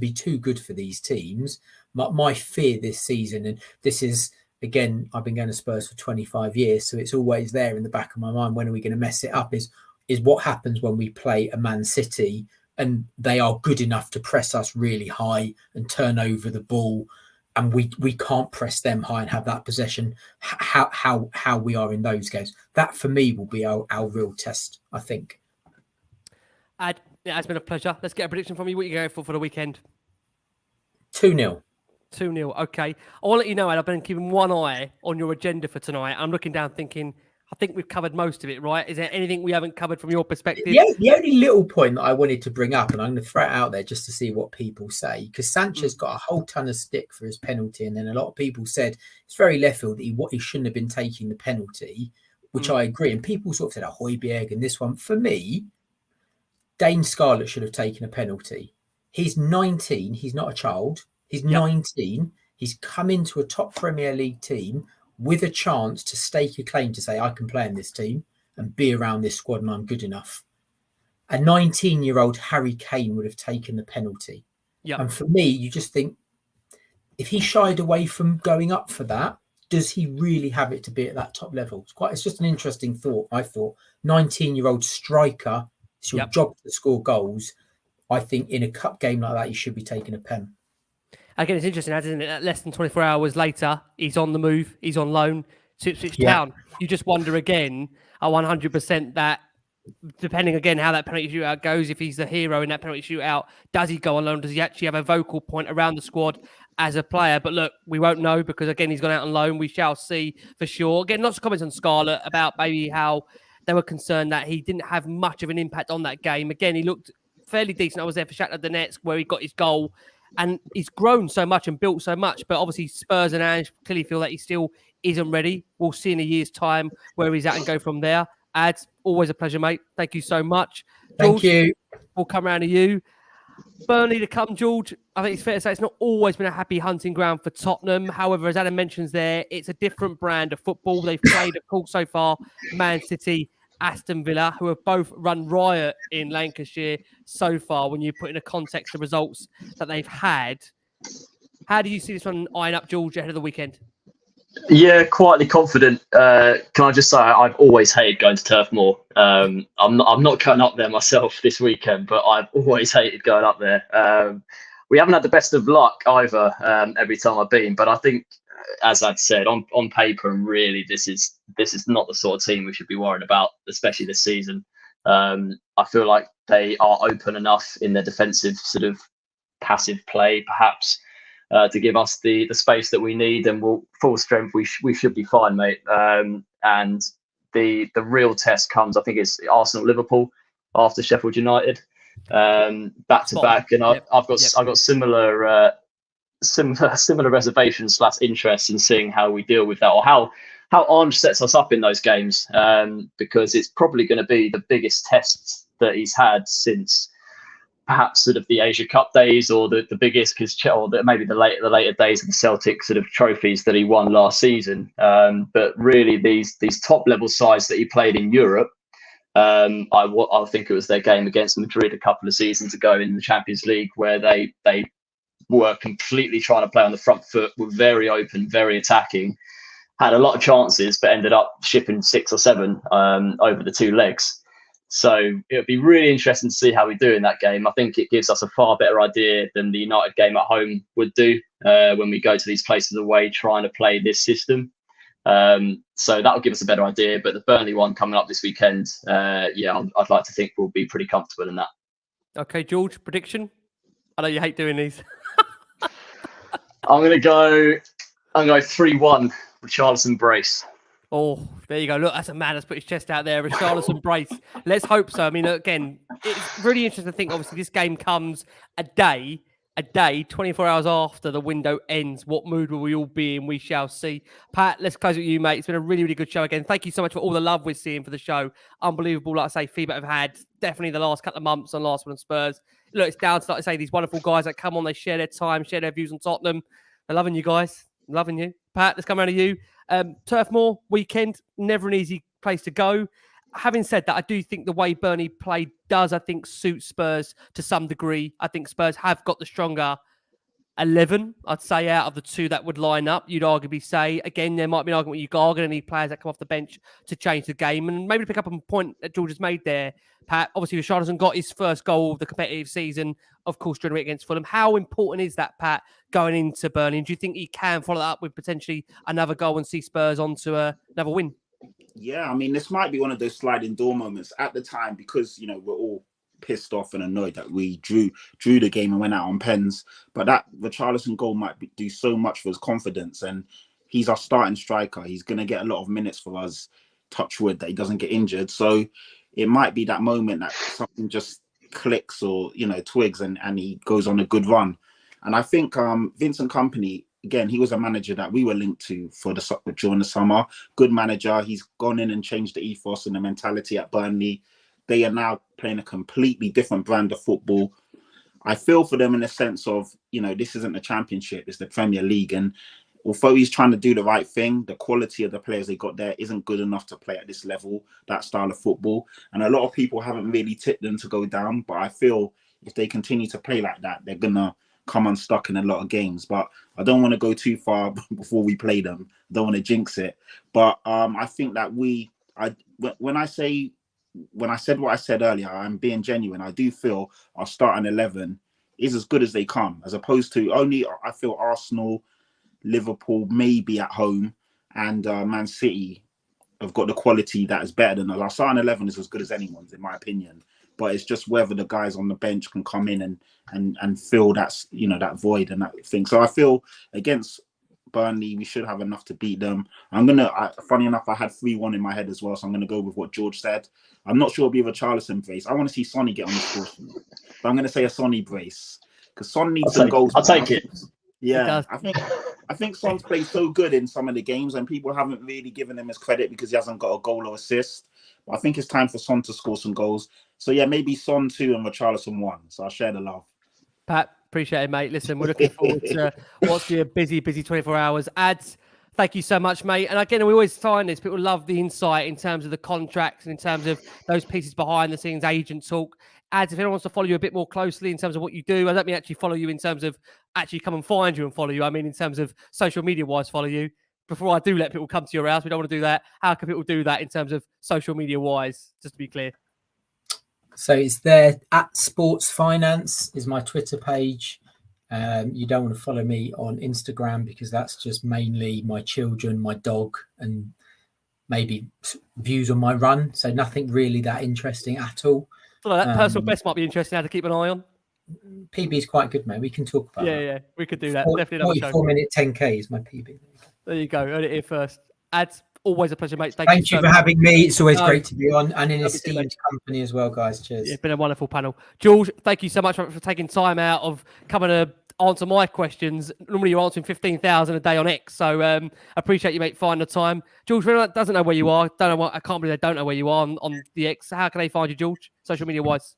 Speaker 3: be too good for these teams. My fear this season, and this is, again, I've been going to Spurs for 25 years, so it's always there in the back of my mind, when are we going to mess it up, is what happens when we play a Man City and they are good enough to press us really high and turn over the ball, and we can't press them high and have that possession, how we are in those games. That, for me, will be our real test, I think.
Speaker 1: It has been a pleasure. Let's get a prediction from you. What are you going for the weekend?
Speaker 3: 2-0.
Speaker 1: 2-0. Okay. I want to let you know, Ed, I've been keeping one eye on your agenda for tonight. I'm looking down thinking, I think we've covered most of it, right? Is there anything we haven't covered from your perspective?
Speaker 3: Yeah, the only little point that I wanted to bring up, and I'm going to throw it out there just to see what people say, because Sanchez got a whole ton of stick for his penalty, and then a lot of people said it's very left field that he shouldn't have been taking the penalty, which I agree. And people sort of said, 𝐅𝐸𝐵𝐿 and this one. For me, Dane Scarlett should have taken a penalty. He's 19. He's not a child. He's 19. He's come into a top Premier League team with a chance to stake a claim to say, I can play in this team and be around this squad and I'm good enough. A 19-year-old Harry Kane would have taken the penalty. Yep. And for me, you just think, if he shied away from going up for that, does he really have it to be at that top level? It's just an interesting thought, I thought. 19-year-old striker, it's your job to score goals. I think in a cup game like that, you should be taking a pen.
Speaker 1: Again, it's interesting, isn't it? Less than 24 hours later, he's on the move. He's on loan Ipswich
Speaker 3: Yeah.
Speaker 1: Town. You just wonder again, 100% that depending again how that penalty shootout goes, if he's the hero in that penalty shootout, does he go on loan? Does he actually have a vocal point around the squad as a player? But look, we won't know because again, he's gone out on loan. We shall see for sure. Again, lots of comments on Scarlett about maybe how they were concerned that he didn't have much of an impact on that game. Again, he looked fairly decent. I was there for Shakhtar Donetsk where he got his goal and he's grown so much and built so much. But obviously Spurs and Ange clearly feel that he still isn't ready. We'll see in a year's time where he's at and go from there. Ads, always a pleasure, mate. Thank you so much.
Speaker 3: Thank you.
Speaker 1: We'll come around to you. Burnley to come, George. I think it's fair to say it's not always been a happy hunting ground for Tottenham. However, as Adam mentions there, it's a different brand of football. They've played, of course, so far, Man City, Aston Villa, who have both run riot in Lancashire so far when you put in a context the results that they've had. How do you see this one eyeing up, George, ahead of the weekend?
Speaker 4: Yeah, quietly confident. Can I just say I've always hated going to Turf Moor. I'm not going up there myself this weekend, but I've always hated going up there. We haven't had the best of luck either every time I've been, but I think, as I'd said, on paper and really, this is not the sort of team we should be worried about, especially this season. I feel like they are open enough in their defensive sort of passive play, perhaps. To give us the space that we need, and we'll full strength. We should be fine, mate. And the real test comes, I think it's Arsenal Liverpool after Sheffield United, back to back. And I've got similar reservations / interest in seeing how we deal with that, or how Ange sets us up in those games, because it's probably going to be the biggest test that he's had since perhaps sort of the Asia Cup days, or the biggest, because maybe the later days of the Celtic sort of trophies that he won last season. But really, these top level sides that he played in Europe, I think it was their game against Madrid a couple of seasons ago in the Champions League, where they were completely trying to play on the front foot, were very open, very attacking, had a lot of chances, but ended up shipping 6 or 7 over the 2 legs. So it would be really interesting to see how we do in that game. I think it gives us a far better idea than the United game at home would do when we go to these places away trying to play this system. So that will give us a better idea. But the Burnley one coming up this weekend, I'd like to think we'll be pretty comfortable in that. Okay, George, prediction? I know you hate doing these. I'm going to go 3-1 with Richarlison brace. Oh, there you go. Look, that's a man that's put his chest out there. Richarlison brace. Let's hope so. I mean, again, it's really interesting to think, obviously, this game comes a day, 24 hours after the window ends. What mood will we all be in? We shall see. Pat, let's close with you, mate. It's been a really, really good show again. Thank you so much for all the love we're seeing for the show. Unbelievable, like I say, feedback I've had definitely the last couple of months on Last Word On Spurs. Look, it's down to, like I say, these wonderful guys that come on, they share their time, share their views on Tottenham. They're loving you guys. Loving you. Pat, let's come around to you. Turf Moor weekend, never an easy place to go. Having said that, I do think the way Burnley played does, I think, suit Spurs to some degree. I think Spurs have got the stronger 11, I'd say, out of the 2 that would line up. You'd arguably say, again, there might be an argument you're going to need players that come off the bench to change the game. And maybe to pick up on a point that George has made there, Pat, obviously Richarlison got his first goal of the competitive season, of course, during the week against Fulham. How important is that, Pat, going into Burnley? Do you think he can follow that up with potentially another goal and see Spurs on to another win?
Speaker 2: Yeah, I mean, this might be one of those sliding door moments at the time, because, you know, we're all pissed off and annoyed that we drew the game and went out on pens. But that Richarlison goal might do so much for his confidence, and he's our starting striker. He's going to get a lot of minutes for us, touch wood, that he doesn't get injured. So it might be that moment that something just clicks or, you know, twigs, and he goes on a good run. And I think Vincent Kompany, again, he was a manager that we were linked to during the summer. Good manager. He's gone in and changed the ethos and the mentality at Burnley. They are now playing a completely different brand of football. I feel for them in the sense of, you know, this isn't the Championship, it's the Premier League. And although he's trying to do the right thing, the quality of the players they got there isn't good enough to play at this level, that style of football. And a lot of people haven't really tipped them to go down. But I feel if they continue to play like that, they're going to come unstuck in a lot of games. But I don't want to go too far before we play them. I don't want to jinx it. But I think that when I said what I said earlier, I'm being genuine. I do feel our starting 11 is as good as they come, as opposed to only, I feel, Arsenal, Liverpool, maybe at home. and Man City have got the quality that is better than us. Our starting 11 is as good as anyone's, in my opinion. But it's just whether the guys on the bench can come in and fill that, you know, that void and that thing. So I feel against Burnley, we should have enough to beat them. Funny enough, I had 3-1 in my head as well, so I'm going to go with what George said. I'm not sure it'll be a Richarlison brace. I want to see Sonny get on the score sheet. But I'm going to say a Sonny brace because Son needs some goals.
Speaker 4: I'll take it.
Speaker 2: Yeah, I think Son's played so good in some of the games and people haven't really given him his credit because he hasn't got a goal or assist. But I think it's time for Son to score some goals. So yeah, maybe Son 2 and Richarlison 1. So I'll share the love.
Speaker 1: Pat, appreciate it, mate. Listen, we're looking forward to what's going to be a busy 24 hours. Ads, thank you so much, mate. And again, we always find this. People love the insight in terms of the contracts and in terms of those pieces behind the scenes, agent talk. Ads, if anyone wants to follow you a bit more closely in terms of what you do, I don't mean actually follow you in terms of actually come and find you and follow you. I mean in terms of social media-wise follow you. Before I do let people come to your house, we don't want to do that. How can people do that in terms of social media-wise, just to be clear?
Speaker 3: So it's there at Sports Finance is my Twitter page. You don't want to follow me on Instagram because that's just mainly my children, my dog, and maybe views on my run. So nothing really that interesting at all.
Speaker 1: So that personal best might be interesting how to keep an eye on.
Speaker 3: PB is quite good, mate. We can talk about that.
Speaker 1: Yeah, we could do that.
Speaker 3: 44-minute 10K is my PB.
Speaker 1: There you go. Heard it here first. Ads, always a pleasure, mate.
Speaker 3: Thank you for having me. It's always great to be on and in esteemed company as well, guys. Cheers.
Speaker 1: Yeah, it's been a wonderful panel. George, thank you so much for taking time out of coming to answer my questions. Normally you're answering 15,000 a day on X, so I appreciate you, mate, finding the time. George, for anyone that doesn't know where you are, I can't believe they don't know where you are on the X. How can they find you, George, social media wise?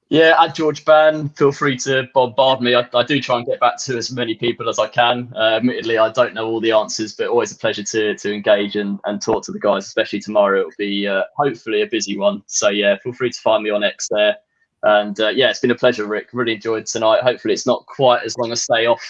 Speaker 4: Yeah, at George Bann, feel free to bombard me. I do try and get back to as many people as I can. Admittedly, I don't know all the answers, but always a pleasure to engage and talk to the guys, especially tomorrow. It'll be hopefully a busy one. So yeah, feel free to find me on X there. And yeah, it's been a pleasure, Rick. Really enjoyed tonight. Hopefully it's not quite as long a stay off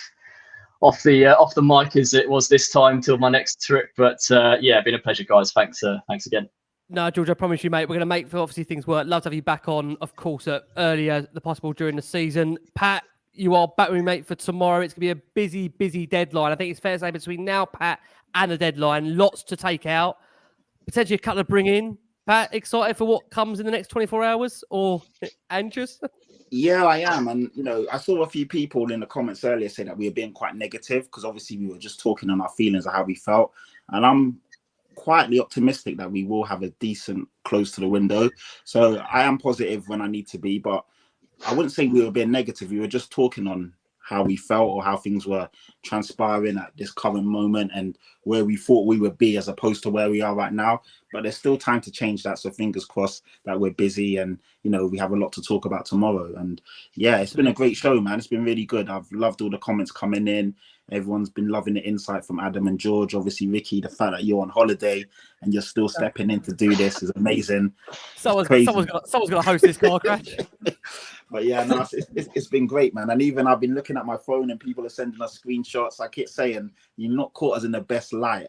Speaker 4: the mic as it was this time till my next trip. But yeah, been a pleasure, guys. Thanks again.
Speaker 1: No, George, I promise you, mate, we're going to make obviously things work. Love to have you back on, of course, earlier than possible during the season. Pat, you are back with me, mate, for tomorrow. It's going to be a busy deadline. I think it's fair to say between now, Pat, and the deadline, lots to take out. Potentially a couple to bring in. Pat, excited for what comes in the next 24 hours or anxious?
Speaker 2: Yeah, I am. And, you know, I saw a few people in the comments earlier say that we were being quite negative because obviously we were just talking on our feelings of how we felt. And I'm quietly optimistic that we will have a decent close to the window. So I am positive when I need to be, but I wouldn't say we were being negative. We were just talking on how we felt or how things were transpiring at this current moment and where we thought we would be as opposed to where we are right now. But there's still time to change that. So fingers crossed that we're busy and, you know, we have a lot to talk about tomorrow. And yeah, it's been a great show, man. It's been really good. I've loved all the comments coming in. Everyone's been loving the insight from Adam and George. Obviously, Ricky, the fact that you're on holiday and you're still stepping in to do this is amazing.
Speaker 1: Someone's got to host this car crash.
Speaker 2: But yeah, no, it's been great, man. And even I've been looking at my phone and people are sending us screenshots. I keep saying, you're not caught us in the best light.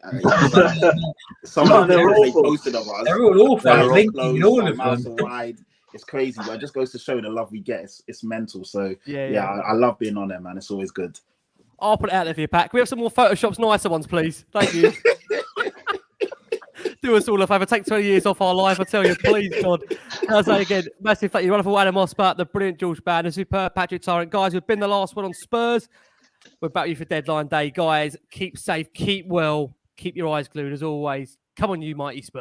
Speaker 2: Some of them they posted of us.
Speaker 3: They're all awful.
Speaker 2: They're all
Speaker 3: close, all of
Speaker 2: miles
Speaker 3: them.
Speaker 2: wide. It's crazy, but it just goes to show the love we get. It's mental. So
Speaker 1: yeah.
Speaker 2: I love being on there, man. It's always good.
Speaker 1: I'll put it out there for you, Pat. Can we have some more Photoshop's nicer ones, please? Thank you. Do us all a favour. Take 20 years off our life, I tell you, please, God. I'll say again, massive thank you. Wonderful Adam Osper, the brilliant George Bann, the superb Patrick Tyrant. Guys, we've been the last one on Spurs. We're back with you for deadline day. Guys, keep safe, keep well, keep your eyes glued as always. Come on, you mighty Spurs.